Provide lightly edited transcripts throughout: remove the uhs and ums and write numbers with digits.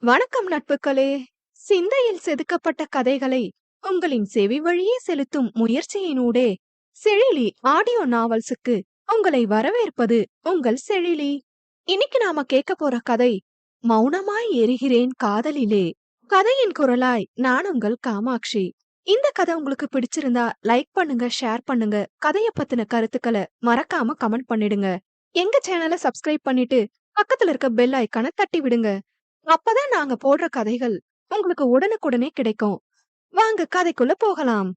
வணக்கம் நட்புகளே. சிந்தையில் செதுக்கப்பட்ட கதைகளை உங்களின் செவி வழியே செலுத்தும் முயற்சியினூடே செழிலி ஆடியோ நாவல்ஸுக்கு உங்களை வரவேற்பது உங்கள் செழிலி. இன்னைக்கு நாம கேட்க போற கதை மௌனமாய் எரிகிறேன் காதலிலே. கதையின் குரலாய் நான் உங்கள் காமாட்சி. இந்த கதை உங்களுக்கு பிடிச்சிருந்தா லைக் பண்ணுங்க, ஷேர் பண்ணுங்க. கதைய பத்தின கருத்துக்களை மறக்காம கமெண்ட் பண்ணிடுங்க. எங்க சேனலை சப்ஸ்கிரைப் பண்ணிட்டு பக்கத்துல இருக்க பெல் ஐக்கான தட்டி விடுங்க. அப்பதான் நாங்க போடுற கதைகள் உங்களுக்கு உடனுக்குடனே கிடைக்கும். வாங்க கதைக்குள்ள போகலாம்.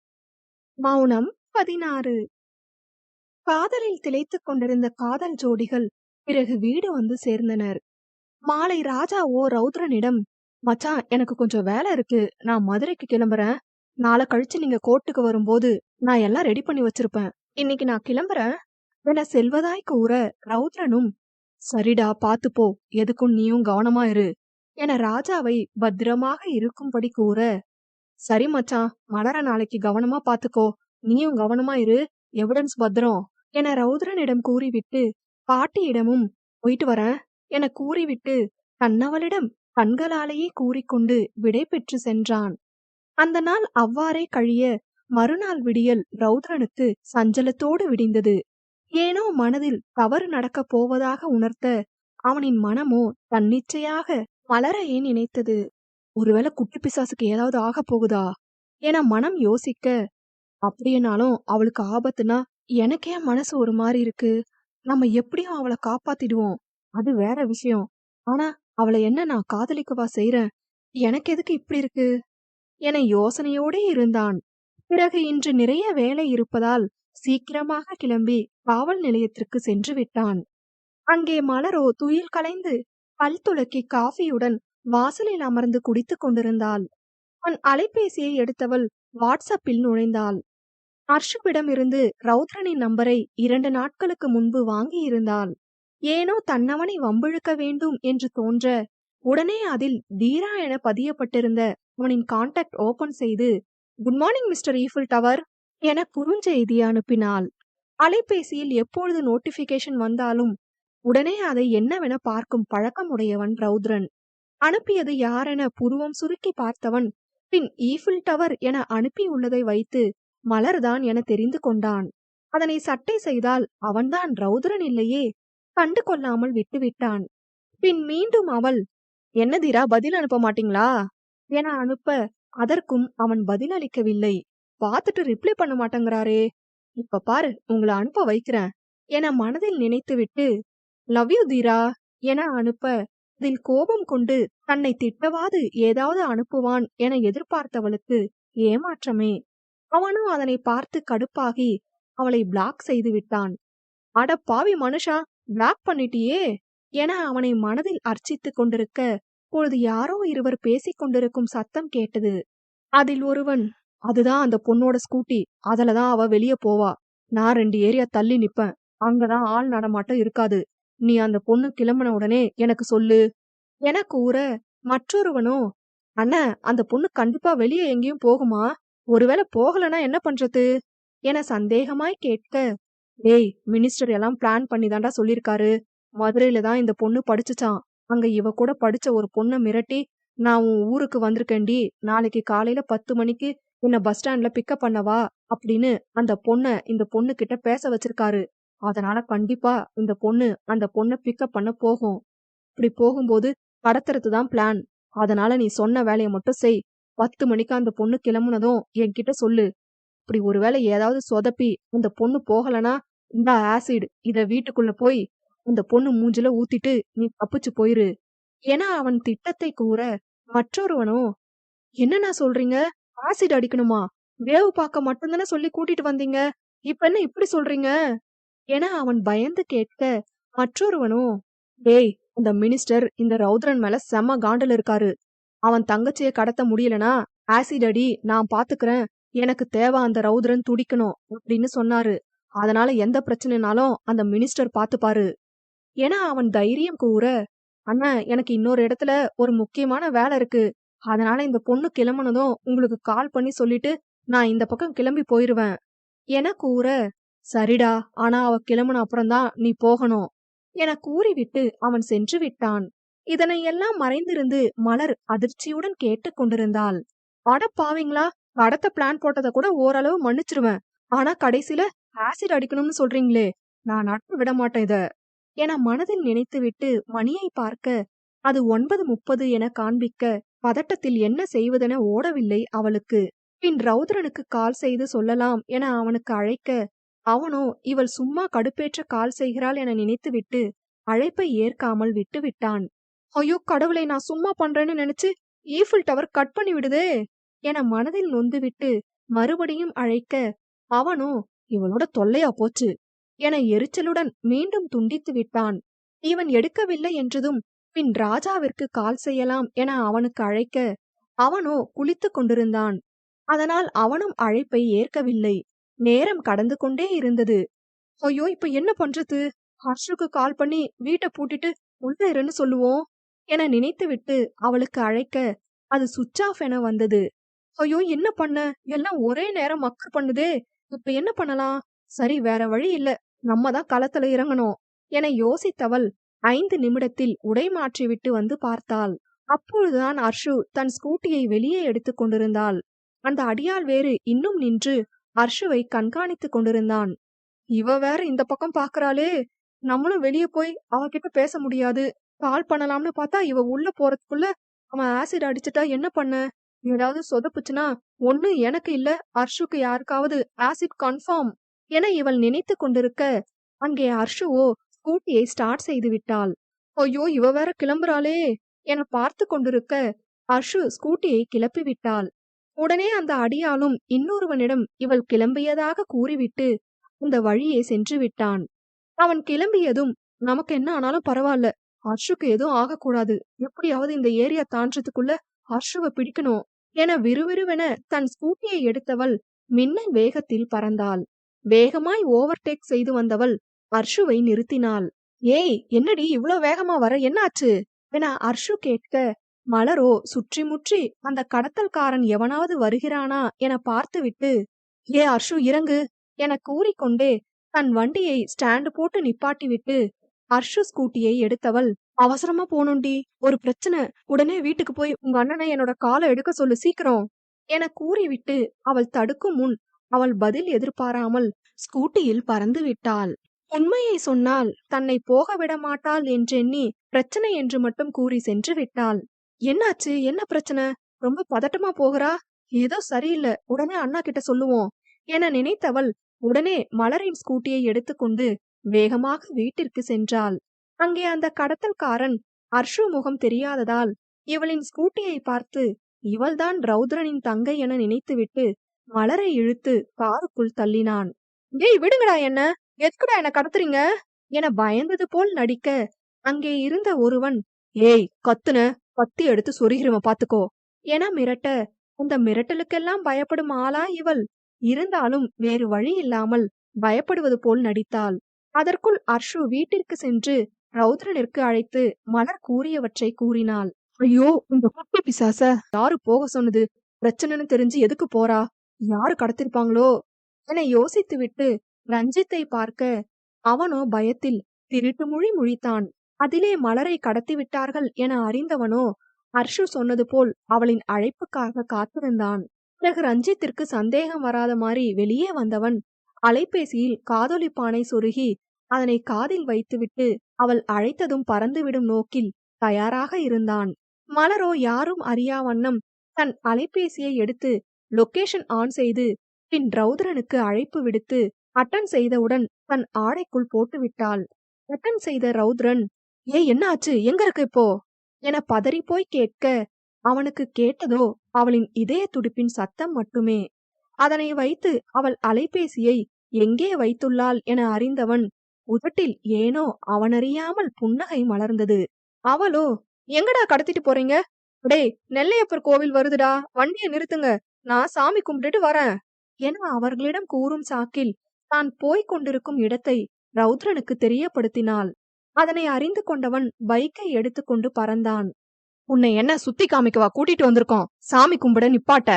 மௌனம் 16. காதலில் திளைத்துக் கொண்டிருந்த காதல் ஜோடிகள் பிறகு வீடு வந்து சேர்ந்தனர். மாலை ராஜாவோ ரௌத்ரனிடம், மச்சான் எனக்கு கொஞ்சம் வேலை இருக்கு, நான் மதுரைக்கு கிளம்புறேன். நாளை கழிச்சு நீங்க கோர்ட்டுக்கு வரும்போது நான் எல்லாம் ரெடி பண்ணி வச்சிருப்பேன். இன்னைக்கு நான் கிளம்புறேன் என செல்வதாய் கூற, ரௌத்ரனும் சரிடா பாத்துப்போ, எதுக்கும் நீயும் கவனமா இரு என ராஜாவை பத்திரமாக இருக்கும்படி கூற, சரி மச்சான், மலர நாளைக்கு கவனமா பாத்துக்கோ, நீயும் கவனமா இரு, எவிடன்ஸ் பத்திரம் என ரௌத்ரனிடம் கூறிவிட்டு பாட்டியிடமும் போயிட்டு வரேன் என கூறிவிட்டு தன்னவளிடம் கண்களாலேயே கூறிக்கொண்டு விடை பெற்று சென்றான். அந்த நாள் அவ்வாறே கழிய மறுநாள் விடியல் ரௌத்ரனுக்கு சஞ்சலத்தோடு விடிந்தது. ஏனோ மனதில் தவறு நடக்கப் போவதாக உணர்த்த அவனின் மனமோ தன்னிச்சையாக மலரையே நினைத்தது. ஒருவேளை குட்டி பிசாசுக்கு ஏதாவது ஆக போகுதா என மனம் யோசிக்க, அப்படியேனாலும் அவளுக்கு ஆபத்துனா எனக்கே மனசு ஒரு மாதிரி இருக்கு. நம்ம எப்படியும் அவளை காப்பாத்திடுவோம், அது வேற விஷயம். ஆனா அவளை என்ன நான் காதலிக்கவா செய்யறேன், எனக்கு எதுக்கு இப்படி இருக்கு என யோசனையோடே இருந்தான். பிறகு இன்று நிறைய வேலை இருப்பதால் சீக்கிரமாக கிளம்பி காவல் நிலையத்திற்கு சென்று விட்டான். அங்கே மலரோ துயில் கலைந்து பல் துலக்கி காஃபியுடன் வாசலில் அமர்ந்து குடித்துக் கொண்டிருந்தாள். அவன் அலைபேசியை எடுத்தவள் வாட்ஸ்அப்பில் நுழைந்தாள். ஹர்ஷுவிடம் இருந்து ரௌத்ரனின் நம்பரை 2 நாட்களுக்கு முன்பு வாங்கியிருந்தாள். ஏனோ தன்னவனை வம்பிழுக்க வேண்டும் என்று தோன்ற உடனே அதில் தீரா என பதியப்பட்டிருந்த அவனின் கான்டாக்ட் ஓபன் செய்து, good morning mister Eiffel tower என குறுஞ்செய்தி அனுப்பினாள். அலைபேசியில் எப்பொழுது நோட்டிபிகேஷன் வந்தாலும் உடனே அதை என்னவென பார்க்கும் பழக்கம் உடையவன் ரௌத்ரன். அனுப்பியது யாரென புருவம் சுருக்கி பார்த்தவன் பின் ஈஃபில் டவர் என அனுப்பியுள்ளதை வைத்து மலர்தான் என தெரிந்து கொண்டான். அதனை சட்டை செய்தால் அவன்தான் ரௌத்ரன் இல்லையே, கண்டு கொள்ளாமல் விட்டுவிட்டான். பின் மீண்டும் அவள், என்ன தீரா பதில் அனுப்ப மாட்டீங்களா என அனுப்ப அதற்கும் அவன் பதில் அளிக்கவில்லை. பார்த்துட்டு ரிப்ளை பண்ண மாட்டேங்கிறாரே, இப்ப பாரு உங்களை அனுப்ப வைக்கிறேன் என மனதில் நினைத்துவிட்டு லவ் யூ தீரா என அனுப்ப அதில் கோபம் கொண்டு தன்னை திட்டவாது ஏதாவது அனுப்புவான் என எதிர்பார்த்தவளுக்கு ஏமாற்றமே. அவனும் அதனை பார்த்து கடுப்பாகி அவளை பிளாக் செய்து விட்டான். அட பாவி மனுஷா, பிளாக் பண்ணிட்டியே என அவனை மனதில் அர்ச்சித்துக் கொண்டிருக்க பொழுது யாரோ இருவர் பேசிக் கொண்டிருக்கும் சத்தம் கேட்டது. அதில் ஒருவன், அதுதான் அந்த பொண்ணோட ஸ்கூட்டி, அதுலதான் அவ வெளியே போவா, நான் 2 ஏரியா தள்ளி நிப்பேன், அங்கதான் ஆள் நடமாட்டம் இருக்காது, நீ அந்த பொண்ணு கிளம்பின உடனே எனக்கு சொல்லு என கூற, மற்றொருவனோ, அண்ணா அந்த பொண்ணு கண்டிப்பா வெளியே எங்கேயும் போகுமா, ஒருவேளை போகலன்னா என்ன பண்றது என சந்தேகமாய் கேட்க, டேய் மினிஸ்டர் எல்லாம் பிளான் பண்ணி தாண்டா சொல்லிருக்காரு, மதுரையில தான் இந்த பொண்ணு படிச்சுச்சான், அங்க இவ கூட படிச்ச ஒரு பொண்ணை மிரட்டி நான் உன் ஊருக்கு வந்திருக்கேன்டி, நாளைக்கு காலையில 10 மணிக்கு என்ன பஸ் ஸ்டாண்ட்ல பிக்கப் பண்ணவா அப்படின்னு அந்த பொண்ணை இந்த பொண்ணு கிட்ட பேச வச்சிருக்காரு. அதனால கண்டிப்பா இந்த பொண்ணு அந்த பொண்ணை பிக்கப் பண்ண போகும். இப்படி போகும்போது கடத்துறது தான் பிளான். அதனால நீ சொன்ன வேலையை மட்டும் செய். 10 மணிக்கு அந்த பொண்ணு கிளம்புனதும் என்கிட்ட சொல்லு. இப்படி ஒருவேளை ஏதாவது சொதப்பி அந்த பொண்ணு போகலனா, இந்த ஆசிட் இத வீட்டுக்குள்ள போய் அந்த பொண்ணு மூஞ்சில ஊத்திட்டு நீ தப்பிச்சு போயிரு என அவன் திட்டத்தை கூற, மற்றொருவனோ, என்னண்ணா சொல்றீங்க, ஆசிட் அடிக்கணுமா, வேவு பார்க்க மட்டும்தானே சொல்லி கூட்டிட்டு வந்தீங்க, இப்ப என்ன இப்படி சொல்றீங்க என அவன் பயந்து கேட்க, மற்றொருவனோ, டேய் இந்த மினிஸ்டர் இந்த ரௌத்ரன் மேல செம்ம காண்டல் இருக்காரு, அவன் தங்கச்சியை கடத்த முடியலனா ஆசிட் அடி, நான் பாத்துக்கிறேன், எனக்கு தேவை அந்த ரௌத்ரன் துடிக்கணும் அப்படின்னு சொன்னாரு, அதனால எந்த பிரச்சனைனாலும் அந்த மினிஸ்டர் பாத்துப்பாரு என அவன் தைரியம் கூற, அண்ணா எனக்கு இன்னொரு இடத்துல ஒரு முக்கியமான வேலை இருக்கு, அதனால இந்த பொண்ணு கிளம்புனதும் உங்களுக்கு கால் பண்ணி சொல்லிட்டு நான் இந்த பக்கம் கிளம்பி போயிருவேன் என கூற, சரிடா, ஆனா அவ கிளம்புன அப்புறம்தான் நீ போகணும் என கூறிவிட்டு அவன் சென்று விட்டான். இதனையெல்லாம் மறைந்திருந்து மலர் அதிர்ச்சியுடன் கேட்டுக் கொண்டிருந்தாள். அட பாவிங்களா, கடத்த பிளான் போட்டதை கூட ஓரளவு மன்னிச்சிருவேன். ஆனா கடைசியில ஆசிட் அடிக்கணும்னு சொல்றீங்களே, நான் நடத்த விட மாட்டேன் இத என மனதில் நினைத்துவிட்டு மணியை பார்க்க அது 9:30 என காண்பிக்க பதட்டத்தில் என்ன செய்வதென ஓடவில்லை அவளுக்கு. பின் ரௌத்ரனுக்கு கால் செய்து சொல்லலாம் என அவனுக்கு அழைக்க அவனோ இவள் சும்மா கடுப்பேற்ற கால் செய்கிறாள் என நினைத்துவிட்டு அழைப்பை ஏற்காமல் விட்டுவிட்டான். ஐயோ கடவுளை, நான் சும்மா பண்றேன்னு நினைச்சு ஈஃபில் டவர் கட் பண்ணி விடுதே என மனதில் நொந்துவிட்டு மறுபடியும் அழைக்க அவனோ இவளோட தொல்லையா போச்சு என எரிச்சலுடன் மீண்டும் துண்டித்து விட்டான். இவன் எடுக்கவில்லை என்றதும் பின் ராஜாவிற்கு கால் செய்யலாம் என அவனுக்கு அழைக்க அவனோ குளித்து கொண்டிருந்தான். அதனால் அவனும் அழைப்பை ஏற்கவில்லை. நேரம் கடந்து கொண்டே இருந்தது. ஐயோ இப்ப என்ன பண்றது? ஹர்ஷுக்கு கால் பண்ணி வீட்டை பூட்டிட்டு உள்ள இருன்னு சொல்லுவோம் என நினைத்துவிட்டு அவளுக்கு அழைக்க அது சுவிட்ச் ஆஃப் என வந்தது. ஐயோ என்ன பண்ண, எல்லாம் ஒரே நேரம் மக்கு பண்ணுதே, இப்ப என்ன பண்ணலாம்? சரி, வேற வழி இல்ல, நம்ம தான் களத்துல இறங்கணும் என யோசித்தவள் 5 நிமிடத்தில் உடை மாற்றிவிட்டு வந்து பார்த்தாள். அப்பொழுதுதான் அர்ஷு தன் ஸ்கூட்டியை வெளியே எடுத்து கொண்டிருந்தாள். அந்த அடியாள் வேறு இன்னும் நின்று அர்ஷுவை கண்காணித்துக் கொண்டிருந்தான். இவ வேற இந்த பக்கம் பாக்குறாளே, நம்மளும் வெளியே போய் அவகிட்ட பேச முடியாது. கால் பண்ணலாம்னு பார்த்தா இவ உள்ள போறதுக்குள்ள அவன் ஆசிட் அடிச்சுட்டா என்ன பண்ண? ஏதாவது சொதப்புச்சுன்னா ஒண்ணு எனக்கு இல்ல, அர்ஷுக்கு யாருக்காவது ஆசிட் கன்ஃபார்ம் என இவள் நினைத்து கொண்டிருக்க அங்கே அர்ஷுவோ ஸ்கூட்டியை ஸ்டார்ட் செய்து விட்டாள். ஐயோ இவ வேற கிளம்புறாளே என பார்த்து கொண்டிருக்க அர்ஷு ஸ்கூட்டியை கிளப்பி விட்டாள். உடனே அந்த அடியாளும் இன்னொருவனிடம் இவள் கிளம்பியதாக கூறிவிட்டு அந்த வழியே சென்று விட்டான். அவன் கிளம்பியதும் நமக்கு என்ன ஆனாலும் பரவாயில்ல, ஹர்ஷுக்கு எதுவும் ஆகக்கூடாது, எப்படியாவது இந்த ஏரியா தாண்டறதுக்குள்ள ஹர்ஷுவை பிடிக்கணும் என விறுவிறுவென தன் ஸ்கூட்டியை எடுத்தவள் மின்னல் வேகத்தில் பறந்தாள். வேகமாய் ஓவர்டேக் செய்து வந்தவள் அர்ஷுவை நிறுத்தினாள். ஏய் என்னடி இவ்ளோ வேகமா வர, என்னாச்சு என அர்ஷு கேட்க மலரோ சுற்றி முற்றி அந்த கடத்தல்காரன் எவனாவது வருகிறானா என பார்த்துவிட்டு ஏ அர்ஷு இறங்கு என கூறிக்கொண்டே தன் வண்டியை ஸ்டாண்டு போட்டு நிப்பாட்டிவிட்டு அர்ஷு ஸ்கூட்டியை எடுத்தவள் அவசரமா போனுண்டி, ஒரு பிரச்சனை, உடனே வீட்டுக்கு போய் உங்க அண்ணனை என்னோட காலை எடுக்க சொல்லு சீக்கிரம் என கூறிவிட்டு அவள் தடுக்கும் முன் அவள் பதில் எதிர்பாராமல் ஸ்கூட்டியில் பறந்து விட்டாள். உண்மையை சொன்னால் தன்னை போக விட மாட்டாள் என்றெண்ணி பிரச்சனை என்று மட்டும் கூறி சென்று விட்டாள். என்னாச்சு, என்ன பிரச்சனை, ரொம்ப பதட்டமா போகிறா, ஏதோ சரியில்லை, உடனே அண்ணா கிட்ட சொல்லுவோம் என நினைத்தவள் உடனே மலரின் ஸ்கூட்டியை எடுத்துக்கொண்டு வேகமாக வீட்டிற்கு சென்றாள். அங்கே அந்த கடத்தல்காரன் அர்ஷு முகம் தெரியாததால் இவளின் ஸ்கூட்டியை பார்த்து இவள்தான் ரௌத்ரனின் தங்கை என நினைத்துவிட்டு மலரை இழுத்து காருக்குள் தள்ளினான். டேய் விடுங்கடா, என்ன எதுக்குடா என்ன கடத்துறீங்க என பயந்தது போல் நடிக்க அங்கே இருந்த ஒருவன் ஏய் கத்துன, கத்தி எடுத்து சொருகிருவன் பாத்துக்கோ என மிரட்ட அந்த மிரட்டலுக்கெல்லாம் பயப்படும் ஆளா இவள்? இருந்தாலும் வேறு வழி இல்லாமல் பயப்படுவது போல் நடித்தாள். அதற்குள் அர்ஷு வீட்டிற்கு சென்று ரௌத்ரனிற்கு அழைத்து மலர் கூறியவற்றை கூறினாள். ஐயோ இந்த குட்டி பிசாச யாரு போக சொன்னது, பிரச்சனைன்னு தெரிஞ்சு எதுக்கு போறா, யாரு கடத்திருப்பாங்களோ என யோசித்துவிட்டு ரஞ்சித்தை பார்க்க அவனோ பயத்தில் திருட்டு மொழி முழித்தான். அதிலே மலரை கடத்தி விட்டார்கள் என அறிந்தவனோ அர்ஷு சொன்னது போல் அவளின் அழைப்புக்காக காத்திருந்தான். பிறகு ரஞ்சித்திற்கு சந்தேகம் வராத மாதிரி வெளியே வந்தவன் அலைபேசியில் காதொலிப்பானை சொருகி அதனை காதில் வைத்துவிட்டு அவள் அழைத்ததும் பறந்துவிடும் நோக்கில் தயாராக இருந்தான். மலரோ யாரும் அறியா வண்ணம் தன் அலைபேசியை எடுத்து லொகேஷன் ஆன் செய்து பின் ரௌத்ரனுக்கு அழைப்பு விடுத்து அட்டன் செய்தவுடன் தன் ஆடைக்குள் போட்டுவிட்டாள். அட்டன் செய்த ரௌத்ரன் என்ன ஆச்சு, எங்க இருக்கு இப்போ என பதறிப்போய் கேட்க அவனுக்கு கேட்டதோ அவளின் இதய துடிப்பின் சத்தம் மட்டுமே. அதனை வைத்து அவள் அலைபேசியை எங்கே வைத்துள்ளாள் என அறிந்தவன் உதட்டில் ஏனோ அவனறியாமல் புன்னகை மலர்ந்தது. அவளோ எங்கடா கடத்திட்டு போறீங்க, டேய் நெல்லையப்பர் கோவில் வருதுடா, வண்டியை நிறுத்துங்க, நான் சாமி கும்பிட்டுட்டு வரேன் என அவர்களிடம் கூறும் சாக்கில் தான் போய்க் கொண்டிருக்கும் இடத்தை ரௌத்ரனுக்கு தெரியப்படுத்தினாள். அதனை அறிந்து கொண்டவன் பைக்கை எடுத்துக்கொண்டு பறந்தான். உன்னை என்ன சுத்தி காமிக்கவா கூட்டிட்டு வந்திருக்கோம், சாமி கும்பிட நிப்பாட்ட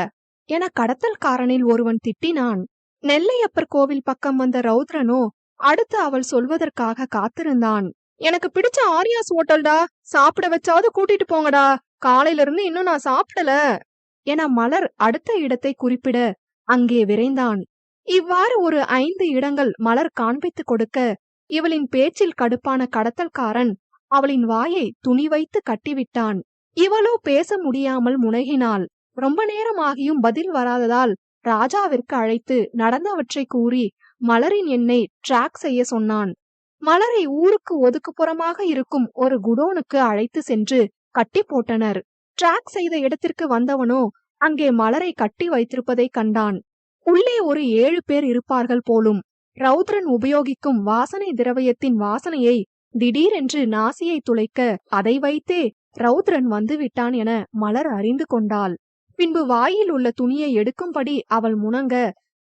என கடத்தல்காரனில் ஒருவன் திட்டினான். நெல்லையப்பர் கோவில் பக்கம் வந்த ரௌத்ரனோ அடுத்து அவள் சொல்வதற்காக காத்திருந்தான். எனக்கு பிடிச்ச ஆரியாஸ் ஹோட்டல்டா, சாப்பிட வச்சாவது கூட்டிட்டு போங்கடா, காலையில இருந்து இன்னும் நான் சாப்பிடல என மலர் அடுத்த இடத்தை குறிப்பிட அங்கே விரைந்தான். இவ்வாறு ஒரு 5 இடங்கள் மலர் காண்பித்துக் கொடுக்க இவளின் பேச்சில் கடுப்பான கடத்தல்காரன் அவளின் வாயை துணி வைத்து கட்டிவிட்டான். இவளோ பேச முடியாமல் முனகினாள். ரொம்ப நேரமாகியும் பதில் வராததால் ராஜாவிற்கு அழைத்து நடந்தவற்றை கூறி மலரின் எண்ணை ட்ராக் செய்ய சொன்னான். மலரை ஊருக்கு ஒதுக்குப்புறமாக இருக்கும் ஒரு குடோனுக்கு அழைத்து சென்று கட்டி போட்டனர். ட்ராக் செய்த இடத்திற்கு வந்தவனோ அங்கே மலரை கட்டி வைத்திருப்பதை கண்டான். உள்ளே ஒரு 7 பேர் இருப்பார்கள் போலும். ரௌத்ரன் உபயோகிக்கும் வாசனை திரவியத்தின் வாசனையை திடீரென்று நாசியை துளைக்க அதை வைத்தே ரௌத்ரன் வந்துவிட்டான் என மலர் அறிந்து கொண்டாள். பின்பு வாயில் உள்ள துணியை எடுக்கும்படி அவள் முனங்க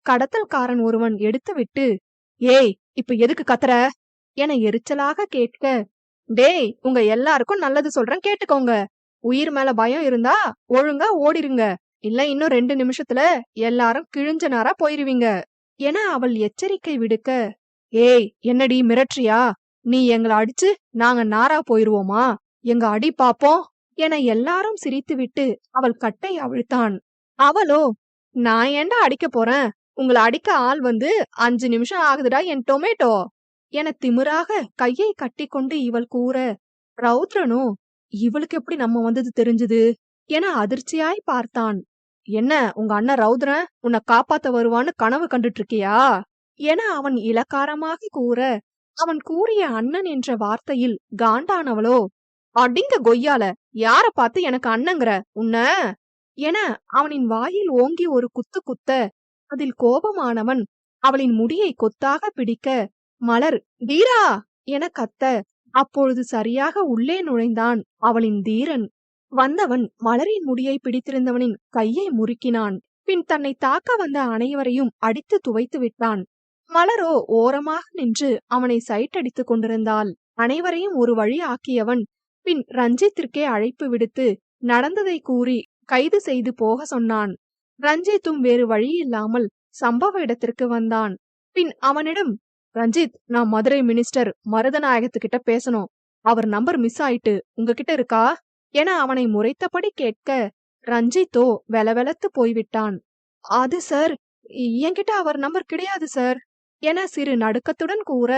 கடத்தல்காரன் ஒருவன் எடுத்துவிட்டு, ஏய் இப்ப எதுக்கு கத்துற என எரிச்சலாக கேட்க, டேய் உங்க எல்லாருக்கும் நல்லது சொல்றேன் கேட்டுக்கோங்க. உயிர் மேல பயம் இருந்தா ஒழுங்கா ஓடிருங்க, இல்ல இன்னும் 2 நிமிஷத்துல எல்லாரும் கிழிஞ்ச நாரா போயிருவீங்க என அவள் எச்சரிக்கை விடுக்க, ஏய் என்னடி மிரட்றியா? நீ எங்களை அடிச்சு நாங்க நாரா போயிருவோமா? எங்க அடி பாப்போம் என எல்லாரும் சிரித்துவிட்டு அவள் கட்டை அவிழ்த்தான். அவளோ, நான் ஏண்டா அடிக்க போறேன், உங்களை அடிக்க ஆள் வந்து 5 நிமிஷம் ஆகுதுடா என் டொமேட்டோ என திமிராக கையை கட்டிக்கொண்டு இவள் கூற, ரௌத்ரனோ இவளுக்கு எப்படி நம்ம வந்தது தெரிஞ்சது என அதிர்ச்சியாய் பார்த்தான். என்ன உங்க அண்ணன் ரௌத்ரன் உன்னை காப்பாத்த வருவான்னு கனவு கண்டுட்டு இருக்கியா என அவன் இலக்காரமாக கூற, அவன் கூறிய அண்ணன் என்ற வார்த்தையில் காண்டானவளோ, அடிங்க கொய்யால, யார பார்த்து எனக்கு அண்ணங்கிற உன்ன என அவனின் வாயில் ஓங்கி ஒரு குத்து குத்த, அதில் கோபமானவன் அவளின் முடியை கொத்தாக பிடிக்க, மலர் தீரா என கத்த, அப்பொழுது சரியாக உள்ளே நுழைந்தான் அவளின் தீரன். வந்தவன் மலரின் முடியை பிடித்திருந்தவனின் கையை முறுக்கினான். பின் தன்னை தாக்க வந்த அனைவரையும் அடித்து துவைத்து விட்டான். மலரோ ஓரமாக நின்று அவனை சைட்டடித்துக் கொண்டிருந்தாள். அனைவரையும் ஒரு வழி ஆக்கியவன் பின் ரஞ்சித்திற்கே அழைப்பு விடுத்து நடந்ததை கூறி கைது செய்து போக சொன்னான். ரஞ்சித்தும் வேறு வழியில்லாமல் சம்பவ இடத்திற்கு வந்தான். பின் அவனிடம், ரஞ்சித், நான் மதுரை மினிஸ்டர் மருதநாயகத்துக்கிட்ட பேசணும், அவர் நம்பர் மிஸ் ஆயிட்டு உங்ககிட்ட இருக்கா என அவனை முறைத்தபடி கேட்க, ரஞ்சித்தோ வெலவெலத்து போய்விட்டான். அது சார், என்கிட்ட அவர் நம்பர் கிடையாது சார் என சிறு நடுக்கத்துடன் கூற,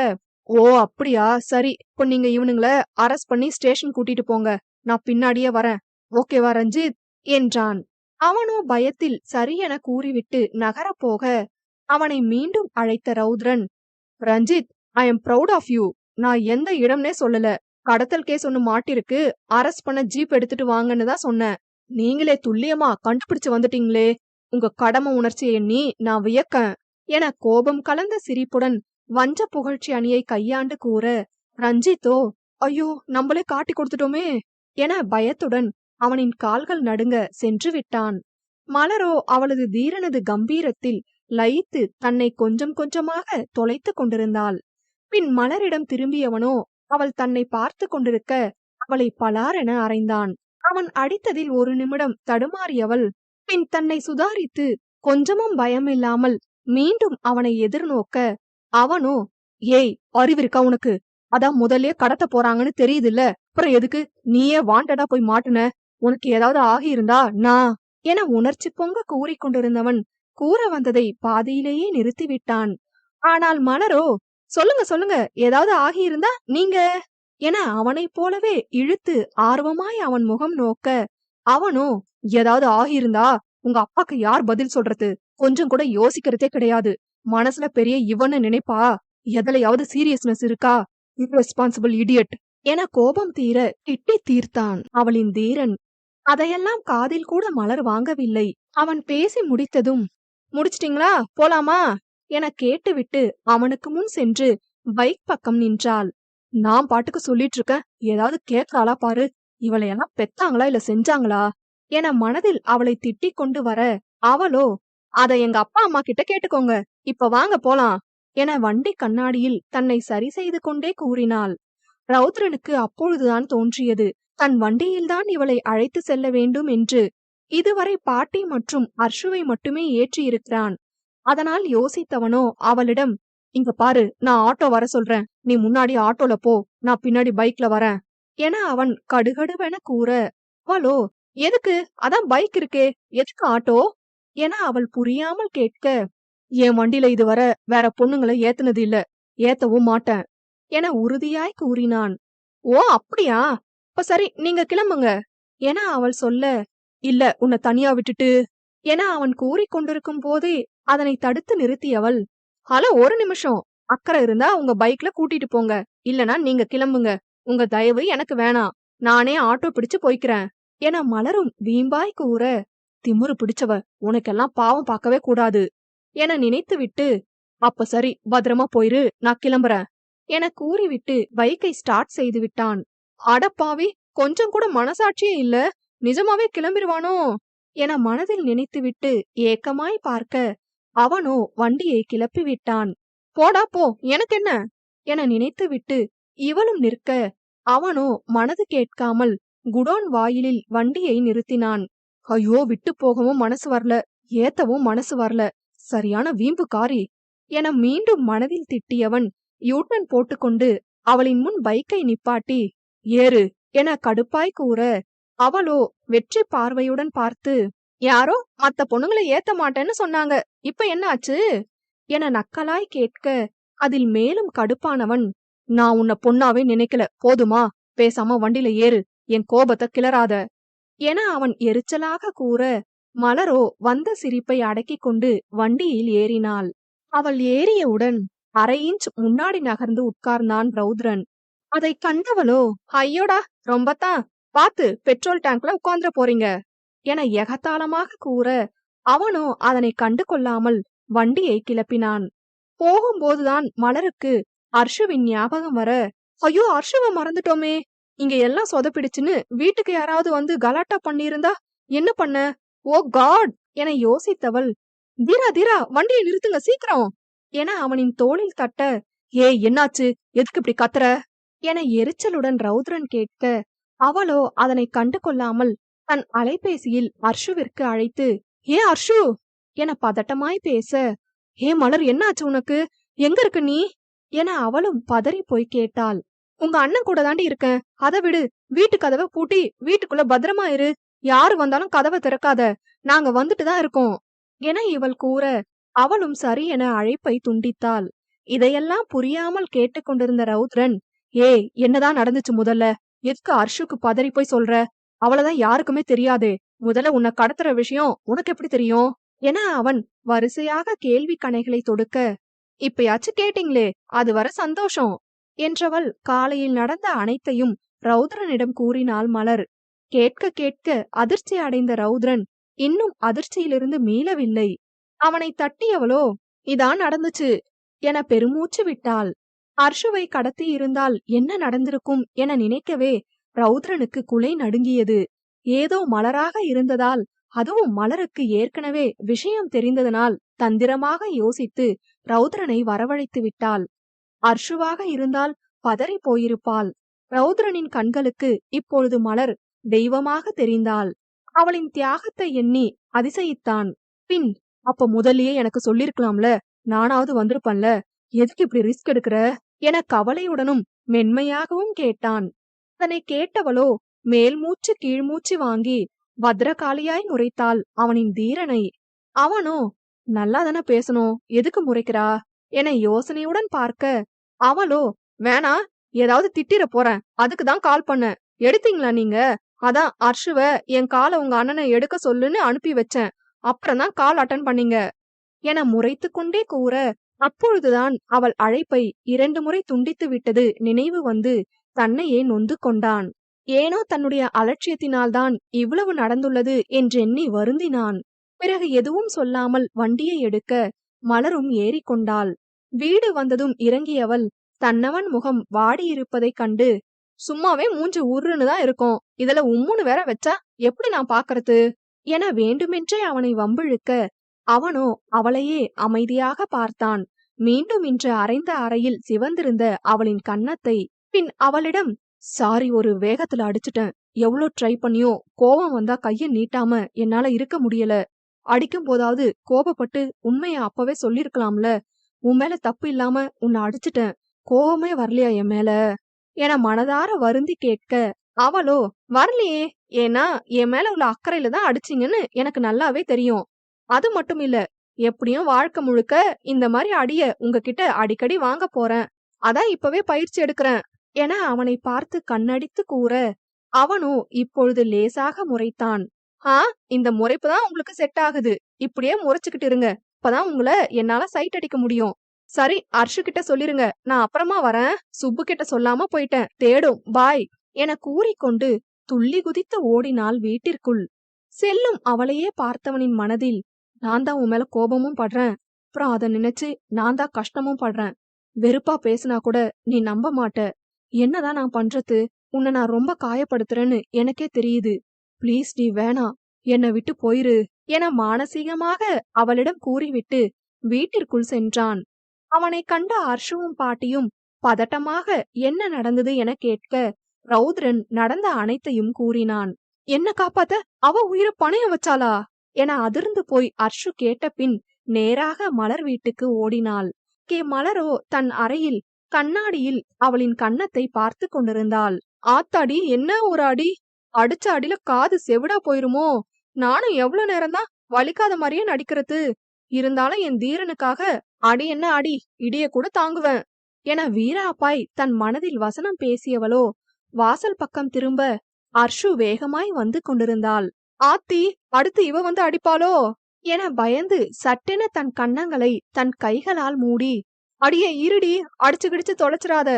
ஓ அப்படியா, சரி, இப்போ நீங்க இவனுங்கள அரெஸ்ட் பண்ணி ஸ்டேஷன் கூட்டிட்டு போங்க, நான் பின்னாடியே வரேன், ஓகேவா ரஞ்சித் என்றான். அவனோ பயத்தில் சரி என கூறிவிட்டு நகரப்போக அவனை மீண்டும் அழைத்த Raudran, Ranjith, I am proud of you. நான் எந்த இடம்னே சொல்லல, கடத்தல் கேஸ் ஒன்னு மாட்டிருக்கு, அரெஸ்ட் பண்ண ஜீப் எடுத்துட்டு வாங்கன்னு தான் சொன்னேன். நீங்களே துல்லியமா கண்டுபிடிச்சு வந்துட்டீங்களே, உங்க கடமை உணர்ச்சியை எண்ணி நான் வியக்கேன் என கோபம் கலந்த சிரிப்புடன் வஞ்ச புகழ்ச்சி அணியை கையாண்டு கூற, ரஞ்சித்தோ, ஐயோ நம்மளே காட்டி கொடுத்துட்டோமே என பயத்துடன் அவனின் கால்கள் நடுங்க சென்று விட்டான். மலரோ அவளது தீரனது கம்பீரத்தில் லயித்து தன்னை கொஞ்சம் கொஞ்சமாக தொலைத்து கொண்டிருந்தாள். பின் மலரிடம் திரும்பியவனோ அவள் தன்னை பார்த்து கொண்டிருக்க அவளை பலாரென அறைந்தான். அவன் அடித்ததில் ஒரு நிமிடம் தடுமாறியவள் பின் தன்னை சுதாரித்து கொஞ்சமும் பயமில்லாமல் மீண்டும் அவனை எதிர்நோக்க, அவனோ, ஏய் அறிவிருக்கா உனக்கு, அதான் முதல்ல கடத்த போறாங்கன்னு தெரியுதுல்ல, அப்புறம் எதுக்கு நீயே வாண்டடா போய் மாட்டுன, உனக்கு ஏதாவது ஆகியிருந்தா நான் என உணர்ச்சி பொங்க கூறிக்கொண்டிருந்தவன் கூற வந்ததை பாதியிலேயே நிறுத்திவிட்டான். ஆனால் மலரோ, சொல்லுங்க சொல்லுங்க, ஏதாவது ஆகியிருந்தா நீங்க என அவனைப் போலவே இழுத்து ஆர்வமாய் அவன் முகம் நோக்க, அவனோ, ஏதாவது ஆகியிருந்தா உங்க அப்பாக்கு யார் பதில் சொல்றது, கொஞ்சம் கூட யோசிக்கிறதே கிடையாது, மனசுல பெரிய இவன்னு நினைப்பா, எதுலயாவது சீரியஸ்னஸ் இருக்கா, இர்ரெஸ்பான்சிபிள் இடியட் என கோபம் தீர திட்டி தீர்த்தான் அவளின் தீரன். அதையெல்லாம் காதில் கூட மலர் வாங்கவில்லை. அவன் பேசி முடித்ததும், முடிச்சிட்டீங்களா, போலாமா என கேட்டுவிட்டு அவனுக்கு முன் சென்று பைக் பக்கம் நின்றாள். நான் பாட்டுக்கு சொல்லிட்டு இருக்கேன், ஏதாவது கேட்கறாளா பாரு, இவளையெல்லாம் பெத்தாங்களா இல்ல செஞ்சாங்களா என மனதில் அவளை திட்டிக் கொண்டு வர, அவளோ, அத எங்க அப்பா அம்மா கிட்ட கேட்டுக்கோங்க, இப்ப வாங்க போலாம் என வண்டி கண்ணாடியில் தன்னை சரி செய்து கொண்டே கூறினாள். ரௌத்ரனுக்கு அப்பொழுதுதான் தோன்றியது, தன் வண்டியில்தான் இவளை அழைத்து செல்ல வேண்டும் என்று. இதுவரை பாட்டி மற்றும் அர்ஷுவை மட்டுமே ஏற்றியிருக்கிறான். அதனால் யோசித்தவனோ அவளிடம், இங்க பாரு, நான் ஆட்டோ வர சொல்றேன், நீ முன்னாடி ஆட்டோல போ, நான் பின்னாடி பைக்ல வரேன் என அவன் கடுகடுவென கூற, அவளோ, எதுக்கு, அதான் பைக் இருக்கே, எதுக்கு ஆட்டோ என அவள் புரியாமல் கேட்க, என் வண்டியில இதுவரை வேற பொண்ணுங்களை ஏத்துனது இல்ல, ஏத்தவும் மாட்டேன் என உறுதியாய் கூறினான். ஓ அப்படியா, அப்ப சரி, நீங்க கிளம்புங்க என அவள் சொல்ல, இல்ல உன்னை தனியா விட்டுட்டு என அவன் கூறிக்கொண்டிருக்கும் போதே அதனை தடுத்து நிறுத்தியவள், ஹலோ ஒரு நிமிஷம், அக்கறை இருந்தா உங்க பைக்ல கூட்டிட்டு போங்க, இல்லனா நீங்க கிளம்புங்க, உங்க தயவு எனக்கு வேணாம், நானே ஆட்டோ பிடிச்சு போய்க்கிறேன் என மலரும் வீம்பாய் கூற, திமிரு பிடிச்சவ, உனக்கெல்லாம் பாவம் பார்க்கவே கூடாது என நினைத்துவிட்டு, அப்ப சரி பத்திரமா போயிரு, நான் கிளம்புறேன் என கூறிவிட்டு பைக்கை ஸ்டார்ட் செய்து விட்டான். அடப்பாவி, கொஞ்சம் கூட மனசாட்சியே இல்ல, நிஜமாவே கிளம்பிடுவானோ என மனதில் நினைத்துவிட்டு ஏக்கமாய் பார்க்க, அவனோ வண்டியை கிளப்பி விட்டான். போடா போ, எனக்கு என்ன என நினைத்துவிட்டு இவளும் நிற்க, அவனோ மனது கேட்காமல் குடோன் வாயிலில் வண்டியை நிறுத்தினான். ஐயோ, விட்டு போகவும் மனசு வரல, ஏத்தவும் மனசு வரல, சரியான வீம்புக்காரி என மீண்டும் மனதில் திட்டியவன் யூட்டன் போட்டுக்கொண்டு அவளின் முன் பைக்கை நிப்பாட்டி, ஏறு என கடுப்பாய் கூற, அவளோ வெற்றி பார்வையுடன் பார்த்து, யாரோ மத்த பொண்ணுங்களை ஏத்த மாட்டேன்னு சொன்னாங்க, இப்ப என்ன ஆச்சு என நக்கலாய் கேட்க, அதில் மேலும் கடுப்பானவன், நான் உன்னை பொண்ணாவே நினைக்கல, போதுமா, பேசாம வண்டியில ஏறு, என் கோபத்தை கிளறாத என அவன் எரிச்சலாக கூற, மலரோ வந்த சிரிப்பை அடக்கிக் கொண்டு வண்டியில் ஏறினாள். அவள் ஏறியவுடன் அரை இன்ச் முன்னாடி நகர்ந்து உட்கார்ந்தான் ரௌத்ரன். அதை கண்டவளோ, ஐயோடா, ரொம்பத்தான், பாத்து பெட்ரோல் டேங்க்ல உட்கார்ந்துட போறீங்க என எகத்தாளமாக கூற, அவனோ அதனை கண்டு கொள்ளாமல் வண்டியை கிளப்பினான். போகும்போதுதான் மலருக்கு அர்ஷுவின் ஞாபகம் வர, ஐயோ அர்ஷுவ மறந்துட்டோமே, இங்க எல்லாம் சொதப்பிடுச்சுன்னு வீட்டுக்கு யாராவது வந்து கலாட்டா பண்ணியிருந்தா என்ன பண்ண, ஓ காட் என யோசித்தவள், தீரா தீரா வண்டியை நிறுத்துங்க சீக்கிரம் என அவனின் தோளில் தட்ட, ஏய் என்னாச்சு, எதுக்கு இப்படி கத்துற என எரிச்சலுடன் ரௌத்ரன் கேட்க, அவளோ அதனை கண்டு கொள்ளாமல் தன் அலைபேசியில் அர்ஷுவிற்கு அழைத்து, ஏ அர்ஷு என பதட்டமாய் பேச, ஏ மலர், என்னாச்சு உனக்கு, எங்க இருக்கு நீ என அவளும் பதறி போய் கேட்டாள். உங்க அண்ணன் கூட தாண்டி இருக்கேன், அதை விடு, வீட்டு கதவை பூட்டி வீட்டுக்குள்ள பத்திரமா இரு, யாரு வந்தாலும் கதவை திறக்காத, நாங்க வந்துட்டு தான் இருக்கோம் என இவள் கூற, அவளும் சரி என அழைப்பை துண்டித்தாள். இதையெல்லாம் புரியாமல் கேட்டுக்கொண்டிருந்த ரௌத்ரன், ஏய் என்னதான் நடந்துச்சு முதல்ல, எதுக்கு அர்ஷுக்கு பதறி போய் சொல்ற, அவளதான் யாருக்குமே தெரியாதே, முதல்ல உன்னை கடத்துற விஷயம் உனக்கு எப்படி தெரியும் என அவன் வரிசையாக கேள்வி கணைகளை தொடுக்க, இப்பயாச்சும் கேட்டீங்களே, அது வர சந்தோஷம் என்றவள் காலையில் நடந்த அனைத்தையும் ரௌத்ரனிடம் கூறினாள் மலர். கேட்க கேட்க அதிர்ச்சி அடைந்த ரௌத்ரன் இன்னும் அதிர்ச்சியிலிருந்து மீளவில்லை. அவனை தட்டியவளோ, இதான் நடந்துச்சு என பெருமூச்சு விட்டாள். அர்ஷுவை கடத்தி இருந்தால் என்ன நடந்திருக்கும் என நினைக்கவே ரௌத்ரனுக்கு குலை நடுங்கியது. ஏதோ மலராக இருந்ததால், அதுவும் மலருக்கு ஏற்கனவே விஷயம் தெரிந்ததனால் தந்திரமாக யோசித்து ரௌத்ரனை வரவழைத்து விட்டாள். அர்ஷுவாக இருந்தால் பதறி போயிருப்பாள். ரௌத்ரனின் கண்களுக்கு இப்பொழுது மலர் தெய்வமாக தெரிந்தாள். அவளின் தியாகத்தை எண்ணி அதிசயித்தான். பின், அப்ப முதல்லயே எனக்கு சொல்லிருக்கலாம்ல, நானாவது வந்திருப்பன்ல, எதுக்கு இப்படி ரிஸ்க் எடுக்கிற என கவலையுடனும் மென்மையாகவும் கேட்டான். அதனை கேட்டவளோ மேல் மூச்சு கீழ்மூச்சு வாங்கி பத்ரகாளியாய் முறைத்தாள் அவனின் தீரனை. அவனோ, நல்லாதானே பேசணும், எதுக்கு முறைக்கிறா என யோசனையுடன் பார்க்க, அவளோ, வேணா, ஏதாவது திட்டிர போறேன், அதுக்குதான் கால் பண்ண, எடுத்தீங்களா நீங்க, அதான் அர்ஷுவ என் காலை உங்க அண்ணனை எடுக்க சொல்லுன்னு அனுப்பி வச்சேன், அப்புறம் தான் கால் அட்டன் பண்ணீங்க என முறைத்து கொண்டே கூற, அப்பொழுதுதான் அவள் அழைப்பை 2 முறை துண்டித்து விட்டது நினைவு வந்து தன்னையே நொந்து கொண்டான். ஏனோ தன்னுடைய அலட்சியத்தினால்தான் இவ்வளவு நடந்துள்ளது என்றெண்ணி வருந்தினான். பிறகு எதுவும் சொல்லாமல் வண்டியை எடுக்க மலரும் ஏறிக்கொண்டாள். வீடு வந்ததும் இறங்கியவள் தன்னவன் முகம் வாடியிருப்பதைக் கண்டு, சும்மாவே மூஞ்சி உருன்னு தான் இருக்கும், இதுல உம்முன்னு வேற வச்சா எப்படி நான் பாக்கறது என வேண்டுமென்றே அவனை வம்பிழுக்க, அவனோ அவளையே அமைதியாக பார்த்தான். மீண்டும் இன்று அறைந்த அறையில் சிவந்திருந்த அவளின் கன்னத்தை. பின் அவளிடம், சாரி, ஒரு வேகத்துல அடிச்சுட்டேன், எவ்வளோ ட்ரை பண்ணியோ கோபம் வந்தா கைய நீட்டாம என்னால இருக்க முடியல, அடிக்கும் போதாவது கோபப்பட்டு உண்மைய அப்பவே சொல்லிருக்கலாம்ல, உன் மேல தப்பு இல்லாம உன்னை அடிச்சிட்டேன். கோவமே வரலையா என் மேல? என மனதார வருந்தி கேட்க, அவளோ வரலையே. ஏன்னா என் மேல உள்ள அக்கறையில தான் அடிச்சீங்கன்னு எனக்கு நல்லாவே தெரியும். அது மட்டும் இல்ல, எப்படியும் வாழ்க்கை முழுக்க இந்த மாதிரி அடிய உங்ககிட்ட அடிக்கடி வாங்க போறேன். அதான் இப்பவே பயிற்சி எடுக்கிறேன் என அவனை பார்த்து கண்ணடித்து கூற, அவனும் இப்பொழுது லேசாக முறைத்தான். ஆ, இந்த முறைப்பு தான் உங்களுக்கு செட் ஆகுது. இப்படியே முறைச்சுக்கிட்டு இருங்க. அப்பதான் உங்களை என்னால சைட் அடிக்க முடியும். சரி, அர்ஷு கிட்ட சொல்லிருங்க, நான் அப்புறமா வரேன். சுப்பு கிட்ட சொல்லாம போயிட்டேன். தேடும், பாய் என கூறிக்கொண்டு துள்ளி குதித்து ஓடினாள் வீட்டிற்குள். செல்லும் அவளையே பார்த்தவனின் மனதில், நான் தான் உன் மேல கோபமும் படுறேன், அப்புறம் அதை நினைச்சு நான் தான் கஷ்டமும் படுறேன். வெறுப்பா பேசினா கூட நீ நம்ப மாட்ட. என்னதான் நான் பண்றது? உன்னை நான் ரொம்ப காயப்படுத்துறேன்னு எனக்கே தெரியுது. ப்ளீஸ் நீ வேணாம், என்னை விட்டு போயிரு என மானசீகமாக அவளிடம் கூறிவிட்டு வீட்டிற்குள் சென்றான். அவனை கண்ட அர்ஷுவும் பாட்டியும் பதட்டமாக என்ன நடந்தது என கேட்க, ரௌத்ரன் நடந்த அனைத்தையும் கூறினான். என்ன காப்பாத்த அவ உயிரை பணையம் வச்சாளா என அதிர்ந்து போய் அர்ஷு கேட்ட பின் நேராக மலர் வீட்டுக்கு ஓடினாள். மலரோ தன் அறையில் கண்ணாடியில் அவளின் கன்னத்தை பார்த்து கொண்டிருந்தாள். ஆத்தாடி, என்ன ஒரு அடி! அடிச்ச அடியில காது செவிடா போயிருமோ? நானும் எவ்வளவு நேரம்தான் வலிக்காத மாதிரியே நடிக்கிறது. இருந்தாலும் என் தீரனுக்காக அடி என்ன அடி, இடிய கூட தாங்குவேன் என வீராப்பாய் தன் மனதில் வசனம் பேசியவளோ வாசல் பக்கம் திரும்ப அர்ஷு வேகமாய் வந்து கொண்டிருந்தாள். ஆத்தி, அடுத்து இவ வந்து அடிப்பாளோ என பயந்து சட்டென தன் கன்னங்களை தன் கைகளால் மூடி, அடியே இருடி, அடிச்சு கிடிச்சு தொலைச்சிராத.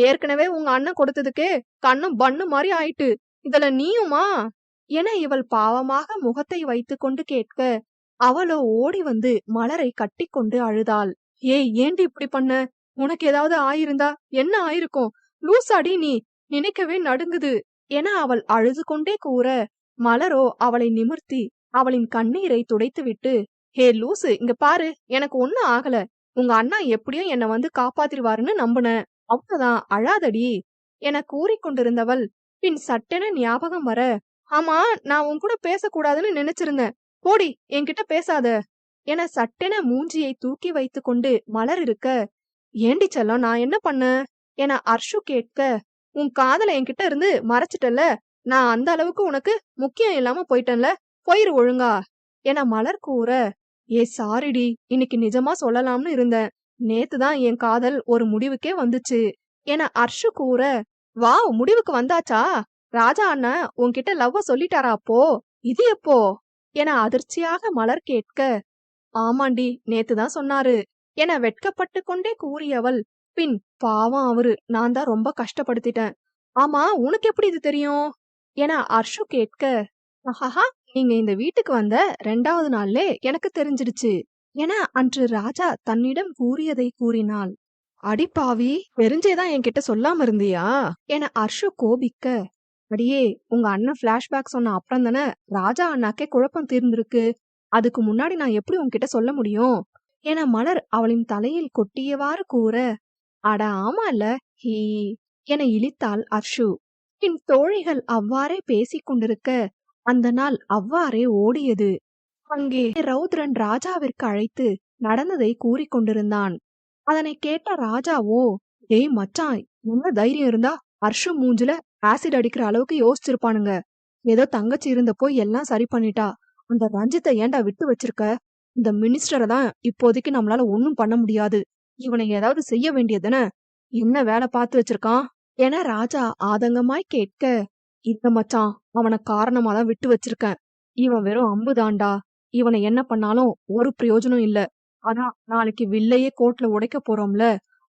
ஏற்கனவே உங்க அண்ணன் கொடுத்ததுக்கே கண்ணம் பண்ணு மாதிரி ஆயிட்டு, இதுல நீயுமா என இவள் பாவமாக முகத்தை வைத்து கொண்டு கேட்க, அவளோ ஓடி வந்து மலரை கட்டி கொண்டு அழுதாள். ஏய், ஏண்டி இப்படி பண்ண? உனக்கு ஏதாவது ஆயிருந்தா என்ன ஆயிருக்கும்? லூசாடி நீ, நினைக்கவே நடுங்குது என அவள் அழுது கொண்டே கூற, மலரோ அவளை நிமிர்த்தி அவளின் கண்ணீரை துடைத்துவிட்டு, ஹே லூசு, இங்க பாரு, எனக்கு ஒண்ணும் ஆகல. உங்க அண்ணா எப்படியும் என்ன வந்து காப்பாத்திருவாருன்னு நம்புனேன். அவ்வளவுதான், அழாதடி என கூறிக்கொண்டிருந்தவள் பின் சட்டென ஞாபகம் வர, ஆமா, நான் உன் கூட பேசக்கூடாதுன்னு நினைச்சிருந்தேன். போடி, என்கிட்ட பேசாத என சட்டென மூஞ்சியை தூக்கி வைத்து கொண்டு மலர் இருக்க, ஏண்டி செல்லம், நான் என்ன பண்ண என அர்ஷு கேட்க, உன் காதல என்கிட்ட இருந்து மறைச்சிட்டல, நான் அந்த அளவுக்கு உனக்கு முக்கியம் இல்லாம போயிட்டேன்ல, போயிரு ஒழுங்கா என மலர் கூற, ஏ சாரிடி, இன்னைக்கு நிஜமா சொல்லலாம்னு இருந்தேன். நேத்துதான் என் காதல் ஒரு முடிவுக்கே வந்துச்சு என அர்ஷு கூற, வாவ், முடிவுக்கு வந்தாச்சா? ராஜா அண்ணா உன்கிட்ட லவ்வ சொல்லிட்டாரா அப்போ? இது எப்போ என அதிர்ச்சியாக மலர் கேட்க, ஆமாண்டி, நேத்துதான் சொன்னாரு என வெட்கப்பட்டு கொண்டே கூறியவள் பின், பாவம் அவரு, நான் தான் ரொம்ப கஷ்டப்படுத்திட்டேன். ஆமா, உனக்கு எப்படி இது தெரியும் என அர்ஷு கேட்க, ஆஹா, நீங்க இந்த வீட்டுக்கு வந்த 2வது நாள்லே எனக்கு தெரிஞ்சிடுச்சு என அன்று ராஜா தன்னிடம் கூறியதை கூறினாள். அடிப்பாவி, தெரிஞ்சேதான் என்கிட்ட சொல்லாம இருந்தியா என அர்ஷு கோபிக்க, அடியே, உங்க அண்ணன் பிளாஷ்பேக் சொன்ன அப்புறம் தானே ராஜா அண்ணாக்கே குழப்பம் தீர்ந்திருக்கு. அதுக்கு முன்னாடி நான் எப்படி உன்கிட்ட சொல்ல முடியும் என மலர் அவளின் தலையில் கொட்டியவாறு கூற, அட ஆமால, ஹீ என இழித்தாள் அர்ஷு. பின் தோழிகள் அவ்வாறே பேசிக் கொண்டிருக்க அந்த நாள் அவ்வாறே ஓடியது. அங்கே ரௌத்ரன் ராஜாவிற்கு அழைத்து நடந்ததை கூறிக்கொண்டிருந்தான். அதனை கேட்ட ராஜாவோ, டேய் மச்சான், என்ன தைரியம் இருந்தா அர்ஷு மூஞ்சில ஆசிட் அடிக்கிற அளவுக்கு யோசிச்சிருப்பானுங்க. ஏதோ தங்கச்சி இருந்தப்போ எல்லாம் சரி பண்ணிட்டா. அந்த ரஞ்சித்தை ஏன்டா விட்டு வச்சிருக்க? இந்த மினிஸ்டரை தான் இப்போதைக்கு நம்மளால ஒண்ணும் பண்ண முடியாது. இவனை ஏதாவது செய்ய வேண்டியதுன்னு என்ன வேலை பார்த்து வச்சிருக்கான் என ராஜா ஆதங்கமாய் கேட்க, இந்த மச்சான், அவனை காரணமா தான் விட்டு வச்சிருக்கேன். இவன் வெறும் அம்புதான்டா. இவனை என்ன பண்ணாலும் ஒரு பிரயோஜனம் இல்ல. ஆனா நாளைக்கு வில்லையே கோர்ட்ல உடைக்க போறோம்ல,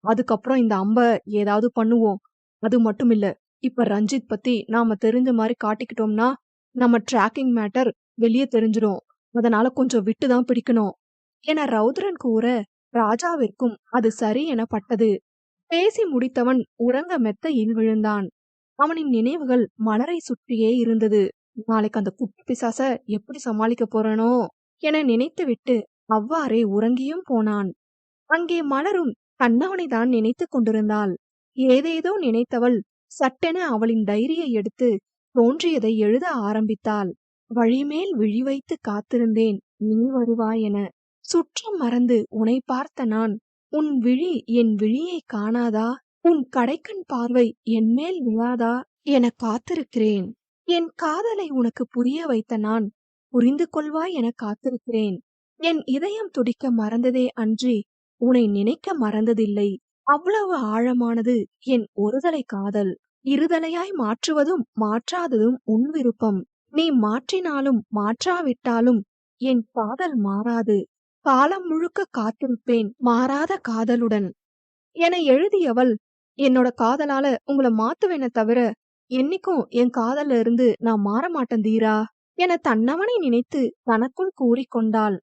அதுக்கப்புறம் இந்த அம்ப ஏதாவது பண்ணுவோம். அது மட்டும் இல்ல, இப்ப ரஞ்சித் பத்தி நாம தெரிஞ்ச மாதிரி காட்டிக்கிட்டோம்னா நம்ம டிராக்கிங் மேட்டர் வெளியே தெரிஞ்சிடும். அதனால கொஞ்சம் விட்டுதான் பிடிக்கணும் என ரௌத்ரன் கூற, ராஜாவிற்கும் அது சரி என பட்டது. பேசி முடித்தவன் உறங்க மெத்தையில் விழுந்தான். அவனின் நினைவுகள் மலரை சுற்றியே இருந்தது. நாளைக்கு அந்த குட்டி பிசாச எப்படி சமாளிக்க போறனோ என நினைத்துவிட்டு அவ்வாறே உறங்கியும் போனான். அங்கே மலரும் கண்ணவனைதான் நினைத்து கொண்டிருந்தாள். ஏதேதோ நினைத்தவள் சட்டென அவளின் டைரியை எடுத்து தோன்றியதை எழுத ஆரம்பித்தாள். வழிமேல் விழி வைத்து காத்திருந்தேன் நீ வருவாய் என, சுற்றம் மறந்து உன்னை பார்த்த நான் உன் விழி என் விழியை காணாதா? உன் கடைக்கண் பார்வை என் மேல் விழாதா என காத்திருக்கிறேன். என் காதலை உனக்கு புரிய வைத்த நான் புரிந்து கொள்வாய் என காத்திருக்கிறேன். என் இதயம் துடிக்க மறந்ததே அன்றி உன்னை நினைக்க மறந்ததில்லை. அவ்வளவு ஆழமானது என் ஒருதலை காதல். இருதலையாய் மாற்றுவதும் மாற்றாததும் உன் விருப்பம். நீ மாற்றினாலும் மாற்றாவிட்டாலும் என் காதல் மாறாது. காலம் முழுக்க காத்திருப்பேன் மாறாத காதலுடன் என எழுதியவள், என்னோட காதலால உங்களை மாத்துவேனே தவிர என்னைக்கும் என் காதல்ல இருந்து நான் மாற மாட்டேன் தீரா என தன்னவனை நினைத்து தனக்குள் கூறிக்கொண்டாள்.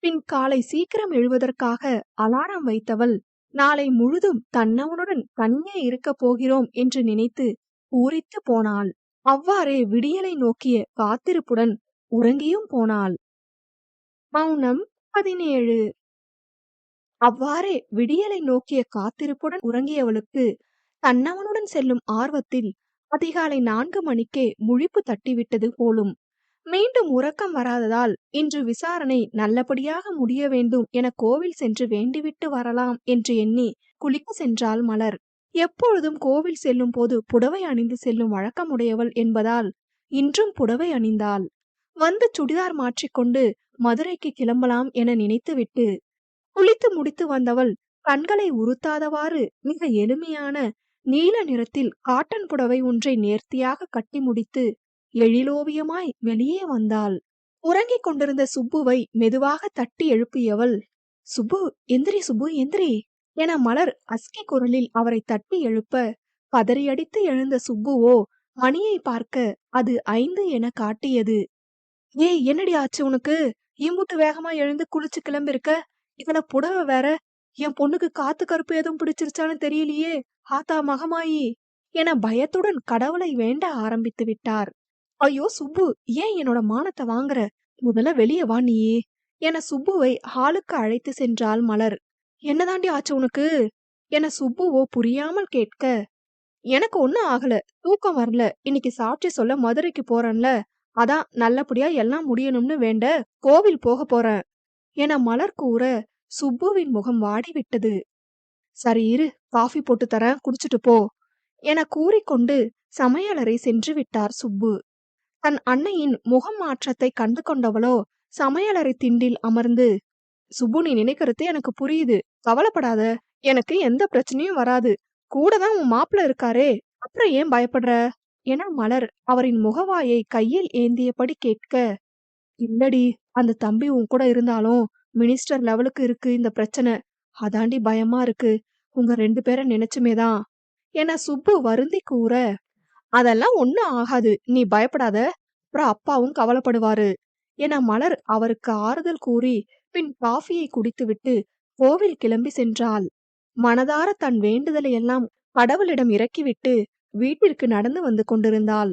பின் காலை சீக்கிரம் எழுவதற்காக அலாரம் வைத்தவள் நாளை முழுதும் தன்னவனுடன் தனியே இருக்கப் போகிறோம் என்று நினைத்து பூரித்து போனாள். அவ்வாறே விடியலை நோக்கிய காத்திருப்புடன் உறங்கியும் போனாள். மௌனம் 17. அவ்வாறே விடியலை நோக்கிய காத்திருப்புடன் உறங்கியவளுக்கு தன்னவனுடன் செல்லும் ஆர்வத்தில் அதிகாலை 4 மணிக்கே முழிப்பு தட்டிவிட்டது போலும். மீண்டும் உறக்கம் வராததால் இன்று விசாரணை நல்லபடியாக முடிய வேண்டும் என கோவில் சென்று வேண்டிவிட்டு வரலாம் என்று எண்ணி குளிக்க சென்றாள் மலர். எப்பொழுதும் கோவில் செல்லும் போது புடவை அணிந்து செல்லும் வழக்கமுடையவள் என்பதால் இன்றும் புடவை அணிந்தாள். வந்து சுடிதார் மாற்றிக்கொண்டு மதுரைக்கு கிளம்பலாம் என நினைத்துவிட்டு குளித்து முடித்து வந்தவள் கண்களை உறுத்தாதவாறு மிக எளிமையான நீல நிறத்தில் காட்டன் புடவை ஒன்றை நேர்த்தியாக கட்டி முடித்து எழிலோவியமாய் வெளியே வந்தாள். உறங்கிக் கொண்டிருந்த சுப்புவை மெதுவாக தட்டி எழுப்பியவள், சுப்பு எந்திரி, சுப்பு எந்திரி என மலர் அஸ்கி குரலில் அவரை தட்டி எழுப்ப பதறியடித்து எழுந்த சுப்புவோ மணியை பார்க்க அது 5 என காட்டியது. ஏய், என்னடி ஆச்சு உனக்கு? இம்புட்டு வேகமா எழுந்து குளிச்சு கிளம்பிருக்க. இதுல புடவை வேற. என் பொண்ணுக்கு காத்து கருப்பு எதுவும் பிடிச்சிருச்சான்னு தெரியலையே, ஆத்தா மகமாயி என பயத்துடன் கடவுளை வேண்ட ஆரம்பித்து விட்டார். ஐயோ சுப்பு, ஏன் என்னோட மானத்தை வாங்குற? முதல்ல வெளியே வா நீயே என சுப்புவை ஹாலுக்கு அழைத்து சென்றாள் மலர். என்னதாண்டி ஆச்சு உனக்கு என சுப்புவோ புரியாமல் கேட்க, எனக்கு ஒன்னும் ஆகல, தூக்கம் வரல, இன்னைக்கு சாட்சி சொல்ல மதுரைக்கு போறேன்ல, அதான் நல்லபடியா எல்லாம் முடியணும்னு வேண்ட கோவில் போக போறேன் என மலர் கூற சுப்புவின் முகம் வாடிவிட்டது. சரி இரு, காஃபி போட்டு தரேன், குடிச்சிட்டு போ என கூறிக்கொண்டு சமையலறை சென்று விட்டார் சுப்பு. தன் அன்னையின் முகம் மாற்றத்தை கண்டு கொண்டவளோ சமையலறை திண்டில் அமர்ந்து, சுப்பு நீ நினைக்கிறது எனக்கு புரியுது, கவலைப்படாத, எனக்கு எந்த பிரச்சனையும் வராது, கூட தான் உன் மாப்பிள்ள இருக்காரே, அப்புறம் ஏன் பயப்படுற என மலர் அவரின் முகவாயை கையில் ஏந்தியபடி கேட்க, இல்லடி, அந்த தம்பி உன் கூட இருந்தாலும் மினிஸ்டர் லெவலுக்கு இருக்கு இந்த பிரச்சனை, அதாண்டி பயமா இருக்கு, உங்க 2 பேரை நினைச்சுமேதான் என சுப்பு வருந்தி கூற, அதெல்லாம் ஒன்னும் ஆகாது, நீ பயப்படாத, அப்புறம் அப்பாவும் கவலைப்படுவாரு என மலர் அவருக்கு ஆறுதல் கூறி பின் காஃபியை குடித்துவிட்டு கோவில் கிளம்பி சென்றாள். மனதார தன் வேண்டுதலை எல்லாம் கடவுளிடம் இறக்கிவிட்டு வீட்டிற்கு நடந்து வந்து கொண்டிருந்தாள்.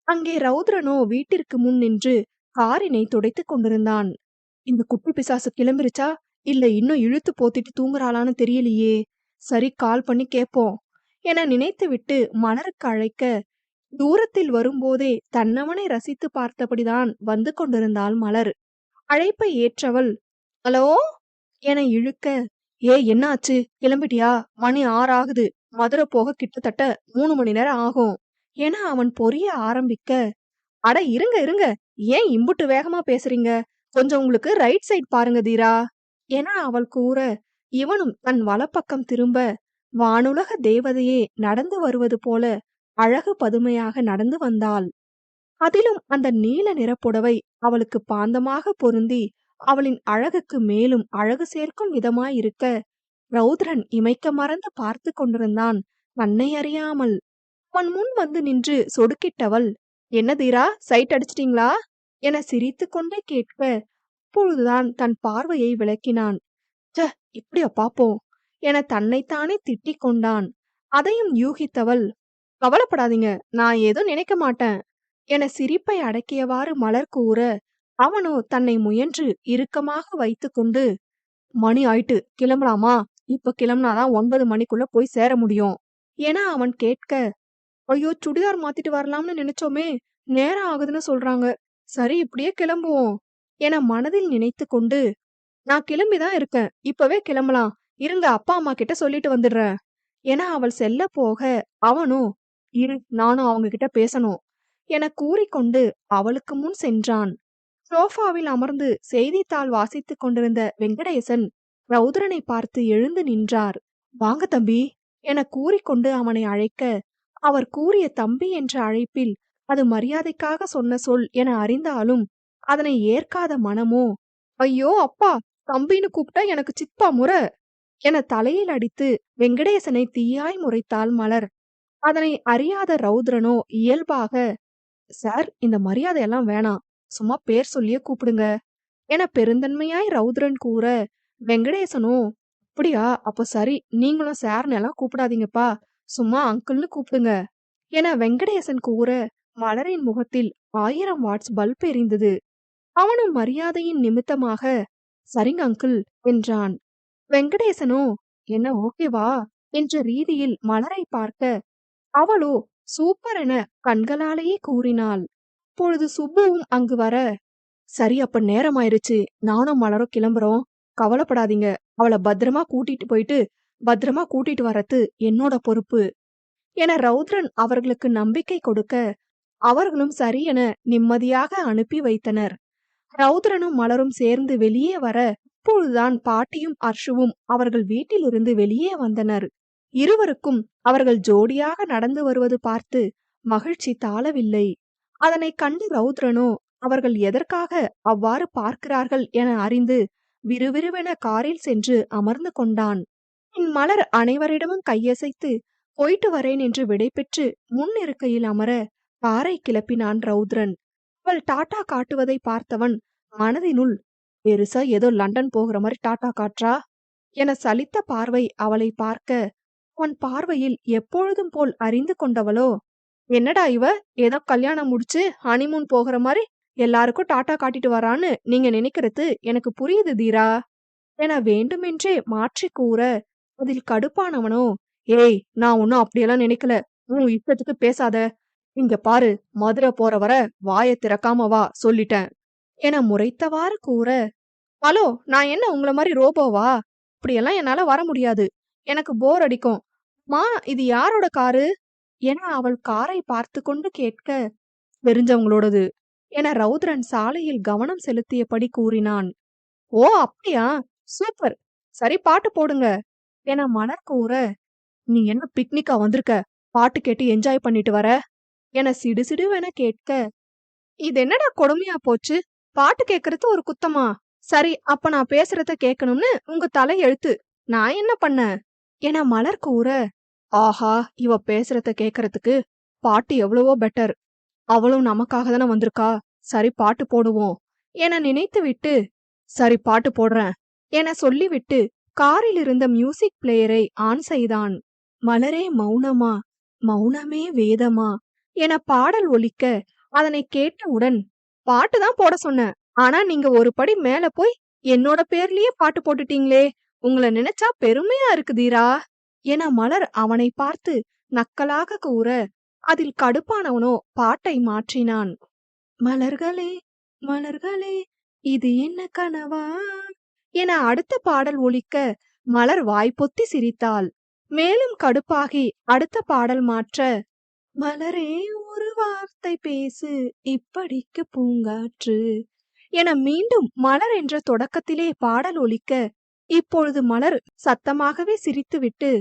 அங்கே ரௌத்ரனோ வீட்டிற்கு முன் நின்று காரினை துடைத்துக் கொண்டிருந்தான். இந்த குட்டி பிசாசு கிளம்பிருச்சா இல்ல இன்னும் இழுத்து போத்திட்டு தூங்குறாளான்னு தெரியலையே, சரி கால் பண்ணி கேட்போம் என நினைத்துவிட்டு மலருக்கு அழைக்க தூரத்தில் வரும்போதே தன்னவனை ரசித்து பார்த்தபடிதான் வந்து கொண்டிருந்தாள் மலர். அழைப்பை ஏற்றவள், ஹலோ என இழுக்க, ஏ என்னாச்சு, கிளம்பிட்டியா? மணி 6 ஆகுது, மதுரை போக கிட்டத்தட்ட 3 மணி நேரம் ஆகும் என அவன் பொரிய ஆரம்பிக்க, அட இருங்க இருங்க, ஏன் இம்புட்டு வேகமா பேசுறீங்க, கொஞ்சம் உங்களுக்கு ரைட் சைட் பாருங்க தீரா என அவள் கூற இவனும் தன் வலப்பக்கம் திரும்ப வானுலக தேவதையே நடந்து வருவது போல அழகு பதுமையாக நடந்து வந்தாள். அதிலும் அந்த நீல நிறப்புடவை அவளுக்கு பாந்தமாக பொருந்தி அவளின் அழகுக்கு மேலும் அழகு சேர்க்கும் விதமாயிருக்க ரௌத்ரன் இமைக்க மறந்து பார்த்து கொண்டிருந்தான் தன்னை அறியாமல். அவன் முன் வந்து நின்று சொடுக்கிட்டவள், என்ன தீரா, சைட் அடிச்சிட்டீங்களா என சிரித்து கொண்டே கேட்க அப்பொழுதுதான் தன் பார்வையை விளக்கினான். ச, இப்படியா பாப்போம் என தன்னைத்தானே திட்டிக் கொண்டான். அதையும் யூகித்தவள், கவலைப்படாதீங்க, நான் ஏதோ நினைக்க மாட்டேன் என சிரிப்பை அடக்கியவாறு மலர் கூற அவனோ தன்னை முயன்று இறுக்கமாக வைத்து கொண்டு, மணி ஆயிட்டு, கிளம்பலாமா? இப்ப கிளம்புனாதான் 9 மணிக்குள்ள போய் சேர முடியும் என அவன் கேட்க, ஐயோ சுடிதார் மாத்திட்டு வரலாம்னு நினைச்சோமே, நேரம் ஆகுதுன்னு சொல்றாங்க, சரி இப்படியே கிளம்புவோம் என மனதில் நினைத்து கொண்டு, நான் கிளம்பிதான் இருக்கேன், இப்பவே கிளம்பலாம், இருங்க அப்பா அம்மா கிட்ட சொல்லிட்டு வந்துடுறேன் என அவள் செல்ல போக அவனோ இரு நானும் அவங்க கிட்ட பேசணும் என கூறிக்கொண்டு அவளுக்கு முன் சென்றான். சோஃபாவில் அமர்ந்து செய்தித்தாள் வாசித்துக் கொண்டிருந்த வெங்கடேசன் ரௌத்ரனை பார்த்து எழுந்து நின்றார். வாங்க தம்பி என கூறிக்கொண்டு அவனை அழைக்க, அவர் கூறிய தம்பி என்ற அழைப்பில் அது மரியாதைக்காக சொன்ன சொல் என அறிந்தாலும் அதனை ஏற்காத மனமோ, ஐயோ அப்பா, தம்பின்னு கூப்பிட்டா எனக்கு சிப்பா முறை என தலையில் அடித்து வெங்கடேசனை தீயாய் முறைத்தாள் மலர். அதனை அறியாத ரௌத்ரனோ இயல்பாக, சார் இந்த மரியாதையெல்லாம் வேணாம், சும்மா பேர் சொல்லியே கூப்பிடுங்க என பெருந்தன்மையாய் ரௌத்ரன் கூற, வெங்கடேசனோ அப்படியா, அப்ப சரி, நீங்களும் சார்னு எல்லாம் கூப்பிடாதீங்கப்பா, சும்மா அங்கிள்னு கூப்பிடுங்க என வெங்கடேசன் கூற, மலரின் முகத்தில் 1000 வாட்ஸ் பல்ப் எரிந்தது. அவனும் மரியாதையின் நிமித்தமாக சரிங்க அங்கிள் என்றான். வெங்கடேசனோ என்ன ஓகேவா என்ற ரீதியில் மலரை பார்க்க, அவளோ சூப்பர் என கண்களாலேயே கூறினாள். பொழுது சுப்புவும் அங்கு வர, சரி அப்ப நேரம் ஆயிருச்சு, நானும் மலரும் கிளம்புறோம், கவலைப்படாதீங்க, அவளை பத்திரமா கூட்டிட்டு போயிட்டு பத்திரமா கூட்டிட்டு வரது என்னோட பொறுப்பு என ரௌத்ரன் அவர்களுக்கு நம்பிக்கை கொடுக்க, அவர்களும் சரி என நிம்மதியாக அனுப்பி வைத்தனர். ரௌத்ரனும் மலரும் சேர்ந்து வெளியே வர, அப்பொழுதுதான் பாட்டியும் அர்ஷுவும் அவர்கள் வீட்டிலிருந்து வெளியே வந்தனர். இருவருக்கும் அவர்கள் ஜோடியாக நடந்து வருவது பார்த்து மகிழ்ச்சி தாளவில்லை. அதனை கண்டு ரௌத்ரனோ அவர்கள் எதற்காக அவ்வாறு பார்க்கிறார்கள் என அறிந்து விறுவிறுவென காரில் சென்று அமர்ந்து கொண்டான். மலர் அனைவரிடமும் கையசைத்து போயிட்டு வரேன் என்று விடைபெற்று முன் இருக்கையில் அமர காரை கிளப்பினான் ரௌத்ரன். அவள் டாட்டா காட்டுவதை பார்த்தவன் மனதினுள், பெருசா ஏதோ லண்டன் போகிற மாதிரி டாட்டா காற்றா என சலித்த பார்வை அவளை பார்க்க, அவன் பார்வையில் எப்பொழுதும் போல் அறிந்து கொண்டவளோ, என்னடா இவ ஏதோ கல்யாணம் முடிச்சு ஹனிமூன் போகிற மாதிரி எல்லாருக்கும் டாட்டா காட்டிட்டு வரான்னு நீங்க நினைக்கிறது எனக்கு புரியுது தீரா என வேண்டுமென்றே மாற்றி கூற, அதில் கடுப்பானவனோ, ஏய் நான் ஒன்னும் அப்படியெல்லாம் நினைக்கல, உன் இஷ்டத்துக்கு பேசாத, இங்க பாரு, மதுரை போற வர வாய திறக்காம வா சொல்லிட்டேன் என முறைத்தவாறு கூற, ஹலோ நான் என்ன உங்களை மாதிரி ரோபோவா, அப்படியெல்லாம் என்னால வர முடியாது, எனக்கு போர் அடிக்கும், மா இது யாரோட காரு என அவள் காரை பார்த்து கொண்டு கேட்க, தெரிஞ்சவங்களோடது என ரௌத்ரன் சாலையில் கவனம் செலுத்தியபடி கூறினான். ஓ அப்படியா, சூப்பர், சரி பாட்டு போடுங்க என மலர் கூற, நீ என்ன பிக்னிக்கா வந்திருக்க, பாட்டு கேட்டு என்ஜாய் பண்ணிட்டு வர என சிடுசிடுவென கேட்க, இது என்னடா கொடுமையா போச்சு, பாட்டு கேட்கறது ஒரு குத்தமா, சரி அப்ப நான் பேசுறத கேட்கணும்னு உங்க தலை எழுத்து, நான் என்ன பண்ண என மலர் கூற, ஆஹா இவ பேசுறத கேட்கறதுக்கு பாட்டு எவ்வளவோ பெட்டர், அவளும் நமக்காக தானே வந்திருக்கா, சரி பாட்டு போடுவோம் என நினைத்து விட்டு, சரி பாட்டு போடுறேன் என சொல்லிவிட்டு காரில் இருந்த மியூசிக் பிளேயரை ஆன் செய்தான். மலரே மௌனமா, மௌனமே வேதமா என பாடல் ஒலிக்க, அதனை கேட்டவுடன், பாட்டுதான் போட சொன்னேன், ஆனா நீங்க ஒரு படி மேல போய் என்னோட பேர்லயே பாட்டு போட்டுட்டீங்களே, உங்களை நினைச்சா பெருமையா இருக்குதீரா என மலர் அவனை பார்த்து நக்கலாக கூற, அதில் கடுப்பானவனோ பாட்டை மாற்றினான். மலர்களே மலர்களே இது என்ன கனவா என அடுத்த பாடல் ஒலிக்க, மலர் வாய்ப்பொத்தி சிரித்தாள். மேலும் கடுப்பாகி அடுத்த பாடல் மாற்ற, மலரே ஒரு வார்த்தை பேசு இப்படிக்கு பூங்காற்று என மீண்டும் மலர் என்ற தொடக்கத்திலே பாடல் ஒலிக்க, இப்பொழுது மலர் சத்தமாகவே சிரித்துவிட்டு,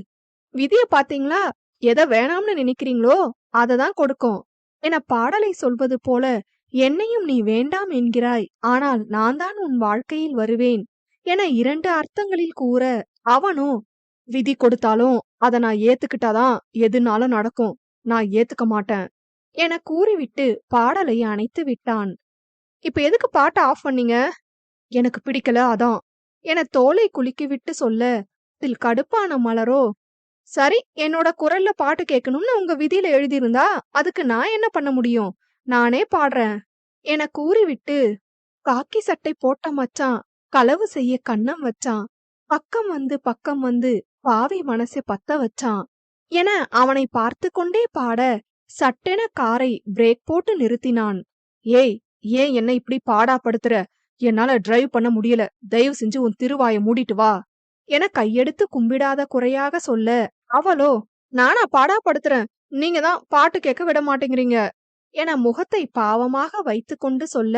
விதிய பாத்தீங்களா, எதை வேணாம்னு நினைக்கிறீங்களோ அததான் கொடுக்கும் என பாடலை சொல்வது போல, என்னையும் நீ வேண்டாம் என்கிறாய், ஆனால் நான் தான் உன் வாழ்க்கையில் வருவேன் என 2 அர்த்தங்களில் கூற, அவனோ, விதி கொடுத்தாலும் அதை நான் ஏத்துக்கிட்டாதான் எதுனாலும் நடக்கும், நான் ஏத்துக்க மாட்டேன் என கூறிவிட்டு பாடலை அணைத்து விட்டான். இப்ப எதுக்கு பாட்டை ஆஃப் பண்ணீங்க, எனக்கு பிடிக்கல அதான் என தோலை குலுக்கிவிட்டு சொல்ல, இதில் கடுப்பான மலரோ, சரி என்னோட குரல்ல பாட்டு கேட்கணும்னு உங்க விதியில எழுதியிருந்தா அதுக்கு நான் என்ன பண்ண முடியும், நானே பாடுறேன் என கூறிவிட்டு, காக்கி சட்டை போட்ட மச்சான் களவு செய்ய கன்னம் வச்சான், பக்கம் வந்து பாவி மனசை பத்த வச்சான் என அவனை பார்த்து கொண்டே பாட, சட்டென காரை பிரேக் போட்டு நிறுத்தினான். ஏய் ஏன் என்ன இப்படி பாடாப்படுத்துற, என்னால டிரைவ் பண்ண முடியல, தயவு செஞ்சு உன் திருவாயை மூடிட்டு வா என கையெடுத்து கும்பிடாத குறையாக சொல்ல, அவளோ, நானா பாடா படுத்துறேன், நீங்க தான் பாட்டு கேட்க விட மாட்டேங்கிறீங்க என முகத்தை பாவமாக வைத்துக்கொண்டு சொல்ல,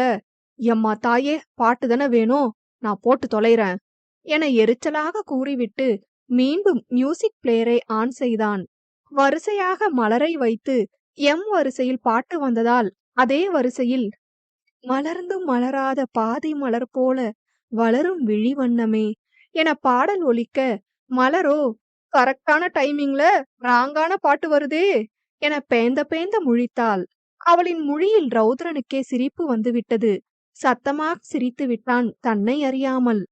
எம்மா தாயே, பாட்டு தானே வேணும், நான் போட்டு தொலைறேன் என எரிச்சலாக கூறிவிட்டு மீண்டும் மியூசிக் பிளேயரை ஆன் செய்தான். வரிசையாக மலரை வைத்து எம் வரிசையில் பாட்டு வந்ததால் அதே வரிசையில் மலர்ந்தும் மலராத பாதி மலர் போல வளரும் விழி வண்ணமே என பாடல் ஒலிக்க, மலரோ, கரெக்டான டைமிங்ல ராங்கான பாட்டு வருதே என பேந்த பேந்த முழித்தாள். அவளின் மொழியில் ரௌத்ரனுக்கே சிரிப்பு வந்துவிட்டது. சத்தமாக சிரித்து விட்டான் தன்னை அறியாமல்.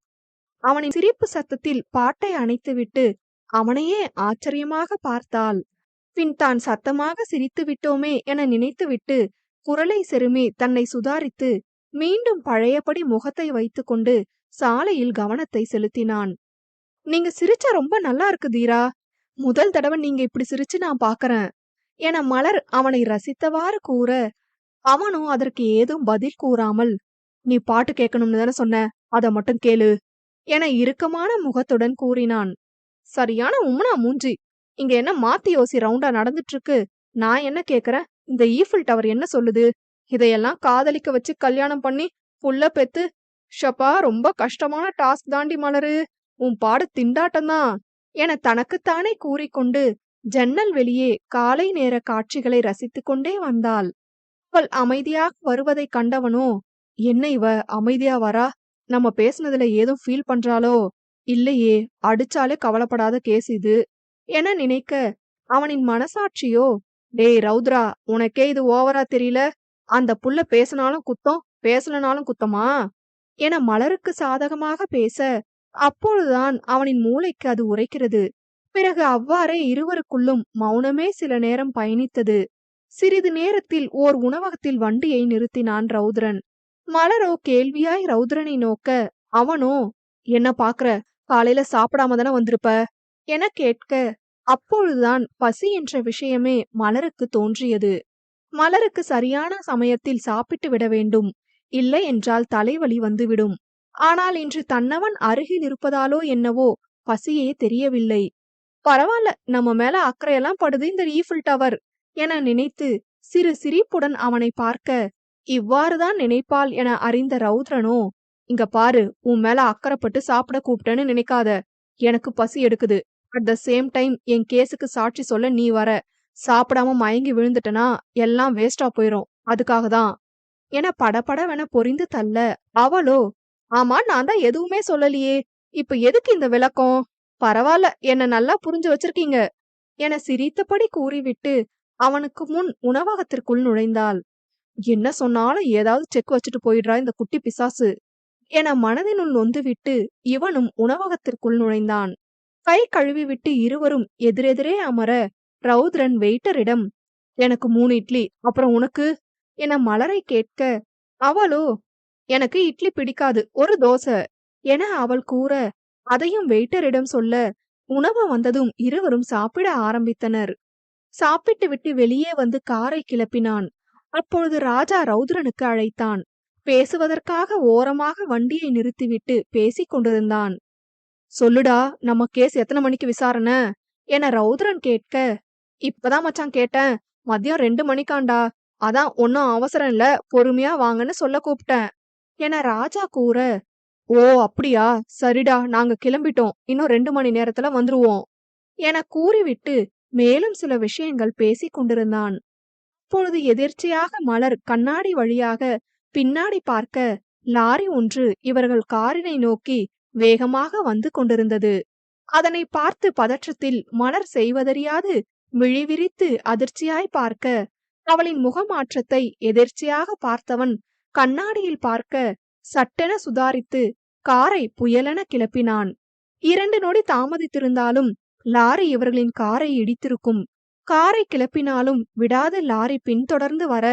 அவனின் சிரிப்பு சத்தத்தில் பாட்டை அணைத்துவிட்டு அவனையே ஆச்சரியமாக பார்த்தாள். பின் தான் சத்தமாக சிரித்து விட்டோமே என நினைத்துவிட்டு குரலை செருமி தன்னை சுதாரித்து மீண்டும் பழையபடி முகத்தை வைத்துக்கொண்டு சாலையில் கவனத்தை செலுத்தினான். நீங்க சிரிச்சா ரொம்ப நல்லா இருக்கு தீரா, முதல் தடவை நீங்க இப்படி சிரிச்சு நான் பாக்கறேன் என மலர் அவனை ரசித்தவாறு கூற, அவனும் அதற்கு ஏதும் பதில் கூறாமல், நீ பாட்டு கேட்கணும்னு தானே சொன்ன, அத மட்டும் கேளு என இறுக்கமான முகத்துடன் கூறினான். சரியான உம்னா மூஞ்சி, இங்க என்ன மாத்தி யோசி ரவுண்டா நடந்துட்டு இருக்கு, நான் என்ன கேக்குறேன், இந்த ஈஃபில் டவர் என்ன சொல்லுது, இதையெல்லாம் காதலிக்க வச்சு கல்யாணம் பண்ணி புள்ள பெத்து, ஷப்பா ரொம்ப கஷ்டமான டாஸ்க் தாண்டி மலரு, உன் பாடு திண்டாட்டம்தான் என தனக்குத்தானே கூறிக்கொண்டு ஜன்னல் வெளியே காலை நேர காட்சிகளை ரசித்துக் கொண்டே வந்தாள். அவள் அமைதியாக வருவதை கண்டவனோ, என்ன இவ அமைதியா வரா, நம்ம பேசுனதுல ஏதும் ஃபீல் பண்றாளோ, இல்லையே, அடிச்சாலே கவலைப்படாத கேஸ் இது என நினைக்க, அவனின் மனசாட்சியோ, டேய் ரௌத்ரா, உனக்கே இது ஓவரா தெரியல, அந்த புள்ள பேசினாலும் குத்தம் பேசலனாலும் குத்தமா என மலருக்கு சாதகமாக பேச, அப்பொழுதுதான் அவனின் மூளைக்கு அது உரைக்கிறது. பிறகு அவ்வாறே இருவருக்குள்ளும் மௌனமே சில நேரம் பயணித்தது. சிறிது நேரத்தில் ஓர் உணவகத்தில் வண்டியை நிறுத்தினான் ரௌத்ரன். மலரோ கேள்வியாய் ரௌத்ரனை நோக்க, அவனோ, என்ன பாக்குற, காலையில சாப்பிடாம தானே வந்திருப்ப என கேட்க, அப்பொழுதுதான் பசி என்ற விஷயமே மலருக்கு தோன்றியது. மலருக்கு சரியான சமயத்தில் சாப்பிட்டு விட வேண்டும், இல்லை என்றால் தலைவலி வந்துவிடும். ஆனால் இன்று தன்னவன் அருகில் இருப்பதாலோ என்னவோ பசியே தெரியவில்லை. பரவாயில்ல, நம்ம மேல அக்கறையெல்லாம் படுது இந்த ஈஃபில் டவர் என நினைத்து சிறு சிரிப்புடன் அவனை பார்க்க, இவ்வாறுதான் நினைப்பாள் என அறிந்த ரௌத்ரனோ, இங்க பாரு, உன் மேல அக்கறைப்பட்டு சாப்பிட கூப்பிட்டேன்னு நினைக்காத, எனக்கு பசி எடுக்குது, அட் த சேம் டைம் என் கேஸுக்கு சாட்சி சொல்ல நீ வர, சாப்பிடாம மயங்கி விழுந்துட்டனா எல்லாம் வேஸ்டா போயிரும், அதுக்காக தான் என படபடவென பொரிந்து தள்ள, அவளோ, ஆமா, நான் தான் எதுவுமே சொல்லலையே, இப்ப எதுக்கு இந்த விளக்கம், பரவாயில்ல, என்ன நல்லா புரிஞ்சு வச்சிருக்கீங்க என சிரித்தபடி கூறிவிட்டு அவனுக்கு முன் உணவகத்திற்குள் நுழைந்தாள். என்ன சொன்னாலும் ஏதாவது செக் வச்சுட்டு போயிடுறா இந்த குட்டி பிசாசு என மனதினுள் நொந்துவிட்டு இவனும் உணவகத்திற்குள் நுழைந்தான். கை கழுவி விட்டு இருவரும் எதிரெதிரே அமர, ரௌத்ரன் வெயிட்டரிடம், எனக்கு 3 இட்லி, அப்புறம் உனக்கு என மலரை கேட்க, அவளோ, எனக்கு இட்லி பிடிக்காது, ஒரு தோசை என அவள் கூற, அதையும் வெயிட்டரிடம் சொல்ல, உணவு வந்ததும் இருவரும் சாப்பிட ஆரம்பித்தனர். சாப்பிட்டு விட்டு வெளியே வந்து காரை கிளப்பினான். அப்பொழுது ராஜா ரௌத்ரனுக்கு அழைத்தான். பேசுவதற்காக ஓரமாக வண்டியை நிறுத்திவிட்டு பேசிக் கொண்டிருந்தான். சொல்லுடா, நம்ம கேஸ் எத்தனை மணிக்கு விசாரணை என ரௌத்ரன் கேட்க, இப்பதான் மச்சான் கேட்டேன், மதியம் 2 மணிக்காண்டா, அதான் ஒன்னும் அவசரம் இல்ல, பொறுமையா வாங்கன்னு சொல்ல கூப்பிட்டேன் என ராஜா கூற, ஓ அப்படியா, சரிடா, நாங்க கிளம்பிட்டோம், இன்னும் 2 மணி நேரத்துல வந்துருவோம் என கூறிவிட்டு மேலும் சில விஷயங்கள் பேசிக் கொண்டிருந்தான். அப்பொழுது எதிர்ச்சியாக மலர் கண்ணாடி வழியாக பின்னாடி பார்க்க, லாரி ஒன்று இவர்கள் காரினை நோக்கி வேகமாக வந்து கொண்டிருந்தது. அதனை பார்த்து பதற்றத்தில் மலர் செய்வதறியாது விழிவிரித்து அதிர்ச்சியாய் பார்க்க, அவளின் முகமாற்றத்தை எதிர்ச்சியாக பார்த்தவன் கண்ணாடியில் பார்க்க சட்டென சுதாரித்து காரை புயலென கிளப்பினான். 2 நொடி தாமதித்திருந்தாலும் லாரி இவர்களின் காரை இடித்திருக்கும். காரை கிளப்பினாலும் விடாது லாரி பின்தொடர்ந்து வர,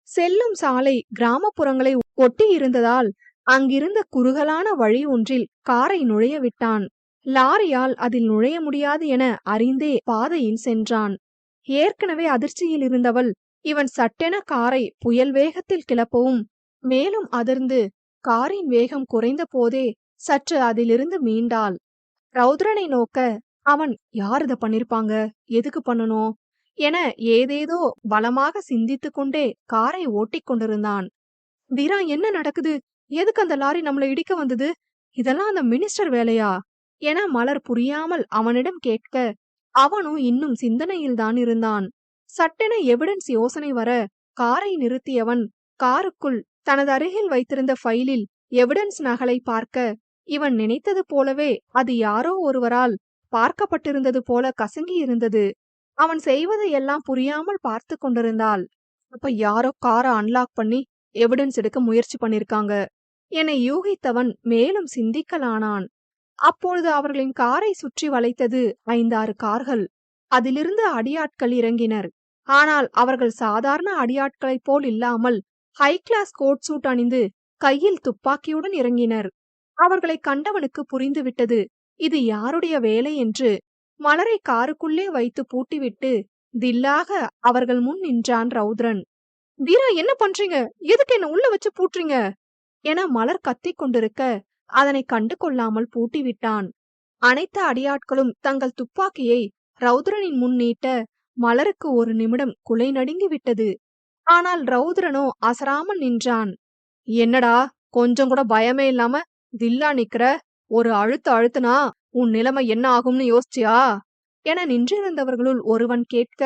செல்லும் சாலை கிராமப்புறங்களை ஒட்டி இருந்ததால் அங்கிருந்த குறுகலான வழி ஒன்றில் காரை நுழைய விட்டான். லாரியால் அதில் நுழைய முடியாது என அறிந்தே பாதையில் சென்றான். ஏற்கனவே அதிர்ச்சியில் இருந்தவள் இவன் சட்டென காரை புயல் வேகத்தில் கிளப்பவும் மேலும் அதிர்ந்து காரின் வேகம் குறைந்த போதே சற்று அதிலிருந்து மீண்டாள். ரௌத்ரனை நோக்க அவன் யார் இத பண்ணிருப்பாங்க, எதுக்கு பண்ணணும் என ஏதேதோ பலமாக சிந்தித்துக் கொண்டே காரை ஓட்டிக் கொண்டிருந்தான். வீரா, என்ன நடக்குது? எதுக்கு அந்த லாரி நம்மள இடிக்க வந்தது? இதெல்லாம் அந்த மினிஸ்டர் வேலையா என மலர் புரியாமல் அவனிடம் கேட்க அவனும் இன்னும் சிந்தனையில்தான் இருந்தான். சட்டென எவிடன்ஸ் யோசனை வர காரை நிறுத்தியவன் காருக்குள் தனது அருகில் வைத்திருந்த ஃபைலில் எவிடன்ஸ் நகலை பார்க்க இவன் நினைத்தது போலவே அது யாரோ ஒருவரால் பார்க்கப்பட்டிருந்தது போல கசங்கி இருந்தது. அவன் செய்வதை எல்லாம் புரியாமல் பார்த்து கொண்டிருந்தாள். அப்ப யாரோ காரை அன்லாக் பண்ணி எவிடன்ஸ் எடுக்க முயற்சி பண்ணிருக்காங்க என யூகித்தவன் மேலும் சிந்திக்கலானான். அப்பொழுது அவர்களின் காரை சுற்றி வளைத்தது 5-6 கார்கள். அதிலிருந்து அடியாட்கள் இறங்கினர். ஆனால் அவர்கள் சாதாரண அடியாட்களைப் போல் இல்லாமல் ஹை கிளாஸ் கோட் சூட் அணிந்து கையில் துப்பாக்கியுடன் இறங்கினர். அவர்களை கண்டவனுக்கு புரிந்துவிட்டது இது யாருடைய வேலை என்று. மலரை காருக்குள்ளே வைத்து பூட்டிவிட்டு தில்லாக அவர்கள் முன் நின்றான் ரௌத்ரன். வீரா, என்ன பண்றீங்க? எதுக்கு என்ன உள்ள வச்சு பூட்டுறீங்க என மலர் கத்திக் கொண்டிருக்க அதனை கண்டு கொள்ளாமல் பூட்டிவிட்டான். அனைத்து அடியாட்களும் தங்கள் துப்பாக்கியை ரௌத்ரனின் முன் நீட்ட மலருக்கு ஒரு நிமிடம் குலை நடுங்கி விட்டது. ஆனால் ரௌத்ரனோ அசராமல் நின்றான். என்னடா, கொஞ்சம் கூட பயமே இல்லாம தில்லா நிக்கிற? ஒரு அழுத்துனா உன் நிலைமை என்ன ஆகும்னு யோசிச்சியா என நின்றிருந்தவர்களுள் ஒருவன் கேட்க,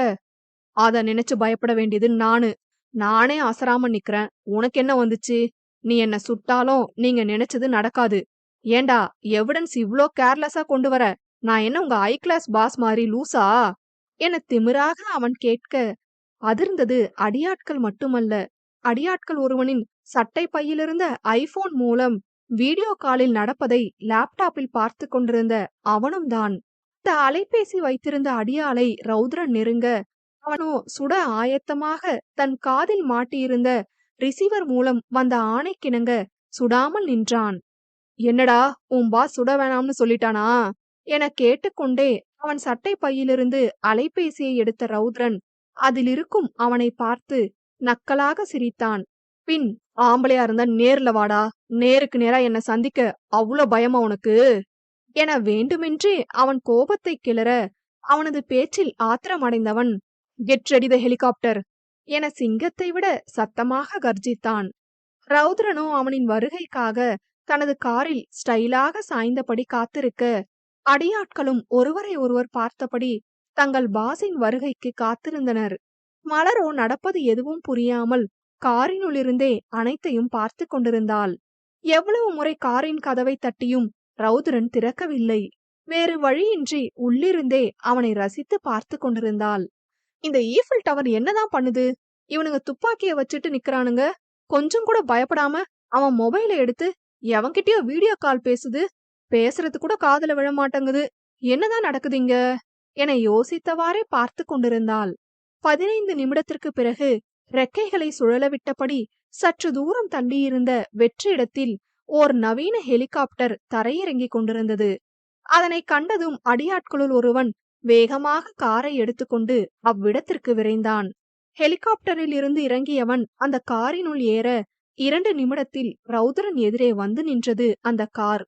அத நினைச்சு பயப்பட வேண்டியது நானே அசராம நிக்கிறேன். உனக்கு என்ன வந்துச்சு? நீ என்ன சுட்டாலும் நீங்க நினைச்சது நடக்காது. ஏண்டா, எவிடன்ஸ் இவ்ளோ கேர்லெஸ்ஸா கொண்டு வர? நான் என்ன உங்க ஹை கிளாஸ் பாஸ் மாதிரி லூசா என திமிராக அவன் கேட்க அதிர்ந்தது அடியாட்கள் மட்டுமல்ல. அடியாட்கள் ஒருவனின் சட்டை பையிலிருந்த ஐபோன் மூலம் வீடியோ காலில் நடப்பதை லேப்டாப்பில் பார்த்து கொண்டிருந்த அவனும் தான். இந்த அலைபேசி வைத்திருந்த அடியாளை ரௌத்ரன் நெருங்க அவனோ சுட ஆயத்தமாக தன் காதில் மாட்டியிருந்த ரிசீவர் மூலம் வந்த ஆணைக்கிணங்க சுடாமல் நின்றான். என்னடா, உன் பாஸ் சுட வேணாம்னு சொல்லிட்டானா என கேட்டுக்கொண்டே அவன் சட்டை பையிலிருந்து அலைபேசியை எடுத்த ரௌத்ரன் அதில் இருக்கும் அவனை பார்த்து நக்கலாக சிரித்தான். பின், ஆம்பளையா இருந்தா நேர்ல வாடா, நேருக்கு நேரா என்ன சந்திக்க அவ்வளோ பயமா உனக்கு என வேண்டுமென்றே அவன் கோபத்தை கிளற அவனது பேச்சில் ஆத்திரமடைந்தவன், கெட் ரெடி த ஹெலிகாப்டர் என சிங்கத்தை விட சத்தமாக கர்ஜித்தான். ரௌத்ரனோ அவனின் வருகைக்காக தனது காரில் ஸ்டைலாக சாய்ந்தபடி காத்திருக்க அடியாட்களும் ஒருவரை ஒருவர் பார்த்தபடி தங்கள் பாஸின் வருகைக்கு காத்திருந்தனர். மலரோ நடப்பது எதுவும் புரியாமல் காரினுள்ளிருந்தே அனைத்தையும் பார்த்து கொண்டிருந்தாள். எவ்வளவு முறை காரின் கதவை தட்டியும் ரௌத்ரன் திறக்கவில்லை. வேறு வழியின்றி உள்ளிருந்தே அவனை ரசித்து பார்த்து கொண்டிருந்தாள். இந்த ஈஃபில் டவர் என்னதான் பண்ணுது? இவனுங்க துப்பாக்கிய வச்சுட்டு நிக்கிறானுங்க. கொஞ்சம் கூட பயப்படாம அவன் மொபைலை எடுத்து எவன்கிட்டயோ வீடியோ கால் பேசுது. பேசுறது கூட காதுல விழ மாட்டேங்குது. என்னதான் நடக்குதுங்க என யோசித்தவாறே பார்த்து கொண்டிருந்தாள். 15 நிமிடத்திற்கு பிறகு ரெக்கைகளை சுழலவிட்டபடி சற்று தூரம் தள்ளியிருந்த வெற்றிடத்தில் ஓர் நவீன ஹெலிகாப்டர் தரையிறங்கிக் கொண்டிருந்தது. அதனை கண்டதும் அடியாட்களுள் ஒருவன் வேகமாக காரை எடுத்துக்கொண்டு அவ்விடத்திற்கு விரைந்தான். ஹெலிகாப்டரில் இருந்து இறங்கியவன் அந்த காரினுள் ஏற 2 நிமிடத்தில் ரௌத்ரன் எதிரே வந்து நின்றது அந்த கார்.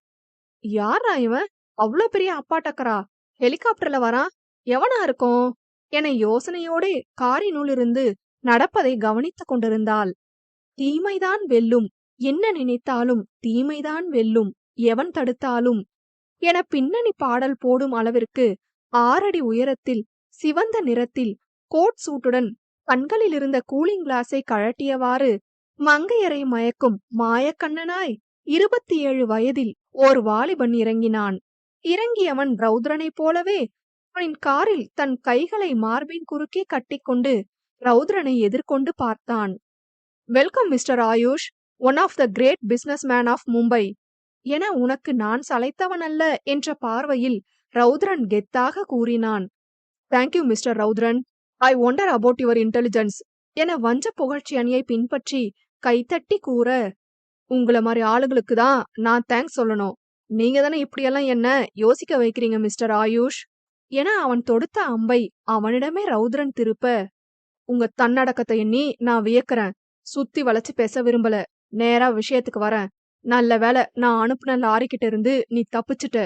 யாரா இவன்? அவ்வளோ பெரிய அப்பாட்டக்கரா ஹெலிகாப்டர்ல வரான்? எவனா இருக்கும் என யோசனையோடே காரினுள் இருந்து நடப்பதை கவனித்துக் கொண்டிருந்தாள். தீமைதான் வெல்லும், என்ன நினைத்தாலும் தீமைதான் வெல்லும், எவன் தடுத்தாலும் என பின்னணி பாடல் போடும் அளவிற்கு 6 அடி உயரத்தில் சிவந்த நிறத்தில் கோட் சூட்டுடன் கண்களில் இருந்த கூலிங் கிளாஸை கழட்டியவாறு மங்கையரை மயக்கும் மாயக்கண்ணனாய் 27 வயதில் ஓர் வாலிபன் இறங்கினான். இறங்கியவன் ரௌத்ரனைப் போலவே அவனின் காரில் தன் கைகளை மார்பின் குறுக்கே கட்டிக்கொண்டு ரௌத்ரனை எதிர்கொண்டு பார்த்தான். Welcome mister Ayush, one of the great business man of Mumbai என உனக்கு நான் சளைத்தவன் அல்ல என்ற பார்வையில் ரௌத்ரன் கெத்தாக கூறினான். Thank you mister Raudran, I wonder about your intelligence என வஞ்ச புகழ்ச்சி அணியை பின்பற்றி கைத்தட்டி கூற, உங்கள மாதிரி ஆளுகளுக்கு தான் நான் தேங்க்ஸ் சொல்லணும். நீங்க தானே இப்படியெல்லாம் என்ன யோசிக்க வைக்கிறீங்க மிஸ்டர் ஆயுஷ் என அவன் தொடுத்த அம்பை அவனிடமே ரௌத்ரன் திருப்ப, உங்க தன்னடக்கத்தை எண்ணி நான் வியக்கிறேன். சுத்தி வளைச்சு பேச விரும்பல, நேரா விஷயத்துக்கு வரேன். நல்ல வேலை நான் அனுப்புன லாரி கிட்ட இருந்து நீ தப்பிச்சுட்ட.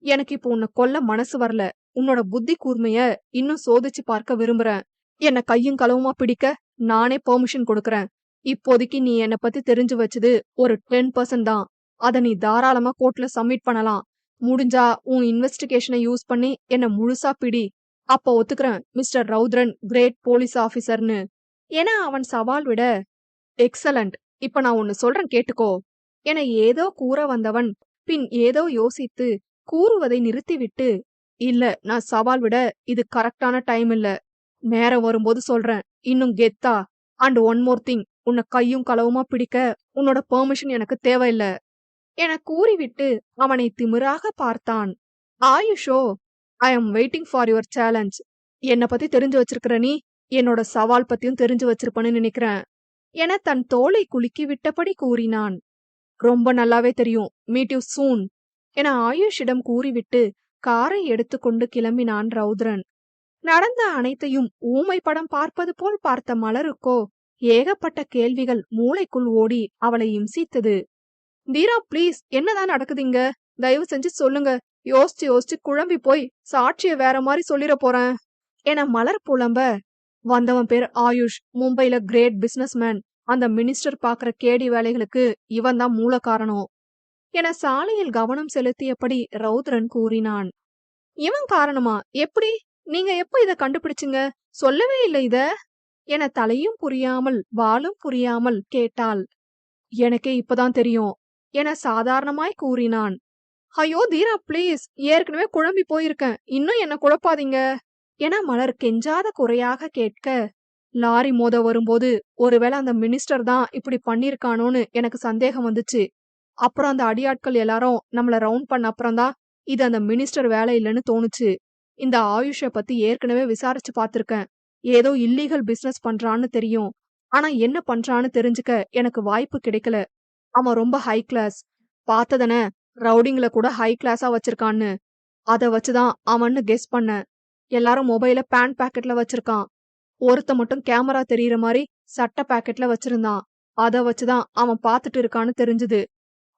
எனக்கு இப்போ உன்னை கொல்ல மனசு வரல. உன்னோட புத்தி கூர்மைய இன்னும் சோதிச்சு பார்க்க விரும்புறேன். என்ன கையும் களவுமா பிடிக்க நானே பெர்மிஷன் கொடுக்கறேன். இப்போதைக்கு நீ என்ன பத்தி தெரிஞ்சு வச்சது ஒரு 10% தான். அத நீ தாராளமா கோர்ட்ல சப்மிட் பண்ணலாம். முடிஞ்சா உன் இன்வெஸ்டிகேஷனை யூஸ் பண்ணி என்ன முழுசா பிடி. அப்ப ஒத்துக்கிறேன் மிஸ்டர் ரவுத்ரன் கிரேட் போலீஸ் ஆபீசர்னு என அவன் சவால் விட, எக்ஸலண்ட். இப்ப நான் ஒன்னு சொல்றேன் கேட்டுக்கோ என ஏதோ கூற வந்தவன் பின் ஏதோ யோசித்து கூறுவதை நிறுத்திவிட்டு, இல்ல நான் சவால் விட இது கரெக்டான டைம் இல்ல. நேரம் வரும்போது சொல்றேன். இன்னும் கெத்தா. அண்ட் ஒன் மோர் திங், உன்னை கையும் களவுமா பிடிக்க உன்னோட பெர்மிஷன் எனக்கு தேவையில்ல என கூறிவிட்டு அவனை திமிராக பார்த்தான். ஆயுஷோ, I am waiting for your challenge. என்ன பத்தி தெரிஞ்சு வச்சிருக்கிற நீ என்னோட சவால் பத்தியும் தெரிஞ்சு வச்சிருப்பன்னு நினைக்கிறேன் என தன் தோளை குலுக்கி விட்டபடி கூறினான். ரொம்ப நல்லாவே தெரியும். மீட் யூ சூன் என ஆயுஷிடம் கூறிவிட்டு காரை எடுத்துக்கொண்டு கிளம்பினான் ரவுத்ரன். நடந்த அனைத்தையும் ஊமை படம் பார்ப்பது போல் பார்த்த மலருக்கோ ஏகப்பட்ட கேள்விகள் மூளைக்குள் ஓடி அவளை இம்சித்தது. தீரா ப்ளீஸ், என்னதான் நடக்குதுங்க? தயவு செஞ்சு சொல்லுங்க. யோசிச்சு யோசிச்சு குழம்பி போய் சாட்சிய வேற மாதிரி சொல்லிட போறேன் என மலர் புலம்ப, வந்தவன் பேர் ஆயுஷ், மும்பைல கிரேட் பிசினஸ்மேன். அந்த மினிஸ்டர் பாக்குற கேடி வேலைகளுக்கு இவன் தான் மூல காரணம் என சாலையில் கவனம் செலுத்தியபடி ரவுத்ரன் கூறினான். இவன் காரணமா? எப்படி? நீங்க எப்ப இத கண்டுபிடிச்சுங்க? சொல்லவே இல்லை இத என தலையும் புரியாமல் வாலும் புரியாமல் கேட்டாள். எனக்கே இப்பதான் தெரியும் என சாதாரணமாய் கூறினான். ஐயோ தீரா ப்ளீஸ், ஏற்கனவே குழம்பி போயிருக்கேன், இன்னும் என்ன குழப்பாதீங்க என மலர் கெஞ்சாத குறையாக கேட்க, லாரி மோத வரும்போது ஒருவேளை அந்த மினிஸ்டர் தான் இப்படி பண்ணிருக்கானோன்னு எனக்கு சந்தேகம் வந்துச்சு. அப்புறம் அந்த அடியாட்கள் எல்லாரும் நம்மள ரவுண்ட் பண்ண அப்புறம்தான் இது அந்த மினிஸ்டர் வேலை இல்லைன்னு தோணுச்சு. இந்த ஆயுஷ பத்தி ஏற்கனவே விசாரிச்சு பார்த்திருக்கேன். ஏதோ இல்லீகல் பிசினஸ் பண்றான்னு தெரியும். ஆனா என்ன பண்றான்னு தெரிஞ்சுக்க எனக்கு வாய்ப்பு கிடைக்கல. அவன் ரொம்ப ஹை கிளாஸ். பார்த்ததன ரவுடிங்ல கூட ஹை கிளாஸா வச்சிருக்கான்னு. அத வச்சுதான் அவன்னு கெஸ் பண்ணேன். எல்லாரும் மொபைல பேண்ட் பாக்கெட்ல வச்சிருக்கான். ஒருத்த மட்டும் கேமரா தெரியற மாதிரி சட்ட பாக்கெட்ல வச்சிருந்தான். அத வச்சுதான் அவன் பாத்துட்டு இருக்கான்னு தெரிஞ்சுது.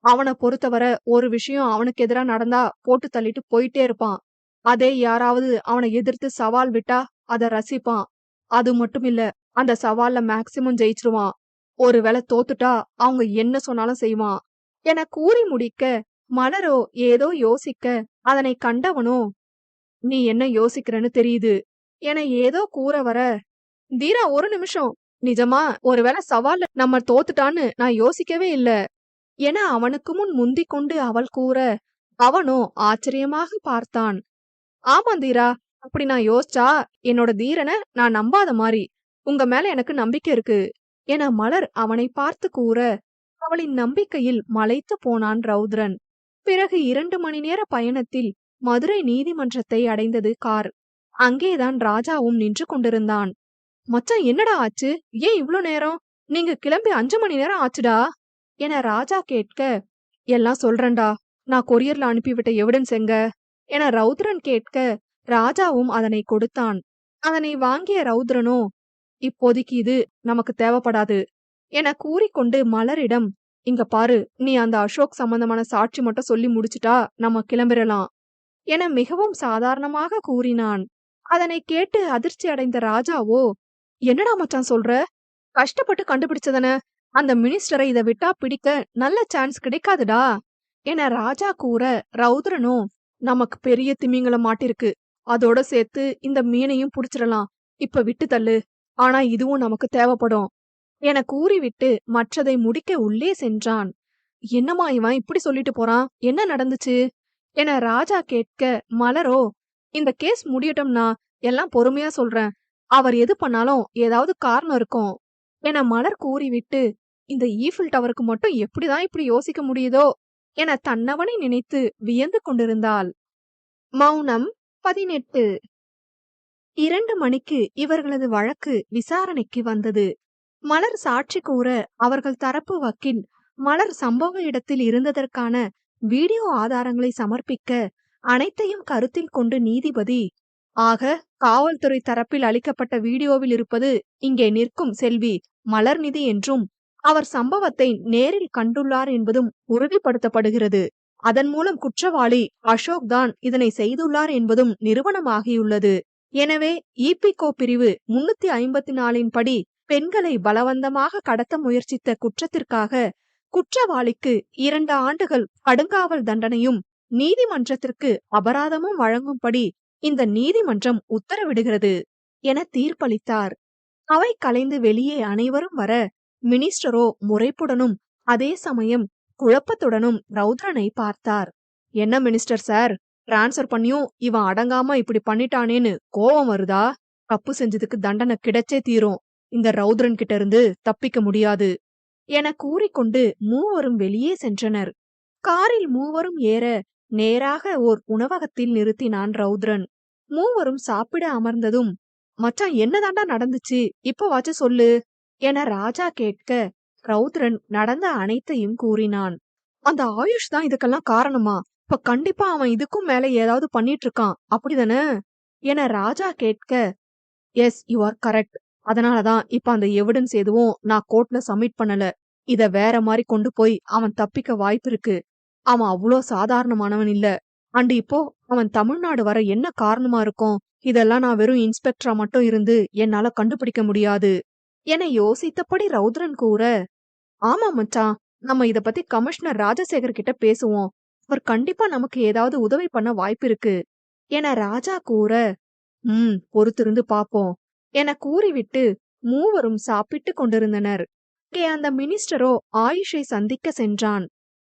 அவனை பொறுத்தவரை ஒரு விஷயம் அவனுக்கு எதிரா நடந்தா போட்டு தள்ளிட்டு போயிட்டே இருப்பான். அதே யாராவது அவனை எதிர்த்து சவால் விட்டா அத ரசிப்பான். அது மட்டும் இல்ல, அந்த சவால்ல மேக்சிமம் ஜெயிச்சிருவான். ஒருவேளை தோத்துட்டா அவங்க என்ன சொன்னாலும் செய்வான் என கூறி முடிக்க, மலரோ ஏதோ யோசிக்க, அதனை கண்டவனோ, நீ என்ன யோசிக்கிறன்னு தெரியுது என ஏதோ கூற வர, தீரா ஒரு நிமிஷம், நிஜமா ஒருவேளை சவால்ல நம்ம தோத்துட்டான்னு நான் யோசிக்கவே இல்ல என அவனுக்கு முன் முந்திக் கொண்டு அவள் கூற, அவனோ ஆச்சரியமாக பார்த்தான். ஆமா தீரா, அப்படி நான் யோசிச்சா என்னோட தீரனை நான் நம்பாத மாதிரி. உங்க மேல எனக்கு நம்பிக்கை இருக்கு என மலர் அவனை பார்த்து கூற, அவளின் நம்பிக்கையில் மலைத்து போனான் ரவுத்ரன். பிறகு 2 மணி நேர பயணத்தில் மதுரை நீதிமன்றத்தை அடைந்தது கார். அங்கேதான் ராஜாவும் நின்று கொண்டிருந்தான். மச்சான், என்னடா ஆச்சு? ஏன் இவ்ளோ நேரம்? நீங்க கிளம்பி 5 மணி நேரம் ஆச்சுடா என ராஜா கேட்க, எல்லாம் சொல்றேன்டா, நான் கொரியர்ல அனுப்பிவிட்ட எவிடன்ஸ் எங்க என ரவுத்ரன் கேட்க, ராஜாவும் அதனை கொடுத்தான். அதனை வாங்கிய ரவுத்ரனோ, இப்போதைக்கு இது நமக்கு தேவைப்படாது என கூறிக்கொண்டு மலரிடம், இங்க பாரு, நீ அந்த அசோக் சம்பந்தமான சாட்சி மட்டும் சொல்லி முடிச்சுட்டா நம்ம கிளம்பிடலாம் என மிகவும் சாதாரணமாக கூறினான். அதனை கேட்டு அதிர்ச்சி அடைந்த ராஜாவோ, என்னடா மச்சான் சொல்ற? கஷ்டப்பட்டு கண்டுபிடிச்சதன அந்த மினிஸ்டரை இதை விட்டா பிடிக்க நல்ல சான்ஸ் கிடைக்காதுடா என ராஜா கூற, ரவுத்ரனோ, நமக்கு பெரிய திமிங்கலம் மாட்டிருக்கு, அதோட சேர்த்து இந்த மீனையும் புடிச்சிடலாம், இப்ப விட்டு தள்ளு, ஆனா இதுவும் நமக்கு தேவைப்படும் என கூறிவிட்டு மற்றதை முடிக்க உள்ளே சென்றான். என்னம்மா இவன் இப்படி சொல்லிட்டு போறான்? என்ன நடந்துச்சு என ராஜா கேட்க, மலரோ, இந்த கேஸ் முடியட்டும்னா எல்லாம் பொறுமையா சொல்றேன், அவர் எது பண்ணாலும் ஏதாவது காரணம் இருக்கும் என மலர் கூறிவிட்டு, இந்த ஈஃபில் டவருக்கு மட்டும் எப்படிதான் இப்படி யோசிக்க முடியுதோ என தன்னவனை நினைத்து வியந்து கொண்டிருந்தாள். மௌனம் 18. 2 மணிக்கு இவர்களது வழக்கு விசாரணைக்கு வந்தது. மலர் சாட்சி கூற அவர்கள் தரப்பு வக்கீல் மலர் சம்பவ இடத்தில் இருந்ததற்கான வீடியோ ஆதாரங்களை சமர்ப்பிக்க, அனைத்தையும் கருத்தில் கொண்டு நீதிபதி, ஆக காவல்துறை தரப்பில் அளிக்கப்பட்ட வீடியோவில் இருப்பது இங்கே நிற்கும் செல்வி மலர்நிதி என்றும் அவர் சம்பவத்தை நேரில் கண்டுள்ளார் என்பதும் உறுதிப்படுத்தப்படுகிறது. அதன் மூலம் குற்றவாளி அசோக் தான் இதனை செய்துள்ளார் என்பதும் நிரூபணமாகியுள்ளது. எனவே இபிகோ பிரிவு 354 படி பெண்களை பலவந்தமாக கடத்த முயற்சித்த குற்றத்திற்காக குற்றவாளிக்கு 2 ஆண்டுகள் கடுங்காவல் தண்டனையும் நீதிமன்றத்திற்கு அபராதமும் வழங்கும்படி இந்த நீதிமன்றம் உத்தரவிடுகிறது என தீர்ப்பளித்தார். அவை கலைந்து வெளியே அனைவரும் வர மினிஸ்டரோ முறைப்புடனும் அதே சமயம் குழப்பத்துடனும் ரவுத்ரனை பார்த்தார். என்ன மினிஸ்டர் சார், டிரான்ஸ்ஃபர் பண்ணியும் இவன் அடங்காம இப்படி பண்ணிட்டானேன்னு கோவம் வருதா? தப்பு செஞ்சதுக்கு தண்டனை கிடைச்சே தீரும். இந்த ரவுத்ரன் கிட்ட இருந்து தப்பிக்க முடியாது என கூறிக்கொண்டு மூவரும் வெளியே சென்றனர். காரில் மூவரும் ஏற நேராக ஓர் உணவகத்தில் நிறுத்தினான் ரவுத்ரன். மூவரும் சாப்பிட அமர்ந்ததும், மச்சான் என்னதாண்டா நடந்துச்சு, இப்பவாச்சும் சொல்லு என ராஜா கேட்க ரவுத்ரன் நடந்த அனைத்தையும் கூறினான். அந்த ஆயுஷ் தான் இதுக்கெல்லாம் காரணமா? இப்ப கண்டிப்பா அவன் இதுக்கும் மேல ஏதாவது பண்ணிட்டு இருக்கான், அப்படிதானே என ராஜா கேட்க, எஸ் யூ ஆர் கரெக்ட். அதனாலதான் இப்ப அந்த எவிடன்ஸ் எதுவும் நான் கோர்ட்ல சப்மிட் பண்ணல. இத வேற மாதிரி கொண்டு போய் அவன் தப்பிக்க வாய்ப்பு இருக்கு. அவன் அவ்வளோ சாதாரணமானவன் இல்ல. அண்ட் இப்போ அவன் தமிழ்நாடு வர என்ன காரணமா இருக்கும்? இதெல்லாம் நான் வெறும் இன்ஸ்பெக்டரா மட்டும் இருந்து என்னால கண்டுபிடிக்க முடியாது என யோசித்தபடி ரவுத்ரன் கூற, ஆமா மச்சான், நம்ம இத பத்தி கமிஷனர் ராஜசேகர் கிட்ட பேசுவோம். அவர் கண்டிப்பா நமக்கு ஏதாவது உதவி பண்ண வாய்ப்பு இருக்கு என ராஜா கூற, பொறுத்திருந்து பாப்போம் என கூறிவிட்டு மூவரும் சாப்பிட்டு கொண்டிருந்தனர். அங்கே அந்த மினிஸ்டரோ ஆயுஷை சந்திக்க சென்றான்.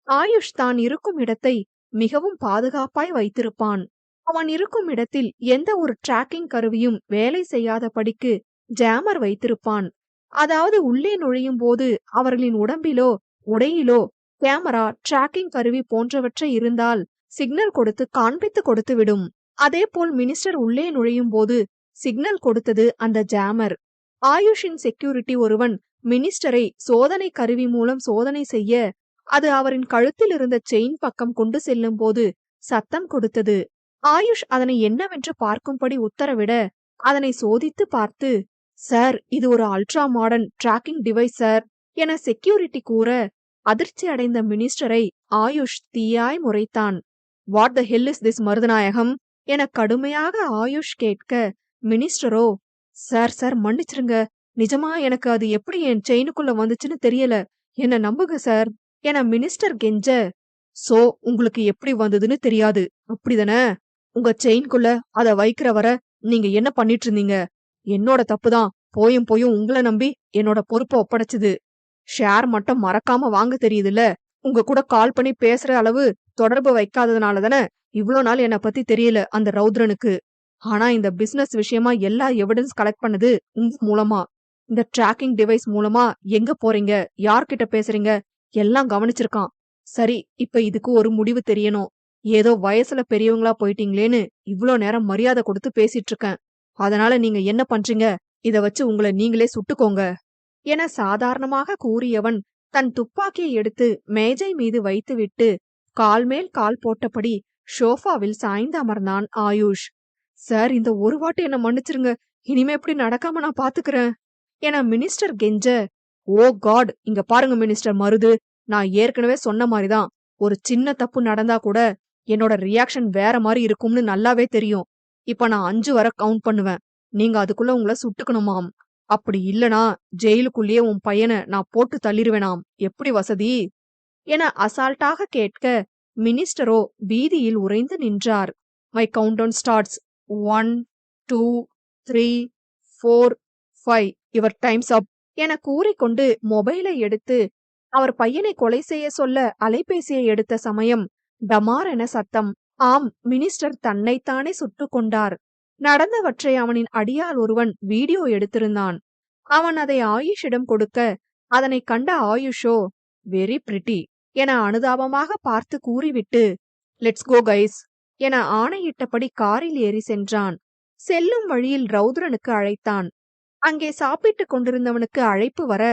ஆயுஷ் தான் இருக்கும் இடத்தை மிகவும் பாதுகாப்பாய் வைத்திருப்பான். அவன் இருக்கும் இடத்தில் எந்த ஒரு டிராக்கிங் கருவியும் வேலை செய்யாதபடிக்கு ஜாமர் வைத்திருப்பான். அதாவது உள்ளே நுழையும் போது அவர்களின் உடம்பிலோ உடையிலோ கேமரா, டிராக்கிங் கருவி போன்றவற்றை இருந்தால் சிக்னல் கொடுத்து காண்பித்து கொடுத்து விடும். அதேபோல் மினிஸ்டர் உள்ளே நுழையும் போது சிக்னல் கொடுத்தது அந்த ஜாமர். ஆயுஷின் செக்யூரிட்டி ஒருவன் மினிஸ்டரை சோதனை கருவி மூலம் சோதனை செய்ய அது அவரின் கழுத்தில் இருந்த செயின் பக்கம் கொண்டு செல்லும் போது சத்தம் கொடுத்தது. ஆயுஷ் அதனை என்னவென்று பார்க்கும்படி உத்தரவிட அதனை சோதித்து பார்த்து, சார், இது ஒரு ultra modern tracking device sir என செக்யூரிட்டி கூற அதிர்ச்சி அடைந்த மினிஸ்டரை ஆயுஷ் தீயாய் முறைத்தான். What the hell is this Maruthanayagam என கடுமையாக ஆயுஷ் கேட்க மினிஸ்டரோ, சார் சார் மன்னிச்சிருங்க, நிஜமா எனக்கு அது எப்படி என் செயினுக்குள்ள வந்துச்சுன்னு தெரியல, என்ன நம்புங்க சார் என மினிஸ்டர் கெஞ்ச, சோ உங்களுக்கு எப்படி வந்ததுன்னு தெரியாது, அப்படிதானே? உங்க செயின்குள்ள அத வைக்கிற வர நீங்க என்ன பண்ணிட்டு இருந்தீங்க? என்னோட தப்புதான். போயும் உங்களை நம்பி என்னோட பொறுப்பை ஒப்படைச்சுது. ஷேர் மட்டும் மறக்காம வாங்க தெரியுதுல்ல. உங்க கூட கால் பண்ணி பேசுற அளவு தொடர்பு வைக்காததுனால தானே இவ்ளோ நாள் என்ன பத்தி தெரியல அந்த ரவுத்ரனுக்கு. ஆனா இந்த பிசினஸ் விஷயமா எல்லா எவிடன்ஸ் கலெக்ட் பண்ணது உங்க மூலமா. இந்த டிராக்கிங் டிவைஸ் மூலமா எங்க போறீங்க, யார்கிட்ட பேசுறீங்க எல்லாம் கவனிச்சிருக்கான். சரி, இப்ப இதுக்கு ஒரு முடிவு தெரியணும். ஏதோ வயசுல பெரியவங்களா போயிட்டீங்களேன்னு இவ்ளோ நேரம் மரியாதை கொடுத்து பேசிட்டு இருக்கேன். அதனால நீங்க என்ன பண்றீங்க, இத வச்சு உங்களை நீங்களே சுட்டுக்கோங்க என சாதாரணமாக கூறியவன் தன் துப்பாக்கியை எடுத்து மேஜை மீது வைத்துவிட்டு கால் மேல் கால் போட்டபடி ஷோஃபாவில் சாய்ந்து அமர்ந்தான் ஆயுஷ். சார், இந்த ஒரு வாட்டி என்ன மன்னிச்சிருங்க, இனிமே எப்படி நடக்காம நான் பாத்துக்கிறேன் என மினிஸ்டர் கெஞ்ச, ஓ காட், இங்க பாருங்க மினிஸ்டர் மருது, நான் ஏற்கனவே சொன்ன மாதிரிதான், ஒரு சின்ன தப்பு நடந்தா கூட என்னோட ரியாக்ஷன் வேற மாதிரி இருக்கும்னு நல்லாவே தெரியும். இப்ப நான் 5 வரை கவுண்ட் பண்ணுவேன். நீங்க அதுக்குள்ள உங்களை சுட்டுக்கணுமாம். அப்படி இல்லனா ஜெயிலுக்குள்ளேயே உன் பையனை நான் போட்டு தள்ளிருவேனாம். எப்படி வசதி என அசால்ட்டாக கேட்க மினிஸ்டரோ பீதியில் உறைந்து நின்றார். My countdown starts. 1 2 3 4 5 your time's up என கூறிக்கொண்டு மொபைலை எடுத்து அவர் பையனை கொலை செய்ய சொல்ல அலைபேசியை எடுத்த சமயம் டமார் என சத்தம். ஆம், மினிஸ்டர் தன்னைத்தானே சுட்டுக் கொண்டார். நடந்தவற்றை அவனின் அடியால் ஒருவன் வீடியோ எடுத்திருந்தான். அவன் அதை ஆயுஷிடம் கொடுக்க அதனை கண்ட ஆயுஷோ, வெரி பிரிட்டி என அனுதாபமாக பார்த்து கூறிவிட்டு, லெட்ஸ் கோ கைஸ் என ஆணையிட்டபடி காரில் ஏறி சென்றான். செல்லும் வழியில் ரவுத்ரனுக்கு அழைத்தான். அங்கே சாப்பிட்டுக் கொண்டிருந்தவனுக்கு அழைப்பு வர,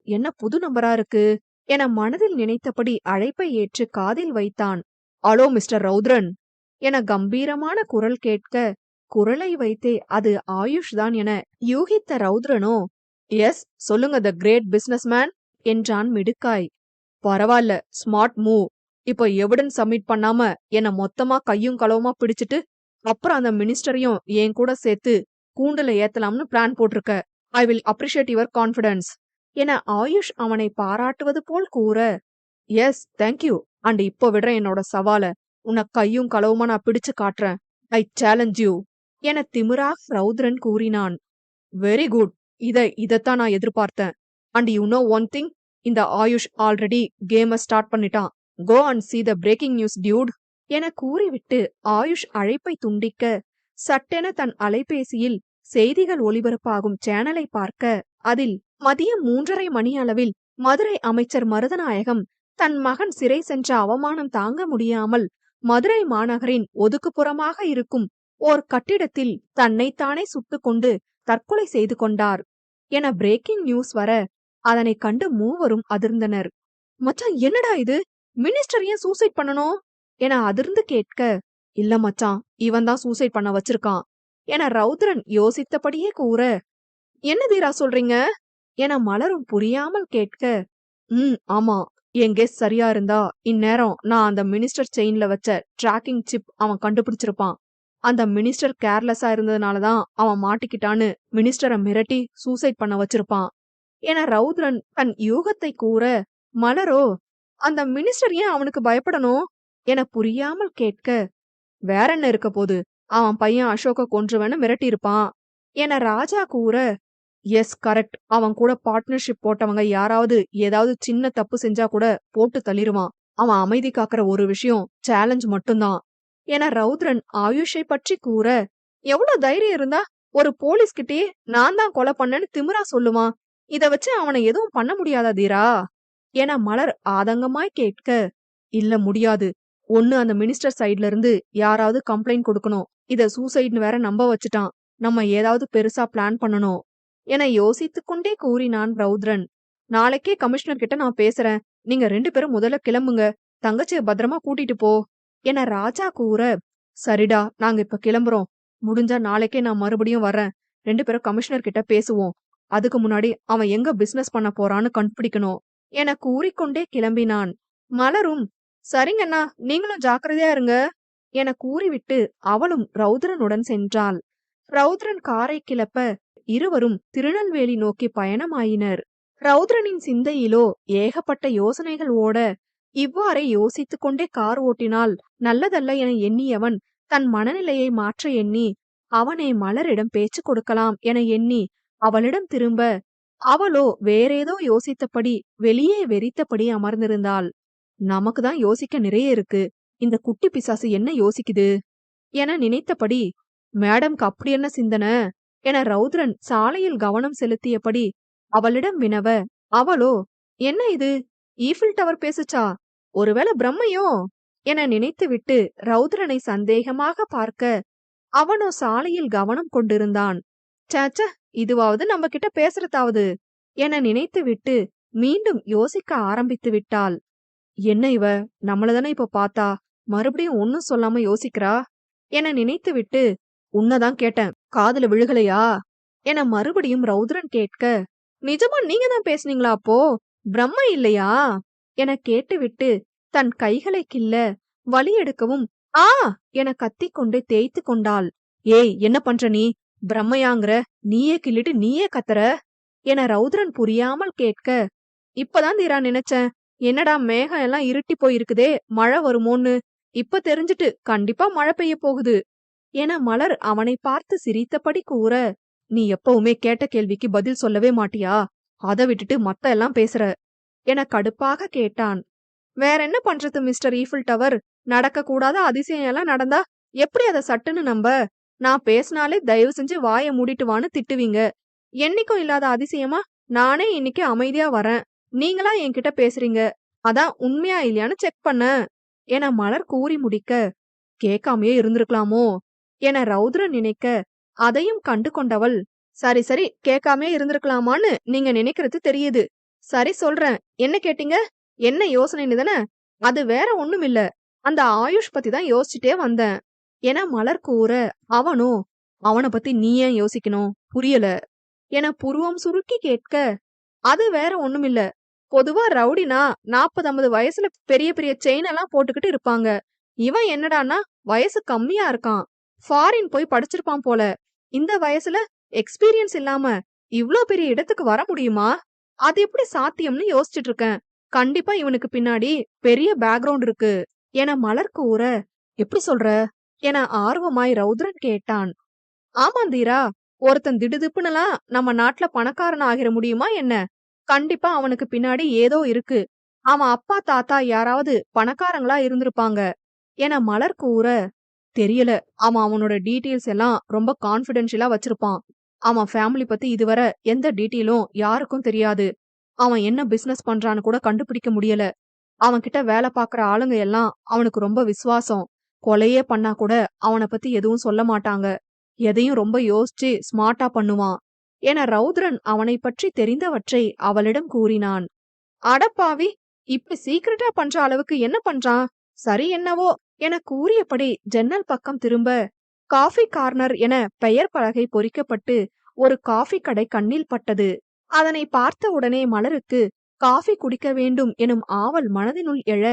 என்ன புது நம்பரா இருக்கு என மனதில் நினைத்தபடி அழைப்பை ஏற்று காதில் வைத்தான். அலோ மிஸ்டர் ரவுத்ரன் என கம்பீரமான குரல் கேட்க குரலை வைத்தே அது ஆயுஷ் தான் என யூகித்த ரவுத்ரனோ, எஸ் சொல்லுங்க த கிரேட் பிசினஸ் மேன் என்றான் மிடுக்காய். பரவாயில்ல, ஸ்மார்ட் மூவ். இப்போ எவிடன்ஸ் சப்மிட் பண்ணாம என்ன மொத்தமா கையும் களவுமா பிடிச்சிட்டு அப்புறம் அந்த மினிஸ்டரையும் என் கூட சேர்த்து கூண்டுல ஏத்தலாம்னு பிளான் போட்டிருக்க. I will appreciate your confidence என ஆயுஷ் அவனை பாராட்டுவது போல் கூற, எஸ் தேங்க்யூ. அண்ட் இப்போ விடுறேன் என்னோட சவால. உன்னை கையும் களவுமா நான் பிடிச்சு காட்டுறேன். ஐ சேலஞ்ச் யூ என திமிராக ரௌத்ரன் கூறினான். Very good. இதத்தான் நான் எதிர்பார்த்தேன். And you know one thing, இந்த ஆயுஷ் ஆல்ரெடி கேம ஸ்டார்ட் பண்ணிட்டான். Go and see the breaking news dude என கூறிவிட்டு ஆயுஷ் அழைப்பை துண்டிக்க சட்டென தன் அலைபேசியில் செய்திகள் ஒளிபரப்பாகும் சேனலை பார்க்க அதில் மதியம் 3:30 மணி அளவில் மதுரை அமைச்சர் மருதநாயகம் தன் மகன் சிறை சென்ற அவமானம் தாங்க முடியாமல் மதுரை மாநகரின் ஒதுக்குப்புறமாக இருக்கும் ஓர் கட்டிடத்தில் தன்னைத்தானே சுட்டுக்கொண்டு தற்கொலை செய்து கொண்டார் என பிரேக்கிங் நியூஸ் வர அதனை கண்டு மூவரும் அதிர்ந்தனர். மச்சான், என்னடா இது? மினிஸ்டர் ஏன் சூசைட் பண்ணணும் என அதிர்ந்து கேட்க, இல்ல மச்சான், இவன் தான் சூசைட் பண்ண வச்சிருக்கான் என ரௌத்ரன் யோசித்தபடியே கூற, என்ன தீரா சொல்றீங்க என மலரும் புரியாமல் கேட்க, ஆமா, என் கெஸ் சரியா இருந்தா இந்நேரம் நான் அந்த மினிஸ்டர் செயின்ல வச்ச டிராக்கிங் சிப் அவன் கண்டுபிடிச்சிருப்பான். அந்த மினிஸ்டர் கேர்லெஸ்ஸா இருந்ததுனாலதான் அவன் மாட்டிக்கிட்டான்னு மினிஸ்டரை மிரட்டி சூசைட் பண்ண வச்சிருப்பான் என ரௌத்ரன் தன் யூகத்தை கூற, மலரோ அந்த மினிஸ்டர் ஏன் அவனுக்கு பயப்படணும் என புரியாமல் கேட்க, வேற என்ன இருக்க போது, அவன் பையன் அசோக கொன்றுவன்னு மிரட்டியிருப்பான் என ராஜா கூற, எஸ் கரெக்ட். அவன் கூட பார்ட்னர்ஷிப் போட்டவங்க யாராவது ஏதாவது சின்ன தப்பு செஞ்சா கூட போட்டு தள்ளிருவான். அவன் அமைதி காக்கிற ஒரு விஷயம் சேலஞ்ச் மட்டும்தான் என ரௌத்ரன் ஆயுஷை பற்றி கூற, எவ்வளவு தைரியம் இருந்தா ஒரு போலீஸ்கிட்டே நான் தான் கொலை பண்ணேன்னு திமிரா சொல்லுவான். இத வச்சு அவனை எதுவும் பண்ண முடியாதா தீரா என மலர் ஆதங்கமாய் கேட்க, இல்ல முடியாது. ஒண்ணு அந்த மினிஸ்டர் சைட்ல இருந்து யாராவது கம்ப்ளைண்ட் கொடுக்கணும். இத சூசைட்னு வேற நம்ப வச்சுட்டான். நம்ம ஏதாவது பெருசா பிளான் பண்ணணும் என யோசித்துக் கொண்டே கூறினான் ரௌத்ரன். நாளைக்கே கமிஷனர் கிட்ட நான் பேசுறேன். நீங்க 2 பேரும் முதல்ல கிளம்புங்க. தங்கச்சிய பத்திரமா கூட்டிட்டு போ என ராஜா கூற, சரிடா, நாங்க இப்ப கிளம்புறோம். முடிஞ்சா நாளைக்கே நான் மறுபடியும் வர்றேன். 2 பேரும் கமிஷனர் கிட்ட பேசுவோம். அதுக்கு முன்னாடி அவன் எங்க பிசினஸ் பண்ண போறான்னு கண்டுபிடிக்கணும் என கூறிக்கொண்டே கிளம்பினான். மலரும், சரிங்கண்ணா, நீங்களும் ஜாக்கிரதையா இருங்க என கூறிவிட்டு அவளும் ரௌத்ரனுடன் சென்றாள். ரௌத்ரன் காரை கிளப்ப இருவரும் திருநெல்வேலி நோக்கி பயணமாயினர். ரௌத்ரனின் சிந்தையிலோ ஏகப்பட்ட யோசனைகள் ஓட, இவ்வாறே யோசித்துக் கொண்டே கார் ஓட்டினால் நல்லதல்ல என எண்ணியவன் தன் மனநிலையை மாற்ற எண்ணி அவனே மலரிடம் பேச்சு கொடுக்கலாம் என எண்ணி அவளிடம் திரும்ப, அவளோ வேறேதோ யோசித்தபடி வெளியே வெறித்தபடி அமர்ந்திருந்தாள். நமக்குதான் யோசிக்க நிறைய இருக்கு, இந்த குட்டி பிசாசு என்ன யோசிக்குது என நினைத்தபடி, மேடம்க்கு அப்படி என்ன சிந்தனை என ரௌத்ரன் சாலையில் கவனம் செலுத்தியபடி அவளிடம் வினவ, அவளோ, என்ன இது, ஈஃபில் டவர் பேசுச்சா, ஒருவேளை பிரம்மையோ என நினைத்துவிட்டு ரௌத்ரனை சந்தேகமாக பார்க்க அவனோ சாலையில் கவனம் கொண்டிருந்தான். சாச்ச, இதுவாவது நம்ம கிட்ட பேசுறதாவது என நினைத்துவிட்டு மீண்டும் யோசிக்க ஆரம்பித்து விட்டாள். என்ன இவ நம்மளதானே இப்ப பார்த்தா மறுபடியும் ஒன்னும் சொல்லாம யோசிக்கிறா என நினைத்துவிட்டு, உன்னதான் கேட்டேன், காதுல விழுகலையா என மறுபடியும் ரௌத்ரன் கேட்க, நிஜமா நீங்க தான் பேசுனீங்களா அப்போ, பிரம்மை இல்லையா என கேட்டுவிட்டு தன் கைகளை கிள்ள வலி எடுக்கவும் ஆ என கத்திக்கொண்டே தேய்த்து கொண்டாள். ஏய், என்ன பண்ற நீ, பிரம்மையாங்கிற, நீயே கிள்ளிட்டு நீயே கத்துற என ரௌத்ரன் புரியாமல் கேட்க, இப்பதான் தீரா நினைச்சேன், என்னடா மேகம் எல்லாம் இருட்டி போயிருக்குதே, மழை வருமோன்னு. இப்ப தெரிஞ்சிட்டு கண்டிப்பா மழை பெய்ய போகுது என மலர் அவனை பார்த்து சிரித்தபடி கூற, நீ எப்பவுமே கேட்ட கேள்விக்கு பதில் சொல்லவே மாட்டியா, அத விட்டுட்டு மத்த எல்லாம் பேசுற என கடுப்பாக கேட்டான். வேற என்ன பண்றது மிஸ்டர் ஈஃபில் டவர், நடக்க கூடாத அதிசயம் எல்லாம் நடந்தா எப்படி அதை சட்டுன்னு நம்ப, நான் பேசினாலே தயவு செஞ்சு வாயை மூடிட்டு வான்னு திட்டுவீங்க. என்னைக்கும் இல்லாத அதிசயமா நானே இன்னைக்கு அமைதியா வரேன், நீங்களா என்கிட்ட பேசுறீங்க, அதான் உண்மையா இல்லையான்னு செக் பண்ண என மலர் கூறி முடிக்க, கேட்காமையே இருந்திருக்கலாமோ என ரௌத்ரன் நினைக்க அதையும் கண்டு கொண்டவள், சரி சரி, கேட்காமே இருந்திருக்கலாமான்னு நீங்க நினைக்கிறது தெரியுது. சரி சொல்றேன், என்ன கேட்டீங்க, என்ன யோசனைன்னு தானே, அது வேற ஒண்ணும் இல்ல, அந்த ஆயுஷ் பத்தி தான் யோசிச்சுட்டே வந்தேன் என மலர் கூற, அவனோ, அவனை பத்தி நீ ஏன் யோசிக்கணும், புரியல என புருவம் சுருக்கி கேட்க, அது வேற ஒண்ணுமில்ல, பொதுவா ரவுடினா 40, 50 வயசுல பெரிய பெரிய செயின் எல்லாம் போட்டுக்கிட்டு இருப்பாங்க. இவன் என்னடான்னா வயசு கம்மியா இருக்கான். ஃபாரின் போய் படிச்சிருப்பான் போல. இந்த வயசுல எக்ஸ்பீரியன்ஸ் இல்லாம இவ்ளோ பெரிய இடத்துக்கு வர முடியுமா? அது எப்படி சாத்தியம்னு யோசிச்சுட்டு இருக்கேன். கண்டிப்பா இவனுக்கு பின்னாடி பெரிய பேக்ரவுண்ட் இருக்கு என மலர் கூற, எப்படி சொல்ற என ஆர்வமாய் ரௌத்ரன் கேட்டான். ஆமாந்தீரா, ஒருத்தன் திடுதிப்புனுலாம் நம்ம நாட்டுல பணக்காரன் ஆகிற முடியுமா என்ன? கண்டிப்பா அவனுக்கு பின்னாடி ஏதோ இருக்கு. அவன் அப்பா தாத்தா யாராவது பணக்காரங்களா இருந்திருப்பாங்க என மலர் கூற, தெரியல. அவன் அவனோட டீட்டெயில்ஸ் எல்லாம் ரொம்ப கான்ஃபிடென்ஷியலா வச்சிருப்பான். அவன் ஃபேமிலி பத்தி இதுவரை எந்த டீட்டெயிலும் யாருக்கும் தெரியாது. அவன் என்ன பிசினஸ் பண்றான்னு கூட கண்டுபிடிக்க முடியல. அவன்கிட்ட வேலை பாக்குற ஆளுங்க எல்லாம் அவனுக்கு ரொம்ப விசுவாசம். கொலையே பண்ணா கூட அவனை பத்தி எதுவும் சொல்ல மாட்டாங்க. எதையும் ரொம்ப யோசிச்சு ஸ்மார்ட்டா பண்ணுவான் என ரௌத்ரன் அவனை பற்றி தெரிந்தவற்றை அவளிடம் கூறினான். அடப்பாவி, இப்படி சீக்கிரட்டா பண்ற அளவுக்கு என்ன பண்றான்? சரி என்னவோ என கூறியபடி ஜன்னல் பக்கம் திரும்ப, காஃபி கார்னர் என பெயர் பலகை பொறிக்கப்பட்டு ஒரு காஃபி கடை கண்ணில் பட்டது. அதனை பார்த்த உடனே மலருக்கு காஃபி குடிக்க வேண்டும் எனும் ஆவல் மனதினுள் எழ,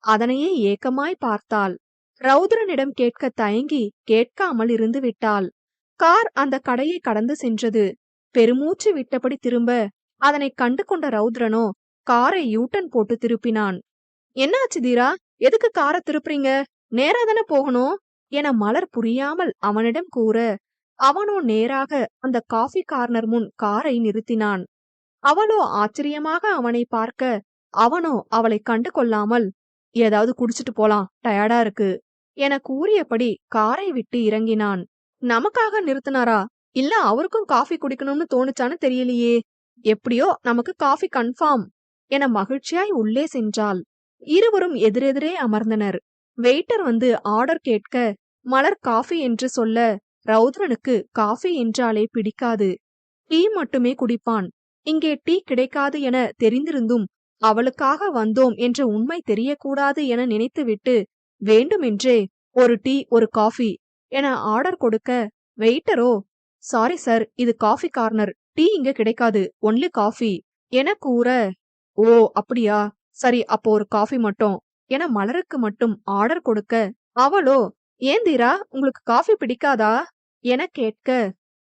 அதனையே ஏக்கமாய் பார்த்தாள். ரௌத்ரனிடம் கேட்க தயங்கி கேட்காமல் இருந்து விட்டாள். கார் அந்த கடையை கடந்து சென்றது. பெருமூச்சு விட்டபடி திரும்ப அதனை கண்டு கொண்ட ரௌத்ரனோ காரை யூட்டன் போட்டு திருப்பினான். என்னாச்சு தீரா, எதுக்கு காரை திருப்புறீங்க? நேரா தானே போகணும் என மலர் புரியாமல் அவனிடம் கூற, அவனோ நேராக அந்த காஃபி கார்னர் முன் காரை நிறுத்தினான். அவளோ ஆச்சரியமாக அவனை பார்க்க, அவனோ அவளை கண்டு கொள்ளாமல், ஏதாவது குடிச்சிட்டு போலாம், டயர்டா இருக்கு என கூறியபடி காரை விட்டு இறங்கினான். நமக்காக நிறுத்தினாரா, இல்ல அவருக்கும் காஃபி குடிக்கணும்னு தோணுச்சான்னு தெரியலையே. எப்படியோ நமக்கு காஃபி கன்ஃபார்ம் என மகிழ்ச்சியாய் உள்ளே சென்றாள். இருவரும் எதிரெதிரே அமர்ந்தனர். வெயிட்டர் வந்து ஆர்டர் கேட்க மலர் காஃபி என்று சொல்ல, ரௌத்ரனுக்கு காஃபி என்றாலே பிடிக்காது. டீ மட்டுமே குடிப்பான். இங்கே டீ கிடைக்காது என தெரிந்திருந்தும் அவளுக்காக வந்தோம் என்ற உண்மை தெரியக்கூடாது என நினைத்துவிட்டு வேண்டுமென்றே ஒரு டீ ஒரு காஃபி என ஆர்டர் கொடுக்க, வெயிட்டரோ, சாரி சார், இது காஃபி கார்னர், டீ இங்க கிடைக்காது, ஒன்லி காஃபி என கூற, ஓ அப்படியா, சரி அப்போ ஒரு காஃபி மட்டும் என மலருக்கு மட்டும் ஆர்டர் கொடுக்க, அவளோ, ஏன் தீரா, உங்களுக்கு காஃபி பிடிக்காதா என கேட்க,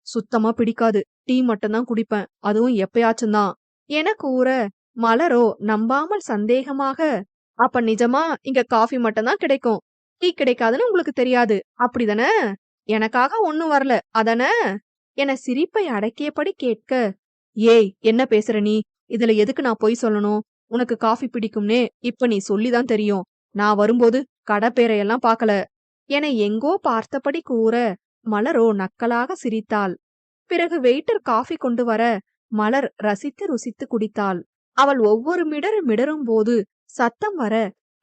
சுத்தமா பிடிக்காது, டீ மட்டும்தான் குடிப்பேன், அதுவும் எப்பயாச்சும் தான் என கூற, மலரோ நம்பாமல் சந்தேகமாக, அப்ப நிஜமா இங்க காஃபி மட்டும்தான் கிடைக்கும், டீ கிடைக்காதுன்னு உங்களுக்கு தெரியாது, அப்படிதானே? எனக்காக ஒண்ணும் வரல அதானே என சிரிப்பை அடக்கியபடி கேட்க, ஏய் என்ன பேசுற நீ? இதுல எதுக்கு நான் பொய் சொல்லணும்? உனக்கு காஃபி பிடிக்கும்னே இப்ப நீ சொல்லிதான் தெரியும். நான் வரும்போது கடை பேரையெல்லாம் பார்க்கல என எங்கோ பார்த்தபடி கூற, மலரோ நக்கலாக சிரித்தாள். பிறகு வெயிட்டர் காஃபி கொண்டு வர மலர் ரசித்து ருசித்து குடித்தாள். அவள் ஒவ்வொரு மிடரும் போது சத்தம் வர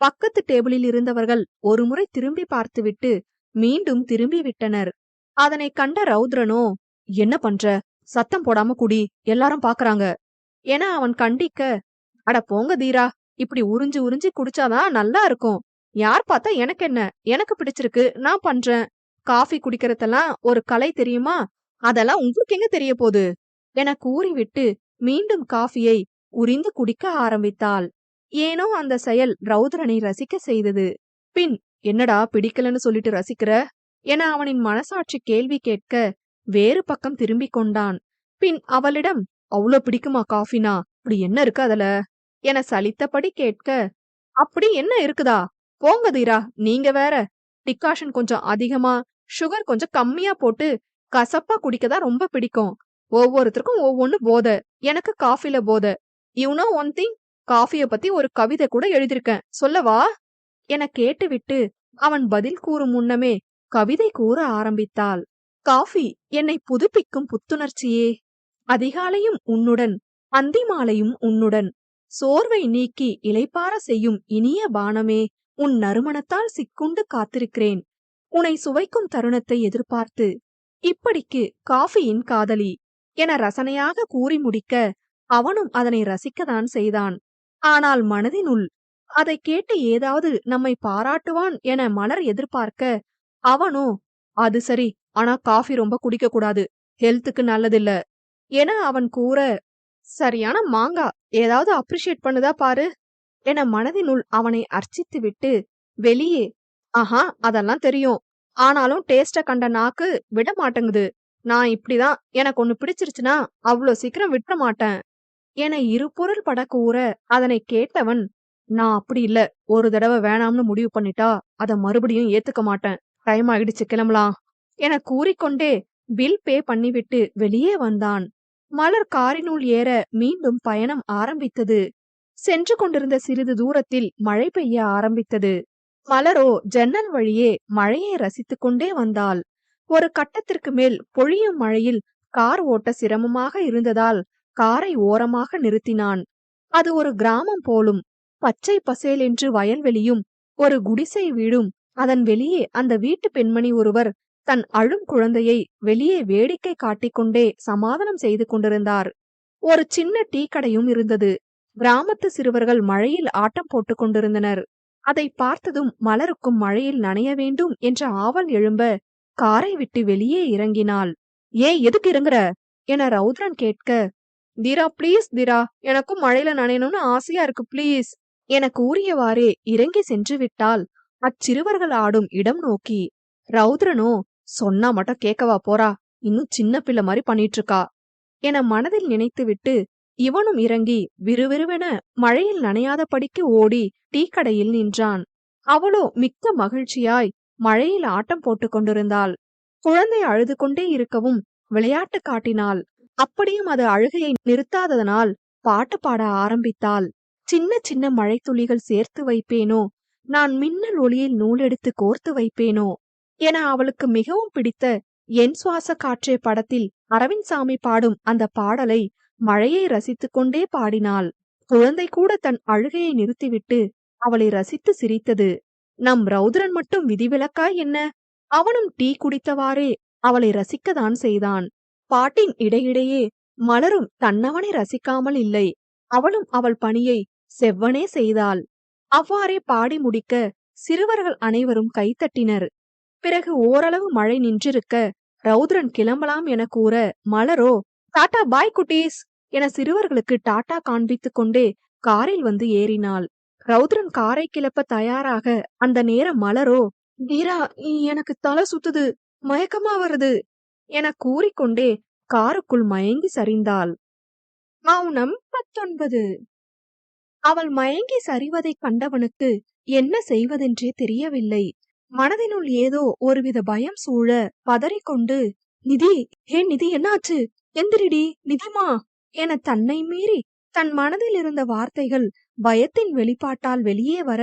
பக்கத்து டேபிளில் இருந்தவர்கள் ஒருமுறை திரும்பி பார்த்துவிட்டு மீண்டும் திரும்பி விட்டனர். அதனை கண்ட ரௌத்ரனோ, என்ன பண்ற, சத்தம் போடாம குடி, எல்லாரும் பாக்குறாங்க என அவன் கண்டிக்க, அட போங்க தீரா, இப்படி உறிஞ்சு உறிஞ்சு குடிச்சாதான் நல்லா இருக்கும். யார் பார்த்தா எனக்கு என்ன, எனக்கு பிடிச்சிருக்கு, நான் பண்றேன். காஃபி குடிக்கிறதெல்லாம் ஒரு கலை தெரியுமா? அதெல்லாம் உங்களுக்கு எங்க தெரிய போகுது என கூறிவிட்டு மீண்டும் காஃபியை உறிந்து குடிக்க ஆரம்பித்தாள். ஏனோ அந்த செயல் ரௌத்ரனை ரசிக்க செய்தது. பின், என்னடா பிடிக்கலன்னு சொல்லிட்டு ரசிக்கிற என அவனின் மனசாட்சி கேள்வி கேட்க வேறு பக்கம் திரும்பிக் கொண்டான். பின் அவளிடம், அவ்வளோ பிடிக்குமா காஃபினா, அப்படி என்ன இருக்கு அதுல என சலித்தபடி கேட்க, அப்படி என்ன இருக்குதா, போங்க தீரா, நீங்க வேற. டிகாஷன் கொஞ்சம் அதிகமா, சுகர் கொஞ்சம் கம்மியா போட்டு கசப்பா குடிக்கதான் ரொம்ப பிடிக்கும். ஒவ்வொருத்தருக்கும் ஒவ்வொன்னு போதை, எனக்கு காஃபில போதை. யூ நோ ஒன் திங், காஃபிய பத்தி ஒரு கவிதை கூட எழுதிருக்கேன், சொல்லவா என கேட்டுவிட்டு அவன் பதில் கூறும் முன்னமே கவிதை கூற ஆரம்பித்தாள். காஃபி என்னை புதுப்பிக்கும் புத்துணர்ச்சியே, அதிகாலையும் உன்னுடன், அந்தி மாலையும் உன்னுடன், சோர்வை நீக்கி இளைப்பாற செய்யும் இனிய பானமே, உன் நறுமணத்தால் சிக்குண்டு காத்திருக்கிறேன், உன்னை சுவைக்கும் தருணத்தை எதிர்பார்த்து, இப்படிக்கு காஃபியின் காதலி என ரசனையாக கூறி முடிக்க அவனும் அதனை ரசிக்கத்தான் செய்தான். ஆனால் மனதினுள், அதை கேட்டு ஏதாவது நம்மை பாராட்டுவான் என மலர் எதிர்பார்க்க, அவனோ, அது சரி, ஆனா காஃபி ரொம்ப குடிக்க கூடாது, ஹெல்த்துக்கு நல்லதில்ல என அவன் கூற, சரியான மாங்கா ஏதாவது அப்ரிஷியேட் பண்ணுதா பாரு என மனதினுள் அவனை அர்ச்சித்து விட்டு வெளியே, ஆஹா அதெல்லாம் தெரியும். ஆனாலும் டேஸ்ட கண்ட நாக்கு விட மாட்டேங்குது. நான் இப்படிதான், எனக்கு ஒண்ணு பிடிச்சிருச்சுன்னா அவ்ளோ சீக்கிரம் விட்டுற மாட்டேன் என இருபொருள் பட கூற அதனை கேட்டவன், நான் அப்படி இல்ல. ஒரு தடவை வேணாம்னு முடிவு பண்ணிட்டா அத மறுபடியும் ஏத்துக்க மாட்டேன். டைம் ஆயிடுச்சு, கிளம்பலாம் என கூறிக்கொண்டே பில் பே பண்ணிவிட்டு வெளியே வந்தான். மலர் காரினுள் ஏற மீண்டும் பயணம் ஆரம்பித்தது. சென்று கொண்டிருந்த சிறிது தூரத்தில் மழை பெய்ய ஆரம்பித்தது. மலரோ ஜன்னல் வழியே மழையை ரசித்துக் கொண்டே வந்தாள். ஒரு கட்டத்திற்கு மேல் பொழியும் மழையில் கார் ஓட்ட சிரமமாக இருந்ததால் காரை ஓரமாக நிறுத்தினான். அது ஒரு கிராமம் போலும். பச்சை பசேலென்று வயல்வெளியும் ஒரு குடிசை வீடும், அதன் வெளியே அந்த வீட்டு பெண்மணி ஒருவர் தன் அழும் குழந்தையை வெளியே வேடிக்கை காட்டிக்கொண்டே சமாதானம் செய்து கொண்டிருந்தார். ஒரு சின்ன டீ கடையும் இருந்தது. கிராமத்து சிறுவர்கள் மழையில் ஆட்டம் போட்டுக் கொண்டிருந்தனர். அதை பார்த்ததும் மலருக்கும் மழையில் நனைய வேண்டும் என்ற ஆவல் எழும்ப காரை விட்டு வெளியே இறங்கினாள். ஏன் எதுக்கு இறங்குற என ரௌத்ரன் கேட்க, தீரா ப்ளீஸ் தீரா, எனக்கும் மழையில நனையணும்னு ஆசையா இருக்கு ப்ளீஸ் என கூறியவாறே இறங்கி சென்று விட்டாள் அச்சிறுவர்கள் ஆடும் இடம் நோக்கி. ரௌத்ரனோ, சொன்னா மட்டும் கேட்கவா போறா, இன்னும் சின்ன பிள்ளை மாதிரி பண்ணிட்டு இருக்கா என மனதில் நினைத்துவிட்டு இவனும் இறங்கி விறுவிறுவென மழையில் நனையாதபடிக்கு ஓடி டீ கடையில் நின்றான். அவளோ மிக்க மகிழ்ச்சியாய் மழையில் ஆட்டம் போட்டுக் கொண்டிருந்தாள். குழந்தை அழுது கொண்டே இருக்கவும் விளையாட்டு காட்டினாள். அப்படியும் அது அழுகையை நிறுத்தாததனால் பாட்டு பாட ஆரம்பித்தாள். சின்ன சின்ன மழை துளிகள் சேர்த்து வைப்பேனோ, நான் மின்னல் ஒளியில் நூலெடுத்து கோர்த்து வைப்பேனோ என அவளுக்கு மிகவும் பிடித்த என் சுவாச காற்றே படத்தில் அரவிந்த் சாமி பாடும் அந்த பாடலை மழையை ரசித்துக் கொண்டே பாடினாள். குழந்தை கூட தன் அழுகையை நிறுத்திவிட்டு அவளை ரசித்து சிரித்தது. நம் ரௌத்ரன் மட்டும் விதிவிலக்காய் என்ன? அவனும் டீ குடித்தவாறே அவளை ரசிக்கத்தான் செய்தான். பாட்டின் இடையிடையே மலரும் தன்னவனை ரசிக்காமல் இல்லை. அவளும் அவள் பணியை செவ்வனே செய்தாள். அவ்வாறே பாடி முடிக்க சிறுவர்கள் அனைவரும் கைத்தட்டினர். பிறகு ஓரளவு மழை நின்றிருக்க ரௌத்ரன் கிளம்பலாம் என கூற மலரோ, டாடா பாய் குட்டீஸ் என சிறுவர்களுக்கு டாடா காண்பித்துக் கொண்டே காரில் வந்து ஏறினாள். ரௌத்ரன் காரை கிளப்ப தயாராக அந்த நேரம் மலரோ, தீரா எனக்கு தலை சுத்துது, மயக்கமா வருது என கூறிக்கொண்டே காருக்குள் மயங்கி சரிந்தாள். மௌனம் 19. அவள் மயங்கி சரிவதைக் கண்டவனுக்கு என்ன செய்வதென்றே தெரியவில்லை. மனதினுள் ஏதோ ஒருவித பயம் சூழ பதறிக்கொண்டு, நிதி, ஹே நிதி, என்னாச்சு? எந்திரிடி நிதிமா என தன்னை மீறி தன் மனதில் இருந்த வார்த்தைகள் பயத்தின் வெளிப்பாட்டால் வெளியே வர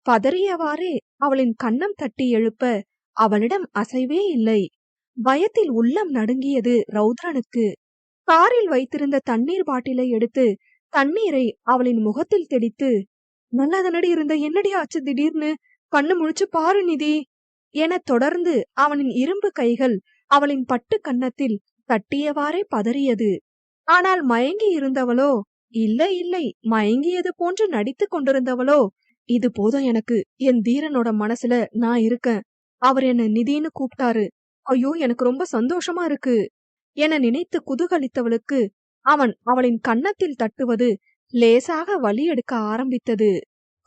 பதறியவாறே அவளின் கன்னம் தட்டி எழுப்ப அவளிடம் அசைவே இல்லை. பயத்தில் உள்ளம் நடுங்கியது ரௌத்ரனுக்கு. காரில் வைத்திருந்த தண்ணீர் பாட்டிலை எடுத்து தண்ணீரை அவளின் முகத்தில் தெளித்து, நல்லதனடி இருந்த, என்னடி ஆச்சு திடீர்னு? கண்ணு முழிச்சு பாரு நிதி என தொடர்ந்து அவனின் இரும்பு கைகள் அவளின் பட்டு கன்னத்தில் தட்டியவாறே பதறியது. ஆனால் மயங்கி இருந்தவளோ, இல்லை இல்லை, மயங்கியது போன்று நடித்து கொண்டிருந்தவளோ, இது போதும் எனக்கு, என் தீரனோட மனசுல நான் இருக்கேன், அவர் என்ன நிதின்னு கூப்பிட்டாரு, ஐயோ எனக்கு ரொம்ப சந்தோஷமா இருக்கு என நினைத்து குதூகலித்தவளுக்கு அவன் அவளின் கன்னத்தில் தட்டுவது லேசாக வலி எடுக்க ஆரம்பித்தது.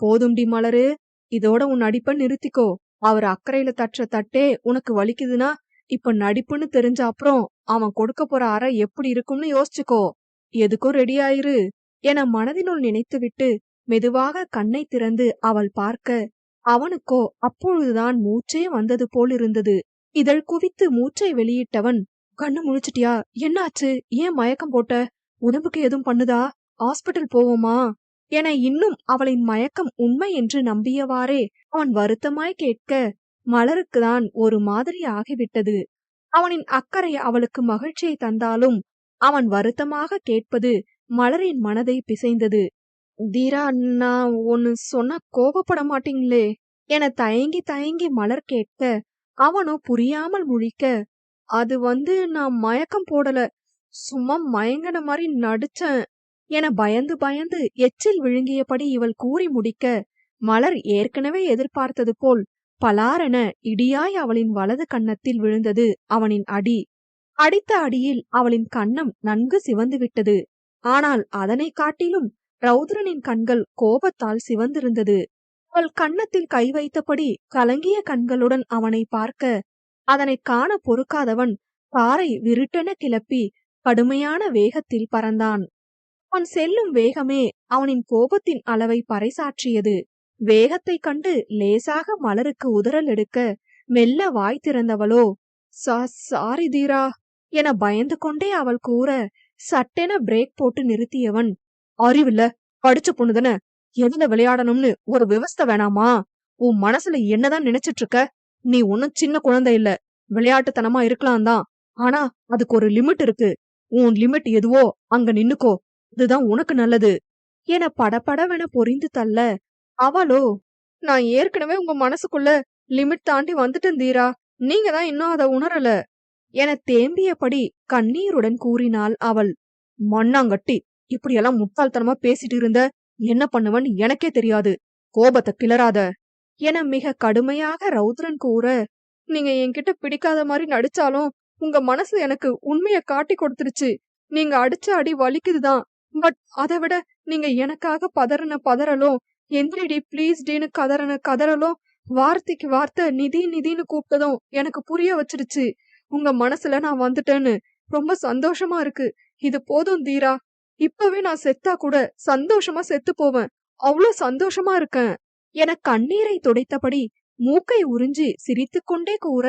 போதும்டி மலரு, இதோட உன் நடிப்ப நிறுத்திக்கோ. அவர் அக்கறையில தட்டுற தட்டே உனக்கு வலிக்குதுன்னா இப்ப நடிப்புன்னு தெரிஞ்ச அப்புறம் அவன் கொடுக்க போற அறை எப்படி இருக்கும்னு யோசிச்சுக்கோ. எதுக்கும் ரெடி ஆயிரு என மனதினுள் நினைத்துவிட்டு மெதுவாக கண்ணை திறந்து அவள் பார்க்க அவனுக்கோ அப்பொழுதுதான் மூச்சே வந்தது போல் இருந்தது. இதழ் குவித்து மூச்சை வெளியிட்டவன், கண்ணு முழிச்சிட்டியா? என்னாச்சு? ஏன் மயக்கம் போட்ட? உடம்புக்கு எதுவும் பண்ணுதா? ஹாஸ்பிட்டல் போவோமா என இன்னும் அவளின் மயக்கம் உண்மை என்று நம்பியவாறே அவன் வருத்தமாய் கேட்க மலருக்குதான் ஒரு மாதிரி ஆகிவிட்டது. அவனின் அக்கறை அவளுக்கு மகிழ்ச்சியை தந்தாலும் அவன் வருத்தமாக கேட்பது மலரின் மனதை பிசைந்தது. தீரா, நான் ஒன்னு சொன்னா கோபப்பட மாட்டீங்களே என தயங்கி தயங்கி மலர் கேட்க அவனோ புரியாமல் முழிக்க, அது நான் மயக்கம் போடல, சும்மா மயங்கன மாதிரி நடிச்சேன் என பயந்து பயந்து எச்சில் விழுங்கியபடி இவள் கூறி முடிக்க மலர் ஏற்கனவே எதிர்பார்த்தது போல் பலாரென இடியாய் அவளின் வலது கன்னத்தில் விழுந்தது அவனின் அடி. அடித்த அடியில் அவளின் கன்னம் நன்கு சிவந்து விட்டது. ஆனால் அதனை காட்டிலும் ரௌத்ரனின் கண்கள் கோபத்தால் சிவந்திருந்தது. அவள் கன்னத்தில் கை வைத்தபடி கலங்கிய கண்களுடன் அவனை பார்க்க, அதனை காண பொறுக்காதவன் காரை விருட்டென கிளப்பி கடுமையான வேகத்தில் பறந்தான். அவன் செல்லும் வேகமே அவனின் கோபத்தின் அளவை பறைசாற்றியது. வேகத்தைக் கண்டு லேசாக மலருக்கு உதறல் எடுக்க மெல்ல வாய் திறந்தவளோ, சாரி தீரா என பயந்து கொண்டே அவள் கூற, சட்டென பிரேக் போட்டு நிறுத்தியவன், அறிவில்ல, படிச்ச பொண்ணுதானே, எதுல விளையாடணும்னு ஒரு விவஸ்தை வேணாமா? உன் மனசுல என்னதான் நினைச்சிட்டு இருக்க? நீ ஒன்னும் சின்ன குழந்தை இல்ல. விளையாட்டுத்தனமா இருக்கலாம் தான், ஆனா அதுக்கு ஒரு லிமிட் இருக்கு. உன் லிமிட் எதுவோ அங்க நின்னுக்கோ, இதுதான் உனக்கு நல்லது என படபடவென பொரிந்து தள்ள, அவளோ, நான் ஏற்கனவே உங்க மனசுக்குள்ள லிமிட் தாண்டி வந்துட்டேன் தீரா, நீங்க தான் இன்னும் அதை உணரல என தேம்பியபடி கண்ணீருடன் கூறினாள் அவள். மண்ணாங்கட்டி, இப்படியெல்லாம் முட்டாள்தனமா பேசிட்டு இருந்த என்ன பண்ணுவன்னு எனக்கே தெரியாது, கோபத்தை கிளறாத என மிக கடுமையாக ரௌத்ரன் கூற, நீங்க என்கிட்ட பிடிக்காத மாதிரி நடிச்சாலும் உங்க மனசு எனக்கு உண்மைய காட்டி கொடுத்துருச்சு. நீங்க அடிச்ச அடி வலிக்குதுதான், பட் அதை விட நீங்க எனக்காக பதறலும், எந்திரிடி பிளீஸ் டீன்னு கதறலும், வார்த்தைக்கு வார்த்தை நிதி நிதின்னு கூப்பிட்டதும் எனக்கு புரிய வச்சிருச்சு உங்க மனசுல நான் வந்துட்டேன்னு. ரொம்ப சந்தோஷமா இருக்கு. இது போதும் தீரா. இப்பவே நான் செத்தா கூட சந்தோஷமா செத்து போவேன். அவ்வளோ சந்தோஷமா இருக்கேன் என கண்ணீரை துடைத்தபடி மூக்கை உறிஞ்சி சிரித்துக்கொண்டே கூற,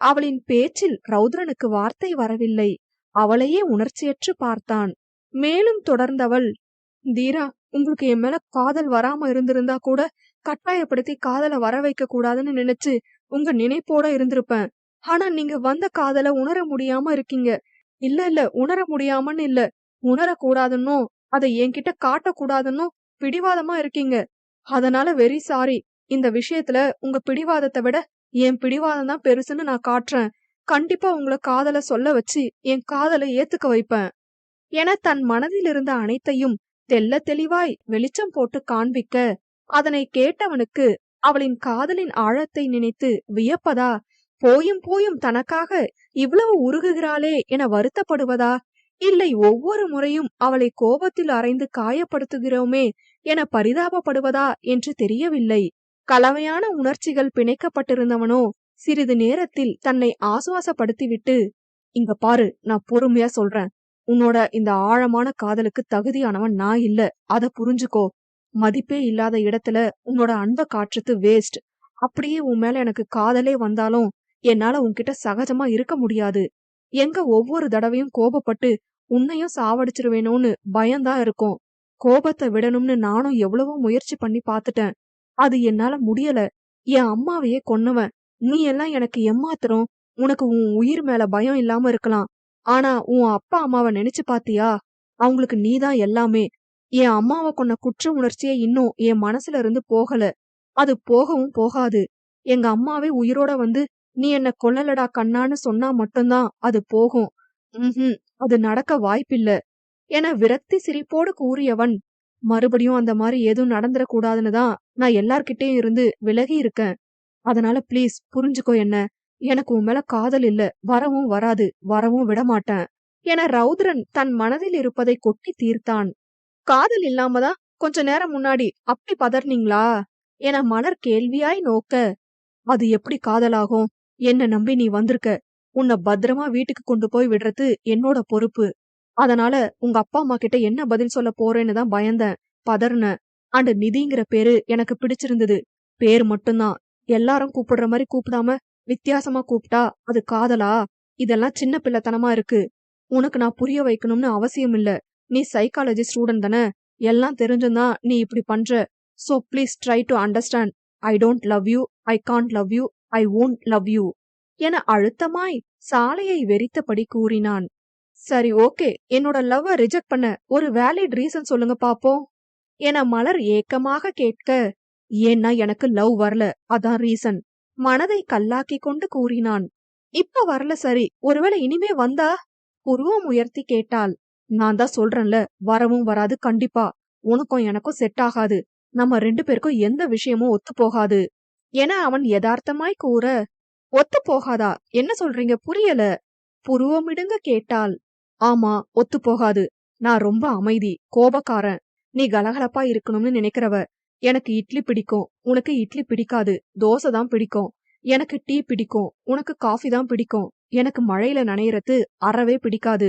அவளின் பேச்சில் ரௌத்ரனுக்கு வார்த்தை வரவில்லை. அவளையே உணர்ச்சியற்று பார்த்தான். மேலும் தொடர்ந்தவள், தீரா, உங்களுக்கு என் மேல காதல் வராம இருந்திருந்தா கூட கட்டாயப்படுத்தி காதல வர வைக்க கூடாதுன்னு நினைச்சு உங்க நினைப்போட இருந்திருப்பேன். ஆனா நீங்க வந்த காதல உணர முடியாம இருக்கீங்க. இல்ல உணர முடியாமன்னு இல்ல, உணரக்கூடாதுன்னும் அதை என்கிட்ட காட்டக்கூடாதுன்னும் பிடிவாதமா இருக்கீங்க. அதனால வெரி சாரி. இந்த விஷயத்துல உங்க பிடிவாதத்தை விட என் பிடிவாதம் தான் பெருசுன்னு நான் காட்டுறேன். கண்டிப்பா உங்களை காதல சொல்ல வச்சு என் காதலை ஏத்துக்க வைப்பேன் என தன் மனதில் இருந்த அனைத்தையும் தெல்ல தெளிவாய் வெளிச்சம் போட்டு காண்பிக்க, அதனை கேட்டவனுக்கு அவளின் காதலின் ஆழத்தை நினைத்து வியப்பதா, போயும் போயும் தனக்காக இவ்வளவு உருகுகிறாளே என வருத்தப்படுவதா, இல்லை ஒவ்வொரு முறையும் அவளை கோபத்தில் அறைந்து காயப்படுத்துகிறோமே என பரிதாபப்படுவதா என்று தெரியவில்லை. கலவையான உணர்ச்சிகள் பிணைக்கப்பட்டிருந்தவனோ சிறிது நேரத்தில் தன்னை ஆசுவாசப்படுத்திவிட்டு, இங்க பாரு, நான் பொறுமையா சொல்றேன். உன்னோட இந்த ஆழமான காதலுக்கு தகுதியானவன் நான் இல்ல, அத புரிஞ்சுக்கோ. மதிப்பே இல்லாத இடத்துல உன்னோட அன்பை காட்டுறது வேஸ்ட். அப்படியே உன் மேல எனக்கு காதலே வந்தாலும் என்னால உன்கிட்ட சகஜமா இருக்க முடியாது. எங்க ஒவ்வொரு தடவையும் கோபப்பட்டு உன்னையும் சாவடிச்சிருவேணும்னு பயம்தான் இருக்கும். கோபத்தை விடணும்னு நானும் எவ்வளவோ முயற்சி பண்ணி பாத்துட்டேன். அது என்னால முடியல. என் அம்மாவையே கொன்னவன் நீ எல்லாம் எனக்கு ஏமாத்துறோம். உனக்கு உன் உயிர் மேல பயம் இல்லாம இருக்கலாம், ஆனா உன் அப்பா அம்மாவை நினைச்சு பாத்தியா? அவங்களுக்கு நீதான் எல்லாமே. என் அம்மாவை கொன்ன குற்ற உணர்ச்சியே இன்னும் என் மனசுல இருந்து போகல. அது போகவும் போகாது. எங்க அம்மாவே உயிரோட வந்து நீ என்ன கொல்லலடா கண்ணான்னு சொன்னா மட்டும்தான் அது போகும். அது நடக்க வாய்ப்பில்ல என விரக்தி சிரிப்போடு கூறியவன், மறுபடியும் அந்த மாதிரி எதுவும் நடந்துடக்கூடாதுன்னு தான் நான் எல்லார்கிட்டயும் இருந்து விலகி இருக்கேன். அதனால ப்ளீஸ் புரிஞ்சுக்கோ என்ன. எனக்கு உன் மேல காதல் இல்ல, வரவும் வராது, வரவும் விடமாட்டேன் என ரௌத்ரன் தன் மனதில் இருப்பதை கொட்டி தீர்த்தான். காதல் இல்லாமதான் கொஞ்ச நேரம் முன்னாடி அப்படி பதர்னீங்களா என மலர் கேள்வியாய் நோக்க, அது எப்படி காதலாகும்? என்ன நம்பி நீ வந்திருக்க. உன்னை பத்திரமா வீட்டுக்கு கொண்டு போய் விடுறது என்னோட பொறுப்பு. அதனால உங்க அப்பா அம்மா கிட்ட என்ன பதில் சொல்ல போறேன்னு தான் பயந்தேன், பதர்னேன். அண்ட் நிதிங்கிற பேரு எனக்கு பிடிச்சிருந்தது. பேர் மட்டும்தான். எல்லாரும் கூப்பிடுற மாதிரி கூப்பிடாம வித்தியாசமா கூப்பிட்டா அது காதலா? இதெல்லாம் சின்ன பிள்ளைத்தனமா இருக்கு. உனக்கு நான் புரிய வைக்கணும்னு அவசியம் இல்ல. நீ சைக்காலஜி ஸ்டூடெண்ட் தானே, எல்லாம் தெரிஞ்சுதான் நீ இப்படி பண்ற. So please try to understand. I don't love you, I can't love you, I won't love you என அழுத்தமாய் சாலையை வெறித்தபடி கூறினான். சரி ஓகே, என்னோட லவ்வ ரிஜெக்ட் பண்ண ஒரு வேலிட் ரீசன் சொல்லுங்க பாப்போம் என மலர் ஏக்கமாக கேட்க, ஏன்னா எனக்கு லவ் வரல, அதான் ரீசன் மனதை கல்லாக்கி கொண்டு கூறினான். இப்ப வரல சரி, ஒருவேளை இனிமே வந்தா? புருவம் உயர்த்தி கேட்டாள். நான் தான் சொல்றேன்ல, வரவும் வராது கண்டிப்பா. உனக்கும் எனக்கும் செட் ஆகாது. நம்ம 2 பேருக்கும் எந்த விஷயமும் ஒத்து போகாது என அவன் யதார்த்தமாய் கூற, ஒத்து போகாதா? என்ன சொல்றீங்க புரியல புருவமிடுங்க கேட்டாள். ஆமா, ஒத்து போகாது. நான் ரொம்ப அமைதி, கோபக்காரன். நீ கலகலப்பா இருக்கணும்னு நினைக்கிறவ. எனக்கு இட்லி பிடிக்கும், உனக்கு இட்லி பிடிக்காது. தோசை தான் பிடிக்கும். எனக்கு டீ பிடிக்கும், உனக்கு காஃபி தான் பிடிக்கும். எனக்கு மழையில நனையறது அறவே பிடிக்காது.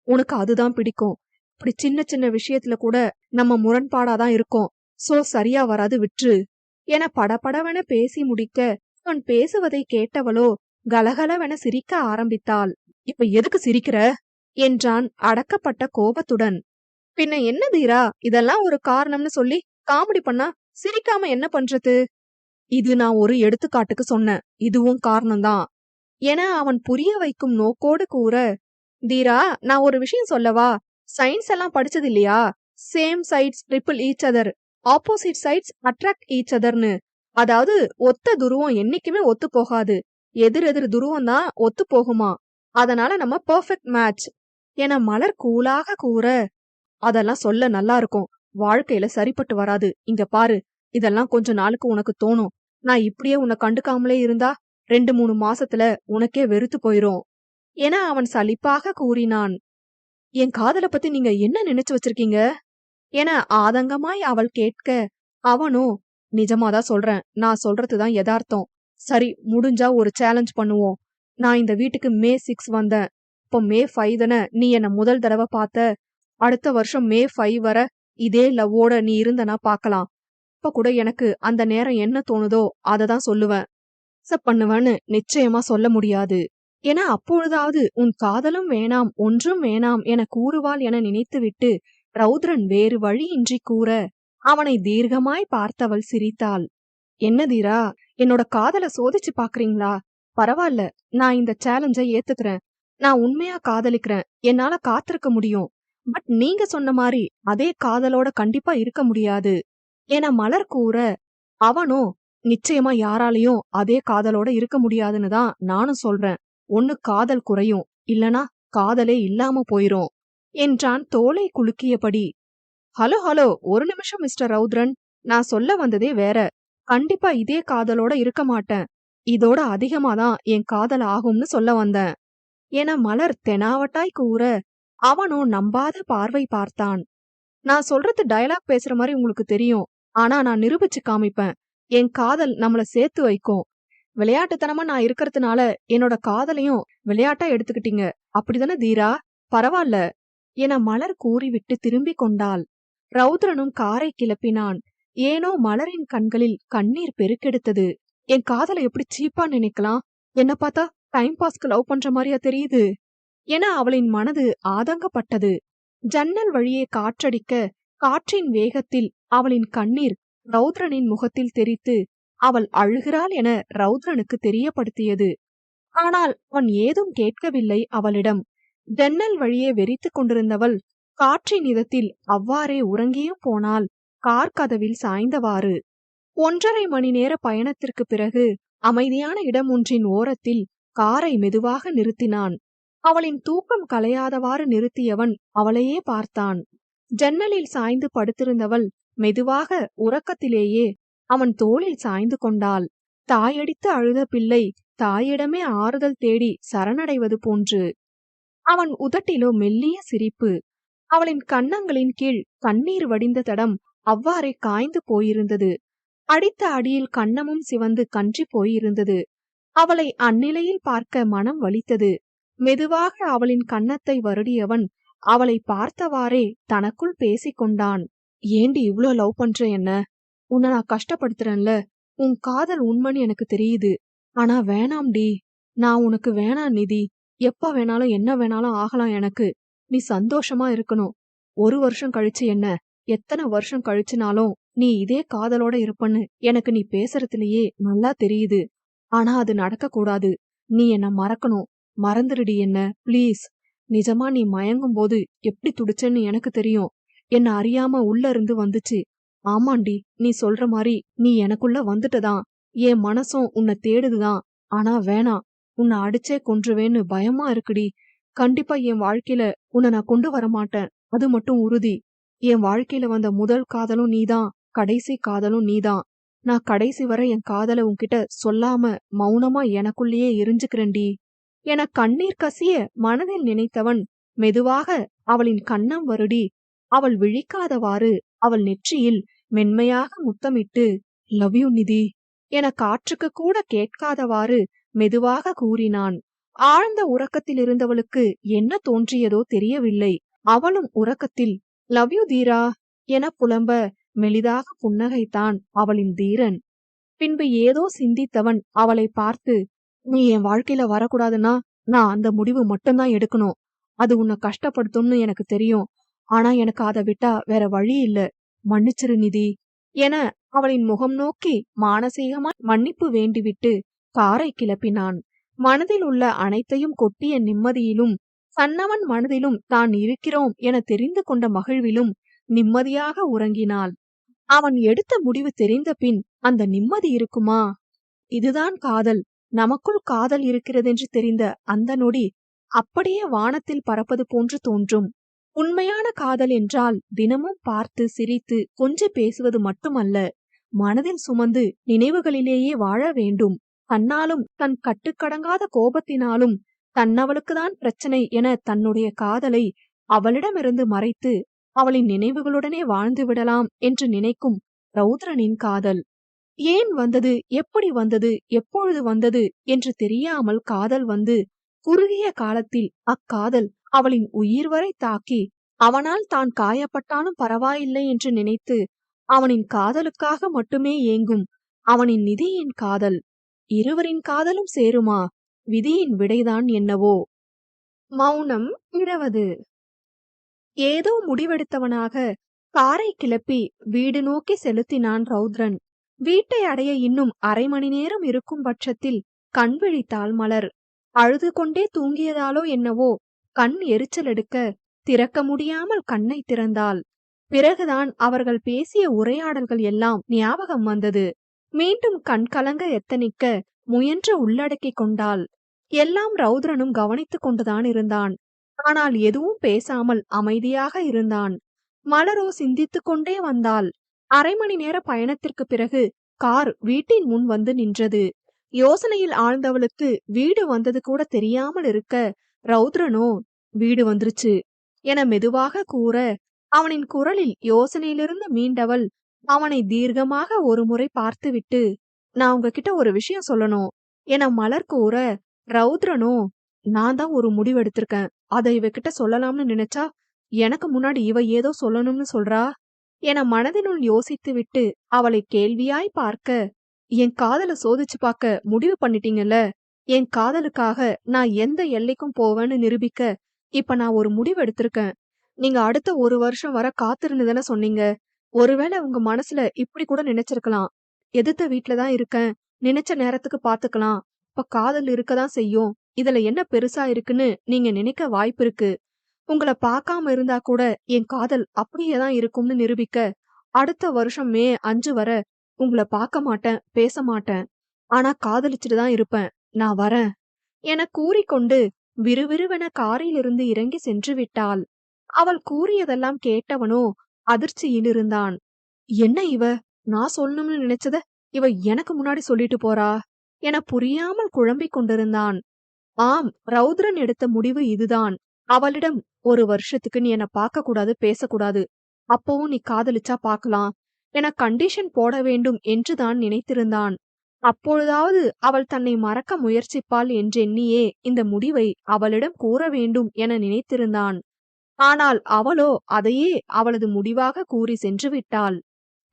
உனக்கு அதுதான் பிடிக்கும். இப்படி சின்ன சின்ன விஷயத்துல கூட நம்ம முரண்பாடா தான் இருக்கோம். சோ சரியா வராது, விட்ரு என படபடவென பேசி முடிக்க, அவன் பேசுவதை கேட்டவளோ கலகலவென சிரிக்க ஆரம்பித்தாள். இப்ப எதுக்கு சிரிக்கிற என்றான் அடக்கப்பட்ட கோபத்துடன். பின்ன என்ன தீரா, இதெல்லாம் ஒரு காரணம்னு சொல்லி காமெடி பண்ணா சிரிக்காம என்ன பண்றது? இது நான் ஒரு எடுத்துக்காட்டுக்கு சொன்னேன். இதுவும் காரணம்தான் என அவன் புரிய வைக்கும் நோக்கோடு கூற, தீரா, நான் ஒரு விஷயம் சொல்லவா? சயின்ஸ் எல்லாம் படிச்சது இல்லையா? Same sides repel each other, opposite sides attract each அதர்னு. அதாவது ஒத்த துருவம் என்னைக்குமே ஒத்து போகாது, எதிர் எதிர் துருவம் தான் ஒத்து போகுமா. அதனால நம்ம பெர்ஃபெக்ட் மேட்ச் என மலர் கூலாக கூற, அதெல்லாம் சொல்ல நல்லா இருக்கும், வாழ்க்கையில சரிப்பட்டு வராது. இங்க பாரு, இதெல்லாம் கொஞ்ச நாளுக்கு உனக்கு தோணும். நான் இப்படியே உன்னை கண்டுக்காமலே இருந்தா 2-3 மாசத்துல உனக்கே வெறுத்து போயிரும் என அவன் சலிப்பாக கூறினான். என் காதல பத்தி நீங்க என்ன நினைச்சு வச்சிருக்கீங்க என ஆதங்கமாய் அவள் கேட்க, அவனோ, நிஜமாதான் சொல்றேன், நான் சொல்றதுதான் யதார்த்தம். சரி, முடிஞ்சா ஒரு சேலஞ்ச் பண்ணுவோம். நான் இந்த வீட்டுக்கு மே 6 வந்தேன். இப்போ மே 5 தானே நீ என்ன முதல் தடவை பார்த்த. அடுத்த வருஷம் மே 5 வர இதே லவ்வோட நீ இருந்தனா பார்க்கலாம். இப்ப கூட எனக்கு அந்த நேரம் என்ன தோணுதோ அததான் சொல்லுவேன். பண்ணுவேன்னு நிச்சயமா சொல்ல முடியாது என அப்பொழுதாவது உன் காதலும் வேணாம், ஒன்றும் வேணாம் என கூறுவாள் என நினைத்துவிட்டு ரௌத்ரன் வேறு வழியின்றி கூற, அவனை தீர்க்கமாய் பார்த்தவள் சிரித்தாள். என்ன தீரா, என்னோட காதல சோதிச்சு பாக்குறீங்களா? பரவாயில்ல, நான் இந்த சேலஞ்சை ஏத்துக்கிறேன். நான் உண்மையா காதலிக்கிறேன், என்னால காத்திருக்க முடியும். பட் நீங்க சொன்ன மாதிரி அதே காதலோட கண்டிப்பா இருக்க முடியாது என மலர் கூற, அவனோ, நிச்சயமா யாராலையும் அதே காதலோட இருக்க முடியாதுன்னு தான் நானும் சொல்றேன். ஒண்ணு காதல் குறையும், இல்லனா காதலே இல்லாம போயிரும் என்றான் தோளை குலுக்கியபடி. ஹலோ ஹலோ, ஒரு நிமிஷம் மிஸ்டர் ரௌத்ரன், நான் சொல்ல வந்ததே வேற. கண்டிப்பா இதே காதலோட இருக்க மாட்டேன். இதோட அதிகமா தான் என் காதல் ஆகும்னு சொல்ல வந்தேன் என மலர் தெனாவட்டாய் கூற, அவனோ நம்பாத பார்வை பார்த்தான். நான் சொல்றது டயலாக் பேசுற மாதிரி உங்களுக்கு தெரியும், ஆனா நான் நிரூபிச்சு காமிப்பேன். என் காதல் நம்மள சேர்த்து வைக்கும். விளையாட்டுத்தனமா நான் இருக்கறதுனால என்னோட காதலையும் விளையாட்டா எடுத்துக்கிட்டீங்க, அப்படிதானே தீரா? பரவாயில்ல என மலர் கூறிவிட்டு திரும்பிக் கொண்டாள். ரௌத்ரனும் காரை கிளப்பினான். ஏனோ மலரின் கண்களில் கண்ணீர் பெருக்கெடுத்தது. என் காதலை எப்படி சீப்பா நினைக்கலாம்? என்ன பார்த்தா டைம் பாஸ்க்கு லவ் பண்ற மாதிரியா தெரியுது என அவளின் மனது ஆதங்கப்பட்டது. ஜன்னல் வழியே காற்றடிக்க, காற்றின் வேகத்தில் அவளின் கண்ணீர் ரௌத்ரனின் முகத்தில் தெரித்து அவள் அழுகிறாள் என ரௌத்ரனுக்கு தெரியப்படுத்தியது. ஆனால் அவன் ஏதும் கேட்கவில்லை அவளிடம். ஜன்னல் வழியே வெறித்துக் கொண்டிருந்தவள் காற்றின் இதத்தில் அவ்வாறே உறங்கியும் போனாள், கார் கதவில் சாய்ந்தவாறு. 1.5 மணி நேர பயணத்திற்கு பிறகு அமைதியான இடம் ஒன்றின் ஓரத்தில் காரை மெதுவாக நிறுத்தினான். அவளின் தூக்கம் கலையாதவாறு நிறுத்தியவன் அவளையே பார்த்தான். ஜன்னலில் சாய்ந்து படுத்திருந்தவள் மெதுவாக உறக்கத்திலேயே அவன் தோளில் சாய்ந்து கொண்டாள். தாயடித்து அழுத பிள்ளை தாயிடமே ஆறுதல் தேடி சரணடைவது போன்று. அவன் உதட்டிலோ மெல்லிய சிரிப்பு. அவளின் கன்னங்களின் கீழ் கண்ணீர் வடிந்த தடம் அவ்வாறே காய்ந்து போயிருந்தது. அடித்த அடியில் கன்னமும் சிவந்து கன்றி போயிருந்தது. அவளை அந்நிலையில் பார்க்க மனம் வலித்தது. மெதுவாக அவளின் கன்னத்தை வருடியவன் அவளை பார்த்தவாறே தனக்குள் பேசிக்கொண்டான். ஏண்டி இவ்ளோ லவ் பண்ற என்ன? உன்னை நான் கஷ்டப்படுத்துறேன்ல. உன் காதல் உண்மைன்னு எனக்கு தெரியுது. ஆனா வேணாம்டி, நான் உனக்கு வேணாம் நிதி. எப்ப வேணாலும் என்ன வேணாலும் ஆகலாம் எனக்கு. நீ சந்தோஷமா இருக்கணும். 1 வருஷம் கழிச்சு என்ன, எத்தனை வருஷம் கழிச்சுனாலும் நீ இதே காதலோட இருப்பன்னு எனக்கு நீ பேசுறதுலயே நல்லா தெரியுது. ஆனா அது நடக்க கூடாது. நீ என்ன மறக்கணும். மறந்துடுடி என்ன, ப்ளீஸ். நிஜமா நீ மயங்கும் போது எப்படி துடிச்சேன்னு எனக்கு தெரியும். என்ன அறியாம உள்ள இருந்து வந்துச்சு. ஆமாண்டி, நீ சொல்ற மாதிரி நீ எனக்குள்ள வந்துட்டதான். என் மனசும் உன்னை தேடுதுதான். ஆனா வேணாம், உன்னை அடிச்சே கொன்றுவேன்னு பயமா இருக்குடி. கண்டிப்பா என் வாழ்க்கையில உன்னை நான் கொண்டு வரமாட்டேன், அது மட்டும் உறுதி. என் வாழ்க்கையில வந்த முதல் காதலும் நீதான், கடைசி காதலும் நீதான். நான் கடைசி வரை என் காதலை உன்கிட்ட சொல்லாம மௌனமா எனக்குள்ளேயே எரிஞ்சுக்கிறேன்டி என கண்ணீர் கசிய மனதில் நினைத்தவன் மெதுவாக அவளின் கன்னம் வருடி அவள் விழிக்காதவாறு அவள் நெற்றியில் மென்மையாக முத்தமிட்டு, "லவ் யூ நிதி" என காற்றுக்கு கூட கேட்காதவாறு மெதுவாக கூறினான். ஆழ்ந்த உறக்கத்தில் இருந்தவளுக்கு என்ன தோன்றியதோ தெரியவில்லை. அவளும் உறக்கத்தில் "லவ் யூ தீரா" என புலம்ப மெலிதாக புன்னகைத்தான் அவளின் தீரன். பின்பு ஏதோ சிந்தித்தவன் அவளை பார்த்து, "நீ என் வாழ்க்கையில வரக்கூடாதுன்னா நான் அந்த முடிவு மட்டும்தான் எடுக்கணும். அது உன்னை கஷ்டப்படுத்தும்னு எனக்கு தெரியும். ஆனா எனக்கு அதை விட்டா வேற வழி இல்ல. மன்னிச்சிரு நிதி" என அவளின் முகம் நோக்கி மானசீகமாய் மன்னிப்பு வேண்டிவிட்டு காரை கிளப்பினான். மனதில் உள்ள அனைத்தையும் கொட்டிய நிம்மதியிலும், சன்னவன் மனதிலும் தான் இருக்கிறோம் என தெரிந்து கொண்ட மகிழ்விலும் நிம்மதியாக உறங்கினாள். அவன் எடுத்த முடிவு தெரிந்த பின் அந்த நிம்மதி இருக்குமா? இதுதான் காதல். நமக்குள் காதல் இருக்கிறதென்று தெரிந்த அந்த நொடி அப்படியே வானத்தில் பறப்பது போன்று தோன்றும். உண்மையான காதல் என்றால் தினமும் பார்த்து சிரித்து கொஞ்சி பேசுவது மட்டுமல்ல, மனதில் சுமந்து நினைவுகளிலேயே வாழ வேண்டும். தன்னாலும் தன் கட்டுக்கடங்காத கோபத்தினாலும் தன்னவளுக்குதான் பிரச்சனை என தன்னுடைய காதலை அவளிடமிருந்து மறைத்து அவளின் நினைவுகளுடனே வாழ்ந்து விடலாம் என்று நினைக்கும் ரௌத்ரனின் காதல். ஏன் வந்தது, எப்படி வந்தது, எப்பொழுது வந்தது என்று தெரியாமல் காதல் வந்து குறுகிய காலத்தில் அக்காதல் அவளின் உயிர் வரை தாக்கி அவனால் தான் காயப்பட்டாலும் பரவாயில்லை என்று நினைத்து அவனின் காதலுக்காக மட்டுமே ஏங்கும் அவனின் நிதியின் காதல். இருவரின் காதலும் சேருமா? விதியின் விடைதான் என்னவோ. மௌனம் 20. ஏதோ முடிவெடுத்தவனாக காரை கிளப்பி வீடு நோக்கி செலுத்தினான் ரௌத்ரன். வீட்டை அடைய இன்னும் அரை மணி நேரம் இருக்கும் பட்சத்தில் கண் விழித்தாள் மலர். அழுது கொண்டே தூங்கியதாலோ என்னவோ கண் எரிச்சல் எடுக்க திறக்க முடியாமல் கண்ணை திறந்தாள். பிறகுதான் அவர்கள் பேசிய உரையாடல்கள் எல்லாம் ஞாபகம் வந்தது. மீண்டும் கண் கலங்க எத்தனிக்க முயன்ற உள்ளடக்கிக் கொண்டாள். எல்லாம் ரௌத்ரனும் கவனித்துக் கொண்டுதான் இருந்தான். ஆனால் எதுவும் பேசாமல் அமைதியாக இருந்தான். மலரோ சிந்தித்துக் கொண்டே வந்தாள். அரை மணி நேர பயணத்திற்கு பிறகு கார் வீட்டின் முன் வந்து நின்றது. யோசனையில் ஆழ்ந்தவளுக்கு வீடு வந்தது கூட தெரியாமல் இருக்க, ரௌத்ரனோ "வீடு வந்துருச்சு" என மெதுவாக கூற, அவனின் குரலில் யோசனையிலிருந்து மீண்டவள் அவனை தீர்க்கமாக ஒரு முறை பார்த்துவிட்டு, "நான் உங்ககிட்ட ஒரு விஷயம் சொல்லணும்" என மலர் கூற, ரௌத்ரனோ "நான் தான் ஒரு முடிவெடுத்திருக்கேன். அதை இவகிட்ட சொல்லலாம்னு நினைச்சா எனக்கு முன்னாடி இவ ஏதோ சொல்லணும்னு சொல்றா" என மனதினுள் யோசித்துவிட்டு அவளை கேள்வியாய் பார்க்க, "என் காதல சோதிச்சு பார்க்க முடிவு பண்ணிட்டீங்கல்ல? என் காதலுக்காக நான் எந்த எல்லைக்கும் போவேன்னு நிரூபிக்க இப்ப நான் ஒரு முடிவு எடுத்திருக்கேன். நீங்க அடுத்த 1 வருஷம் வர காத்திருந்து தானே சொன்னீங்க. ஒருவேளை உங்க மனசுல இப்படி கூட நினைச்சிருக்கலாம், எதிர்த்த வீட்ல தான் இருக்கேன், நினைச்ச நேரத்துக்கு பாத்துக்கலாம், இப்ப காதல் இருக்கதான் செய்யும், இதுல என்ன பெருசா இருக்குன்னு நீங்க நினைக்க வாய்ப்பு இருக்கு. உங்கள பார்க்காம இருந்தா கூட என் காதல் அப்படியே தான் இருக்கும்னு நிரூபிக்க அடுத்த வருஷம் மே 5 வர உங்கள பார்க்க மாட்டேன், பேச மாட்டேன். ஆனா காதலிச்சுட்டு தான் இருப்பேன். நான் வரேன்" என கூறிக்கொண்டு விறுவிறுவென காரிலிருந்து இறங்கி சென்று விட்டாள். அவள் கூறியதெல்லாம் கேட்டவனோ அதிர்ச்சியில் இருந்தான். "என்ன இவ? நான் சொல்லணும்னு நினைச்சத இவ எனக்கு முன்னாடி சொல்லிட்டு போறா" என புரியாமல் குழம்பிக் கொண்டிருந்தான். ஆம், ரௌத்ரன் எடுத்த முடிவு இதுதான். அவளிடம் "1 வருஷத்துக்கு நீ என்ன பார்க்க கூடாது, பேசக்கூடாது. அப்பவும் நீ காதலிச்சா பார்க்கலாம்" என கண்டிஷன் போட வேண்டும் என்றுதான் நினைத்திருந்தான். அப்பொழுதாவது அவள் தன்னை மறக்க முயற்சிப்பாள் என்றெண்ணியே இந்த முடிவை அவளிடம் கூற வேண்டும் என நினைத்திருந்தான். ஆனால் அவளோ அதையே அவளது முடிவாக கூறி சென்று விட்டாள்.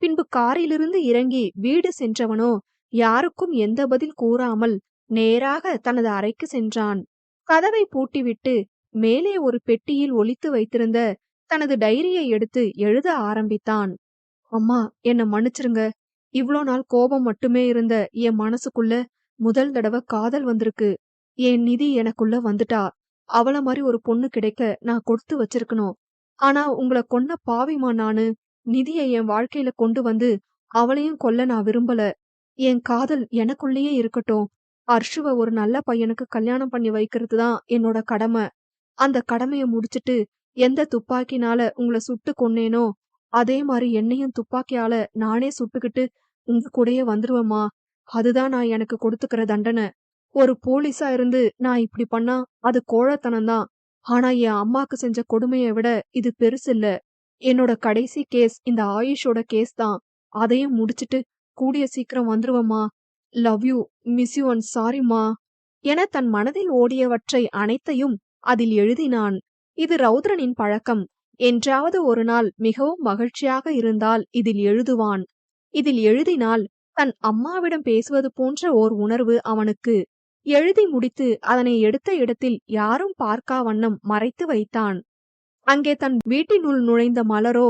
பின்பு காரிலிருந்து இறங்கி வீடு சென்றவனோ யாருக்கும் எந்த பதில் கூறாமல் நேராக தனது அறைக்கு சென்றான். கதவை பூட்டிவிட்டு மேலே ஒரு பெட்டியில் ஒளித்து வைத்திருந்த தனது டைரியை எடுத்து எழுத ஆரம்பித்தான். "அம்மா, என்ன மன்னிச்சிருங்க. இவ்ளோ நாள் கோபம் மட்டுமே இருந்த என் மனசுக்குள்ள முதல் தடவை காதல் வந்திருக்கு. என் நிதி எனக்குள்ள வந்துட்டா. அவள மாதிரி ஒரு பொண்ணு கிடைக்க நான் கொடுத்து வச்சிருக்கணும். ஆனா உங்கள கொன்ன பாவிமா நானு. நிதியை என் வாழ்க்கையில கொண்டு வந்து அவளையும் கொல்ல நான் விரும்பல. என் காதல் எனக்குள்ளேயே இருக்கட்டும். அர்ஷுவ ஒரு நல்ல பையனுக்கு கல்யாணம் பண்ணி வைக்கிறது தான் என்னோட கடமை. அந்த கடமைய முடிச்சிட்டு எந்த துப்பாக்கினால உங்கள சுட்டு கொன்னேனோ அதே மாதிரி என்னையும் துப்பாக்கியால நானே சுட்டுக்கிட்டு உங்க கூடயே வந்துருவேம்மா. அதுதான் நான் எனக்கு கொடுத்துக்கிற தண்டனை. ஒரு போலீஸா இருந்து நான் இப்படி பண்ணா அது கோழைத்தனம்தான். ஆனா என் அம்மாக்கு செஞ்ச கொடுமையை விட இது பெருசில்ல. என்னோட கடைசி கேஸ் இந்த ஆயுஷோட கேஸ் தான். அதையும் முடிச்சிட்டு கூடிய சீக்கிரம் வந்துருவம்மா. Love you, miss you and சாரிம்மா என தன் மனதில் ஓடியவற்றை அனைத்தையும் அதில் எழுதினான். இது ரௌத்ரனின் பழக்கம். என்றாவது ஒரு நாள் மிகவும் மகிழ்ச்சியாக இருந்தால் இதில் எழுதுவான். இதில் எழுதினால் தன் அம்மாவிடம் பேசுவது போன்ற ஓர் உணர்வு அவனுக்கு. எழுதி முடித்து அதனை எடுத்த இடத்தில் யாரும் பார்க்கா வண்ணம் மறைத்து வைத்தான். அங்கே தன் வீட்டினுள் நுழைந்த மலரோ,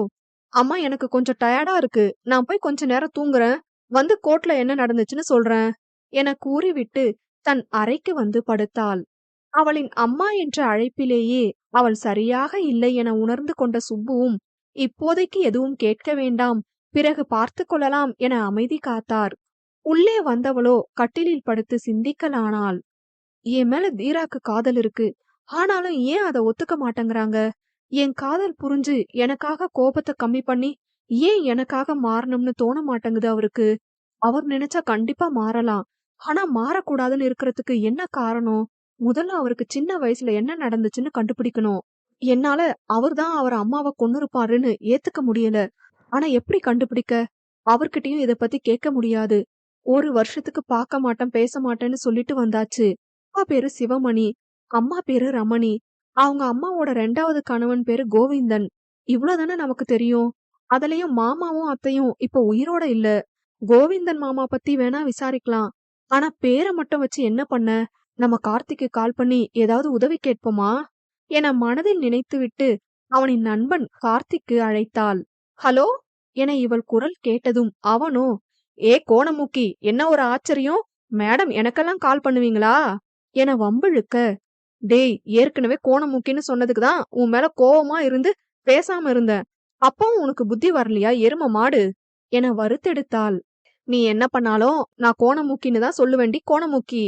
அம்மா எனக்கு கொஞ்சம் டயர்டா இருக்கு, நான் போய் கொஞ்ச நேரம் தூங்குறேன், வந்து கோர்ட்ல என்ன நடந்துச்சுன்னு சொல்றேன் என கூறிவிட்டு தன் அறைக்கு வந்து படுத்தாள். அவளின் அம்மா என்ற அழைப்பிலேயே அவள் சரியாக இல்லை என உணர்ந்து கொண்ட சுப்புவும் இப்போதைக்கு எதுவும் கேட்க வேண்டாம், பிறகு பார்த்து கொள்ளலாம் என அமைதி காத்தார். உள்ளே வந்தவளோ கட்டிலில் படுத்து சிந்திக்கலானாள். என் மேல தீராக்கு காதல் இருக்கு, ஆனாலும் ஏன் அதை ஒத்துக்க மாட்டேங்கிறாங்க? என் காதல் புரிஞ்சு எனக்காக கோபத்தை கம்மி பண்ணி ஏன் எனக்காக மாறணும்னு தோண மாட்டேங்குது அவருக்கு. அவர் நினைச்சா கண்டிப்பா மாறலாம், ஆனா மாறக்கூடாதுன்னு இருக்கிறதுக்கு என்ன காரணம்? முதல்ல அவருக்கு சின்ன வயசுல என்ன நடந்துச்சுன்னு கண்டுபிடிக்கணும். என்னால அவர்தான் அவர் அம்மாவை கொன்னுருப்பாருன்னு ஏத்துக்க முடியல. ஆனா எப்படி கண்டுபிடிக்க? அவர்கிட்டயும் இத பத்தி கேட்க முடியாது. ஒரு வருஷத்துக்கு பார்க்க மாட்டேன் பேச மாட்டேன்னு சொல்லிட்டு வந்தாச்சு. அப்பா பேரு சிவமணி, அம்மா பேரு ரமணி. அவங்க அம்மாவோட 2வது கணவன் பேரு கோவிந்தன். இவ்வளவுதானே நமக்கு தெரியும். அதுலயும் மாமாவும் அத்தையும் இப்ப உயிரோட இல்ல. கோவிந்தன் மாமா பத்தி வேணா விசாரிக்கலாம். ஆனா பேரை மட்டும் வச்சு என்ன பண்ண? நம்ம கார்த்திக்கு கால் பண்ணி ஏதாவது உதவி கேட்போமா என மனதில் நினைத்துவிட்டு அவனின் நண்பன் கார்த்திக்கு அழைத்தாள். ஹலோ என இவள் குரல் கேட்டதும் அவனோ, ஏ கோணமூக்கி, என்ன ஒரு ஆச்சரியம், மேடம் எனக்கெல்லாம் கால் பண்ணுவீங்களா என வம்பிழுக்க, டேய் ஏற்கனவே கோணமூக்கின்னு சொன்னதுக்குதான் உன் மேல கோவமா இருந்து பேசாம இருந்தேன். அப்பவும் உனக்கு புத்தி வரலையா எரும மாடு என வருத்தெடுத்தாள். நீ என்ன பண்ணாலும் நான் கோணமூக்கின்னு தான் சொல்லுவேண்டி கோணமூக்கி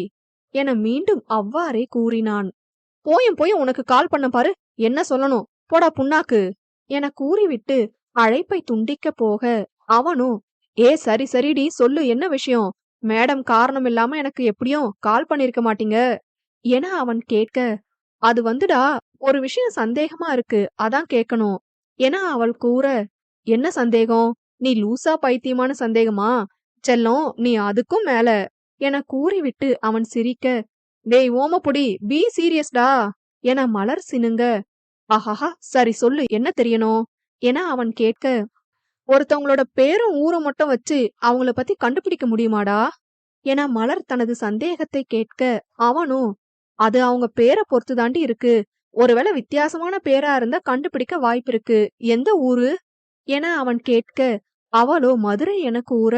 என மீண்டும் அவ்வாறே கூறினான். போயும் போய் உனக்கு கால் பண்ண பாரு, என்ன சொல்லணும், போடா புண்ணாக்கு என கூறிவிட்டு அழைப்பை துண்டிக்க போக அவனோ, ஏ சரி சரிடி சொல்லு என்ன விஷயம், மேடம் காரணம் இல்லாம எனக்கு எப்படியும் கால் பண்ணிருக்க மாட்டீங்க என அவன் கேட்க, அது வந்துடா ஒரு விஷயம் சந்தேகமா இருக்கு, அதான் கேட்கணும் என அவள் கூற, என்ன சந்தேகம், நீ லூசா பைத்தியமான சந்தேகமா செல்லம், நீ அதுக்கும் மேல என கூறிவிட்டு அவன் சிரிக்க, டேய் ஓமப்புடி பி சீரியஸ்டா என மலர் சினுங்க, ஆஹாஹா சரி சொல்லு என்ன தெரியணும் என அவன் கேட்க, ஒருத்தவங்களோட பேரும் ஊரும் மட்டும் வச்சு அவங்கள பத்தி கண்டுபிடிக்க முடியுமாடா என மலர் தனது சந்தேகத்தை கேட்க அவனும், அது அவங்க பேரை பொறுத்து தாண்டி இருக்கு, ஒருவேளை வித்தியாசமான பேரா இருந்தா கண்டுபிடிக்க வாய்ப்பு இருக்கு, எந்த ஊரு என அவன் கேட்க அவளோ மதுரை என கூற,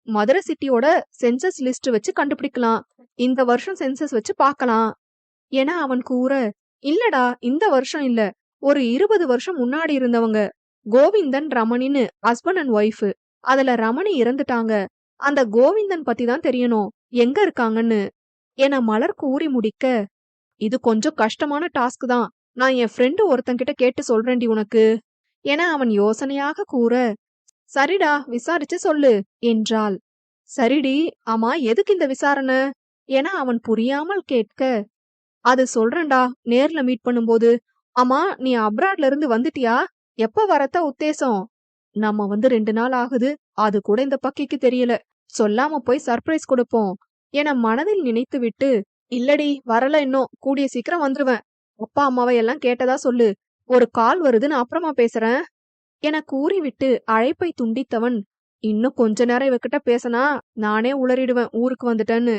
மதுரை சிட்டியோட சென்சஸ் லிஸ்ட் வச்சு கண்டுபிடிக்கலாம், இந்த வருஷம் சென்சஸ் வச்சு பார்க்கலாம் என அவன் கூற, இல்லடா இந்த வருஷம் இல்ல, ஒரு 20 வருஷம் முன்னாடி இருந்தவங்க, கோவிந்தன் ரமணின்னு ஹஸ்பண்ட் அண்ட் ஒய்ஃப், அதுல ரமணி இறந்துட்டாங்க, அந்த கோவிந்தன் பத்தி தான் தெரியணும் எங்க இருக்காங்கன்னு என மலர் கூறி முடிக்க, இது கொஞ்சம் கஷ்டமான டாஸ்க் தான், நான் என் ஃப்ரெண்டு ஒருத்தங்கிட்ட கேட்டு சொல்றேன்டி உனக்கு என அவன் யோசனையாக கூற, சரிடா விசாரிச்சு சொல்லு என்றாள். சரிடி, ஆமா எதுக்கு இந்த விசாரணை என அவன் புரியாமல் கேட்க, அது சொல்றேன்டா நேர்ல மீட் பண்ணும்போது. ஆமா நீ அப்ராட்ல இருந்து வந்துட்டியா, எப்ப வரத்த உத்தேசம்? நம்ம வந்து 2 நாள் ஆகுது, அது கூட இந்த பக்கிக்கு தெரியல, சொல்லாம போய் சர்ப்ரைஸ் கொடுப்போம் என மனதில் நினைத்து விட்டு, இல்லடி வரல இன்னும், கூடிய சீக்கிரம் வந்துருவேன், அப்பா அம்மாவை எல்லாம் கேட்டதா சொல்லு, ஒரு கால் வருது நான் அப்புறமா பேசுறேன் என கூறிவிட்டு அழைப்பை துண்டித்தவன், இன்னும் கொஞ்ச நேரம் இவகிட்ட பேசனா நானே உளறிடுவேன் ஊருக்கு வந்துட்டேன்னு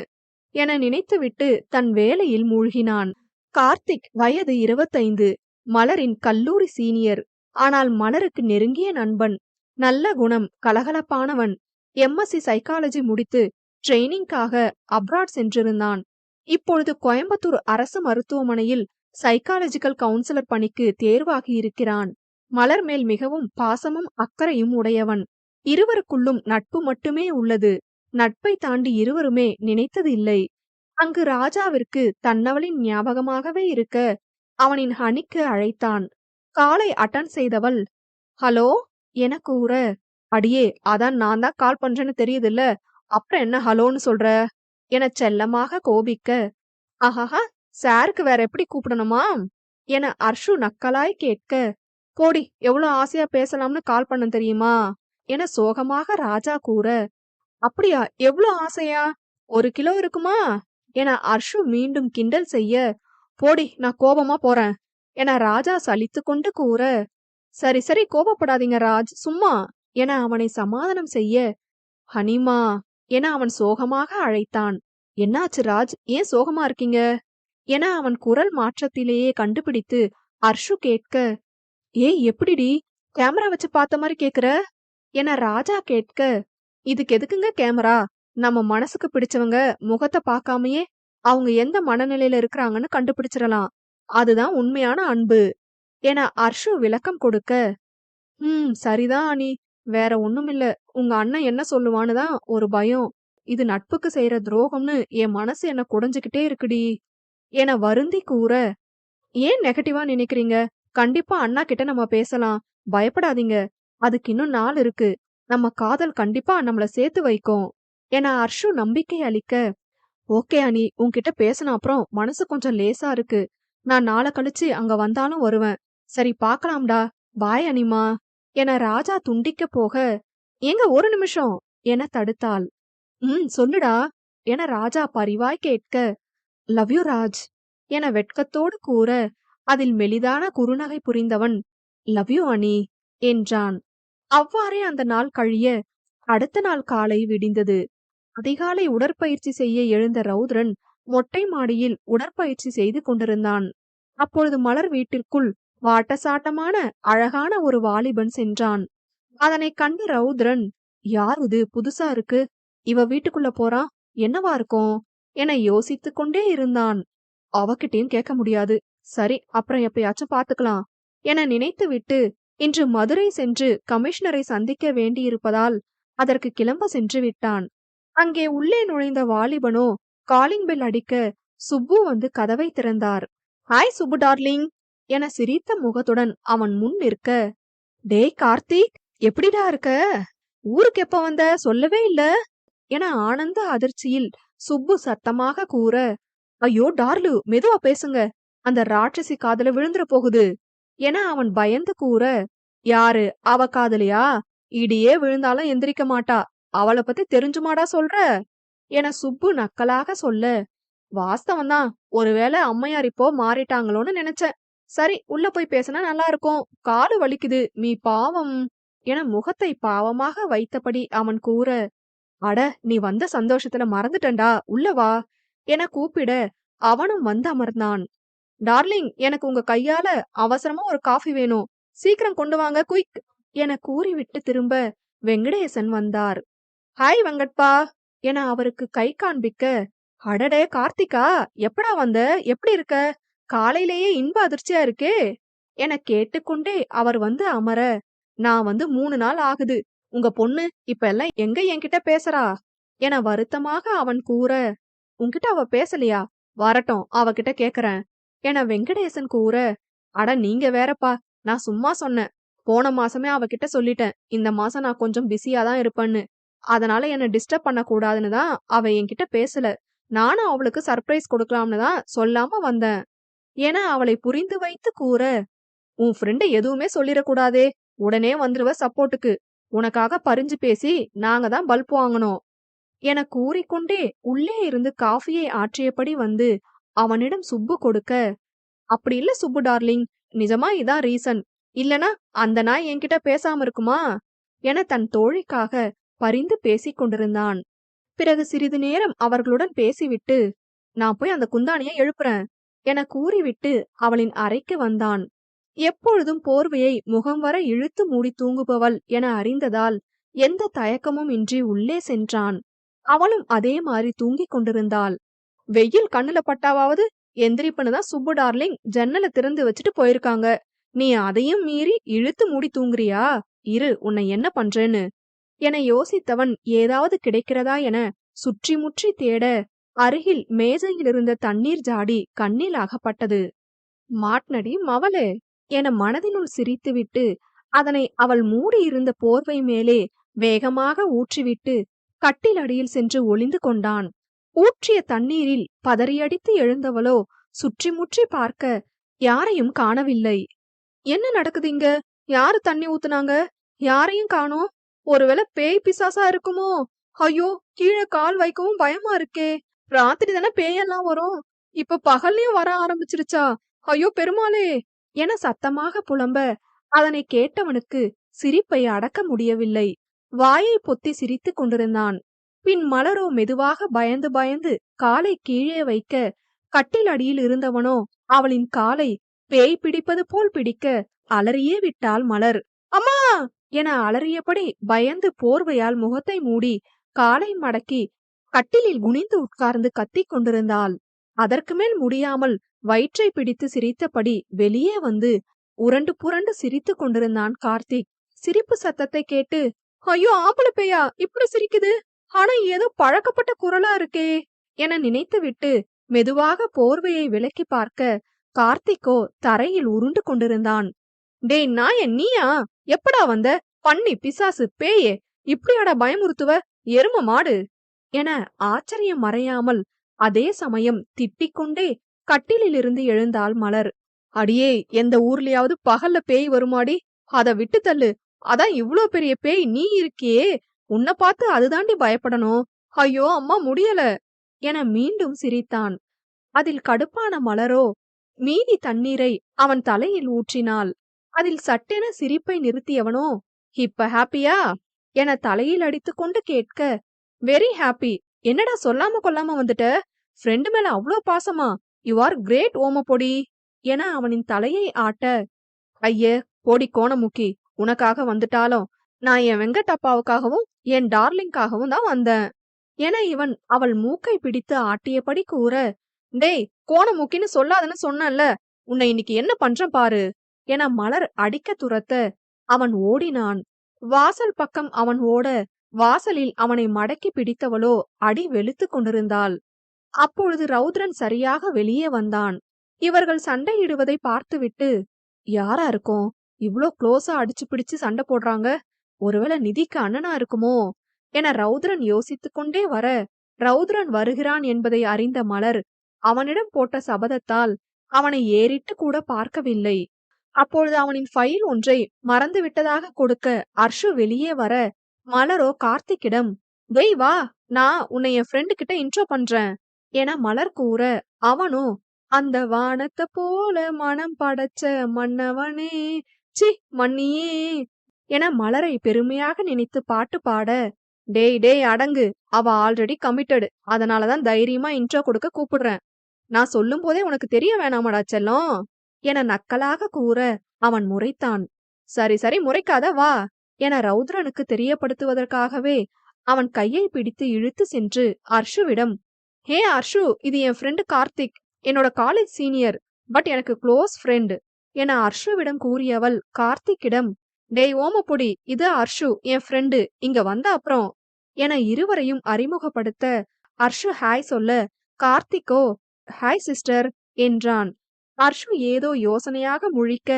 என நினைத்துவிட்டு தன் வேலையில் மூழ்கினான். கார்த்திக் வயது 25, மலரின் கல்லூரி சீனியர். ஆனால் மலருக்கு நெருங்கிய நண்பன். நல்ல குணம், கலகலப்பானவன். எம்எஸ்சி சைக்காலஜி முடித்து ட்ரெய்னிங்காக அப்ராட் சென்றிருந்தான். இப்பொழுது கோயம்புத்தூர் அரசு மருத்துவமனையில் சைக்காலஜிக்கல் கவுன்சிலர் பணிக்கு தேர்வாகி இருக்கிறான். மலர் மேல் மிகவும் பாசமும் அக்கறையும் உடையவன். இருவருக்குள்ளும் நட்பு மட்டுமே உள்ளது. நட்பை தாண்டி இருவருமே நினைத்தது இல்லை. அங்கு ராஜாவிற்கு தன்னவளின் ஞாபகமாகவே இருக்க அவனின் ஹனிக்கு அழைத்தான். காலை அட்டன் செய்தவள் ஹலோ என கூற, அடியே அதான் நான் தான் கால் பண்றேன்னு தெரியுதுல்ல, அப்புறம் என்ன ஹலோன்னு சொல்ற என செல்லமாக கோபிக்க, ஆஹாஹா சாருக்கு வேற எப்படி கூப்பிடணுமா என அர்ஷு நக்கலாய் கேட்க, போடி, எவ்வளவு ஆசையா பேசலாம்னு கால் பண்ண தெரியுமா என சோகமாக ராஜா கூற, அப்படியா, எவ்வளவு ஆசையா, 1 கிலோ இருக்குமா என அர்ஷு மீண்டும் கிண்டல் செய்ய, போடி, நான் கோபமா போறேன் என ராஜா சலித்துக் கொண்டு கூற, சரி சரி கோபப்படாதீங்க ராஜ், சும்மா என அவனை சமாதானம் செய்ய, ஹனிமா என அவன் சோகமாக அழைத்தான். என்னாச்சு ராஜ், ஏன் சோகமா இருக்கீங்க என அவன் குரல் மாற்றத்திலேயே கண்டுபிடித்து அர்ஷு கேட்க, ஏய் எப்படிடி, கேமரா வச்சு பார்த்த மாதிரி கேக்குற என ராஜா கேட்க, இதுக்கு எதுக்குங்க கேமரா, நம்ம மனசுக்கு பிடிச்சவங்க முகத்தை பார்க்காமயே அவங்க எந்த மனநிலையில இருக்கிறாங்கன்னு கண்டுபிடிச்சிடலாம், அதுதான் உண்மையான அன்பு என அர்ஷு விளக்கம் கொடுக்க, சரிதான் அனி, வேற ஒண்ணுமில்ல, உங்க அண்ணன் என்ன சொல்லுவான்னு தான் ஒரு பயம், இது நட்புக்கு செய்யற துரோகம்னு என் மனசு என்ன குடைஞ்சுக்கிட்டே இருக்குடி என வருந்தி கூற, ஏன் நெகட்டிவா நினைக்கிறீங்க, கண்டிப்பா அண்ணா கிட்ட நம்ம பேசலாம், பயப்படாதீங்க, அதுக்கு இன்னும் நாள் இருக்கு, நம்ம காதல் கண்டிப்பா நம்மள சேர்த்து வைக்கும் என அர்ஷு நம்பிக்கை அளிக்க, ஓகே அனி, உன்கிட்ட பேசின அப்புறம் மனசு கொஞ்சம் லேசா இருக்கு, நான் நாளை கழிச்சு அங்க வந்தாலும் வருவேன், சரி பாக்கலாம்டா, பாய் அனிமா என ராஜா துண்டிக்க போக, ஏங்க ஒரு நிமிஷம் என தடுத்தாள். சொல்லுடா என ராஜா பரிவாய் கேட்க, லவ் யூ ராஜ் என வெட்கத்தோடு கூற, அதில் மெலிதான குறுநகை புரிந்தவன், லவ் யூ அனி என்றான். அவ்வாறே அந்த நாள் கழிய அடுத்த நாள் காலை விடிந்தது. அதிகாலை உடற்பயிற்சி செய்ய எழுந்த ரௌத்ரன் மொட்டை மாடியில் உடற்பயிற்சி செய்து கொண்டிருந்தான். அப்பொழுது மலர் வீட்டிற்குள் வாட்டசாட்டமான அழகான ஒரு வாலிபன் சென்றான். அதனை கண்டு ரௌத்ரன், யார் இது, புதுசா இருக்கு, இவ வீட்டுக்குள்ள போறான், என்னவா இருக்கும் என யோசித்துக் கொண்டே இருந்தான். அவகிட்டயும் கேட்க முடியாது, சரி அப்புறம் எப்பயாச்சும் பாத்துக்கலாம் என நினைத்துவிட்டு இன்று மதுரை சென்று கமிஷனரை சந்திக்க வேண்டியிருப்பதால் அதற்கு கிளம்ப சென்று விட்டான். அங்கே உள்ளே நுழைந்த வாலிபனோ காலிங் பெல் அடிக்க சுப்பு வந்து கதவை திறந்தார். ஹாய் சுப்பு டார்லிங் என சிரித்த முகத்துடன் அவன் முன் நிற்க, டேய் கார்த்திக், எப்படிடா இருக்க, ஊருக்கு எப்ப வந்த, சொல்லவே இல்ல என ஆனந்த அதிர்ச்சியில் சுப்பு சத்தமாக கூற, ஐயோ டார்லு, மெதுவா பேசுங்க, அந்த ராட்சசி காதுல விழுந்துற போகுது என அவன் பயந்து கூற, யாரு, அவ காதலியா, இடியே விழுந்தாலும் எந்திரிக்க மாட்டா, அவளை பத்தி தெரிஞ்சுமாடா சொல்ற என சுப்பு நக்கலாக சொல்ல, வாஸ்தவம்தான், ஒருவேளை அம்மையார் இப்போ மாறிட்டாங்களோன்னு நினைச்சேன், சரி உள்ள போய் பேசினா நல்லா இருக்கும், காலு வலிக்குது, நீ பாவம் என முகத்தை பாவமாக வைத்தபடி அவன் கூற, அட நீ வந்த சந்தோஷத்துல மறந்துட்டண்டா, உள்ள வா என கூப்பிட அவனும் வந்து அமர்ந்தான். டார்லிங், எனக்கு உங்க கையால அவசரமா ஒரு காஃபி வேணும், சீக்கிரம் கொண்டு வாங்க, குயிக் என கூறிவிட்டு திரும்ப வெங்கடேசன் வந்தார். ஹாய் வெங்கட்பா என அவருக்கு கை காண்பிக்க, அடடே கார்த்திகா, எப்படா வந்த, எப்படி இருக்க, காலையிலேயே இன்ப அதிர்ச்சியா இருக்கே என கேட்டுக்கொண்டே அவர் வந்து அமர, நான் வந்து 3 நாள் ஆகுது, உங்க பொண்ணு இப்ப எல்லாம் எங்க என்கிட்ட பேசுறா என வருத்தமாக அவன் கூற, உன்கிட்ட அவ பேசலையா, வரட்டும் அவகிட்ட கேக்குறேன் என வெங்கடேசன் கூற, அட நீங்க வேறப்பா, நான் சும்மா சொன்னேன், போன மாசமே அவகிட்ட சொல்லிட்டேன், இந்த மாசம் நான் கொஞ்சம் பிஸியா தான் இருப்பேன்னு, அதனால என்ன டிஸ்டர்ப் பண்ண கூடாதுன்னு தான் அவ என்கிட்ட பேசல, நானும் அவளுக்கு சர்ப்ரைஸ் கொடுக்கலாம்னு தான் சொல்லாம வந்தேன் என அவளை புரிந்து வைத்து கூற, உன் ஃப்ரெண்டு எதுவுமே சொல்லிடக்கூடாதே, உடனே வந்துருவ சப்போர்ட்டுக்கு, உனக்காக பறிஞ்சு பேசி நாங்க தான் பல்ப் வாங்கணும் என கூறிக்கொண்டே உள்ளே இருந்து காஃபியை ஆற்றியபடி வந்து அவனிடம் சுப்பு கொடுக்க, அப்படி இல்ல சுப்பு டார்லிங், நிஜமா இதான் ரீசன், இல்லனா அந்த நாய் என்கிட்ட பேசாம இருக்குமா என தன் தோழிக்காக பரிந்து பேசிக் கொண்டிருந்தான். பிறகு சிறிது நேரம் அவர்களுடன் பேசிவிட்டு, நான் போய் அந்த குந்தாணியை எழுப்புறேன் என கூறிவிட்டு அவளின் அறைக்கு வந்தான். எப்பொழுதும் போர்வையை முகம் வர இழுத்து மூடி தூங்குபவள் என அறிந்ததால் எந்த தயக்கமும் இன்றி உள்ளே சென்றான். அவளும் அதே மாதிரி தூங்கிக் கொண்டிருந்தாள். வெயில் கண்ணுல பட்டாவது எந்திரிப்புன்னு தான் சுப்பு டார்லிங் ஜன்னலை திறந்து வச்சுட்டு போயிருக்காங்க, நீ அதையும் மீறி இழுத்து மூடி தூங்குறியா, இரு உன்னை என்ன பண்றேன்னு என யோசித்தவன் ஏதாவது கிடைக்கிறதா என சுற்றி முற்றி தேட அருகில் மேஜையில் இருந்த தண்ணீர் ஜாடி கண்ணில் அகப்பட்டது. மாட்னடி மவளே என மனதினுள் சிரித்துவிட்டு அதனை அவள் மூடியிருந்த போர்வை மேலே வேகமாக ஊற்றிவிட்டு கட்டில் அடியில் சென்று ஒளிந்து கொண்டான். ஊற்றிய தண்ணீரில் பதறியடித்து எழுந்தவளோ சுற்றி முற்றி பார்க்க யாரையும் காணவில்லை. என்ன நடக்குது இங்க, யாரு தண்ணி ஊத்துனாங்க? யாரையும் காணோம். ஒருவேளை பேய் பிசாசா இருக்குமோ? ஐயோ! கீழ கால் வைக்கவும் பயமா இருக்கே. ராத்திரி தானே பேயெல்லாம் வரும். இப்ப பகல்லயும் வர ஆரம்பிச்சிருச்சா? ஐயோ பெருமாளே! என சத்தமாக புலம்ப, அதனை கேட்டவனுக்கு சிரிப்பை அடக்க முடியவில்லை. வாயை பொத்தி சிரித்துக் கொண்டிருந்தான். பின் மலரோ மெதுவாக பயந்து பயந்து காலை கீழே வைக்க, கட்டில் அடியில் இருந்தவனோ அவளின் காலை பேய் பிடிப்பது போல் பிடிக்க, அலறியே விட்டாள் மலர். அம்மா! என அலறியபடி பயந்து போர்வையால் முகத்தை மூடி காலை மடக்கி கட்டிலில் குனிந்து உட்கார்ந்து கத்திக் கொண்டிருந்தாள். அதற்கு மேல் முடியாமல் வயிற்றை பிடித்து சிரித்தபடி வெளியே வந்து உருண்டு புரண்டு சிரித்துக் கொண்டிருந்தான் கார்த்திக். சிரிப்பு சத்தத்தை கேட்டு, ஐயோ ஆம்பளை பேயா இப்படி சிரிக்குது, ஆனா ஏதோ பழக்கப்பட்ட குரலா இருக்கே என நினைத்துவிட்டு மெதுவாக போர்வையை விலக்கி பார்க்க, கார்த்திக்கோ தரையில் உருண்டு கொண்டிருந்தான். டேய் நாயே நீயா? எப்படா வந்த? பன்னி பிசாசு பேயே, இப்படியாடா பயமுறுத்துவ? எரும மாடு என ஆச்சரியம் மறையாமல் அதே சமயம் திட்டிக்கொண்டே கட்டிலிலிருந்து எழுந்தாள் மலர். அடியே, எந்த ஊர்லயாவது பகல்ல பேய் வருமாடி? அத விட்டு தள்ளு. அதான் இவ்ளோ பெரிய பேய் நீ இருக்கியே, உன்னை பார்த்து அதுதாண்டி பயப்படணும். ஐயோ அம்மா முடியல என மீண்டும் சிரித்தான். அதில் கடுப்பான மலரோ மீதி தண்ணீரை அவன் தலையில் ஊற்றினாள். அதில் சட்டென சிரிப்பை நிறுத்தியவனோ, இப்ப ஹாப்பியா என தலையில் அடித்துக்கொண்டு கேட்க, வெரி ஹாப்பி. என்னடா சொல்லாம கொல்லாம வந்துட்ட? ஃப்ரெண்டு மேல அவ்ளோ பாசமா? யூ ஆர் கிரேட் ஓமப்பொடி என அவனின் தலையை ஆட்ட, ஐய போடி கோணமுக்கி, உனக்காக வந்துட்டாலும் நான் என் வெங்கடப்பாவுக்காகவும் என் டார்லிங்காகவும் தான் வந்தேன் என இவன் அவள் மூக்கை பிடித்து ஆட்டியபடி கூற, டேய் கோணமுக்கின்னு சொல்லாதன்னு சொன்னேன்ல, உன்னை இன்னைக்கு என்ன பண்றேன் பாரு என மலர் அடிக்க துரத்த அவன் ஓடினான். வாசல் பக்கம் அவன் ஓட, வாசலில் அவனை மடக்கி பிடித்தவளோ அடி வெளுத்து கொண்டிருந்தாள். அப்பொழுது ரௌத்ரன் சரியாக வெளியே வந்தான். இவர்கள் சண்டையிடுவதை பார்த்துவிட்டு, யாரா இருக்கும்? இவ்ளோ க்ளோஸா அடிச்சு பிடிச்சு சண்டை போடுறாங்க. ஒருவேளை நிதிக்கு அண்ணனா இருக்குமோ என ரௌத்ரன் யோசித்துக் கொண்டே வர, ரௌத்ரன் வருகிறான் என்பதை அறிந்த மலர் அவனிடம் போட்ட சபதத்தால் அவனை ஏறிட்டு கூட பார்க்கவில்லை. அப்பொழுது அவனின் ஃபைல் ஒன்றை மறந்து விட்டதாக கொடுக்க அர்ஷு வெளியே வர, மலரோ கார்த்திக்கிடம், டேய் வா, நான் உன்னை என் ஃப்ரெண்டு கிட்ட இன்ட்ரோ பண்றேன் என மலர் கூற, அவனோ, அந்த வானத்தை போல மனம் படைச்ச மன்னவனே சி மன்னியே என மலரை பெருமையாக நினைத்து பாட்டு பாட, டேய் டேய் அடங்கு, அவ ஆல்ரெடி கமிட்டடு, அதனாலதான் தைரியமா இன்ட்ரோ கொடுக்க கூப்பிடுறேன். நான் சொல்லும் போதே உனக்கு தெரிய வேணாமடா செல்லம் என நக்கலாக கூற, அவன் முறைத்தான். சரி சரி முறைக்காத வா என ரௌத்ரனுக்கு தெரியப்படுத்துவதற்காகவே அவன் கையை பிடித்து இழுத்து சென்று அர்ஷுவிடம், ஹே அர்ஷு, இது என் ஃப்ரெண்டு கார்த்திக், என்னோட காலேஜ் சீனியர், பட் எனக்கு க்ளோஸ் ஃப்ரெண்டு என அர்ஷுவிடம் கூறியவள் கார்த்திக்கிடம், டேய் ஓமப்பொடி, இது அர்ஷு என் ஃப்ரெண்டு, இங்க வந்த அப்புறம் என இருவரையும் அறிமுகப்படுத்த, அர்ஷு ஹாய் சொல்ல, கார்த்திக்கோ ஹாய் சிஸ்டர் என்றான். அர்ஷு ஏதோ யோசனையாக முழிக்க,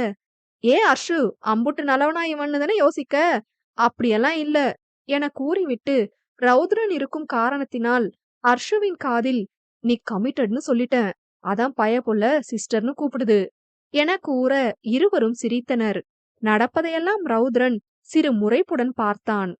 ஏ அர்ஷு, அம்புட்டு நல்லவனா இவன்னு தானே யோசிக்க? அப்படியெல்லாம் இல்ல என கூறிவிட்டு ரௌத்ரன் இருக்கும் காரணத்தினால் அர்ஷுவின் காதில், நீ கமிட்டட்னு சொல்லிட்டேன், அதான் பயப்புள்ள சிஸ்டர்னு கூப்பிடுது என கூற இருவரும் சிரித்தனர். நடப்பதையெல்லாம் ரௌத்ரன் சிறு முறைப்புடன் பார்த்தான்.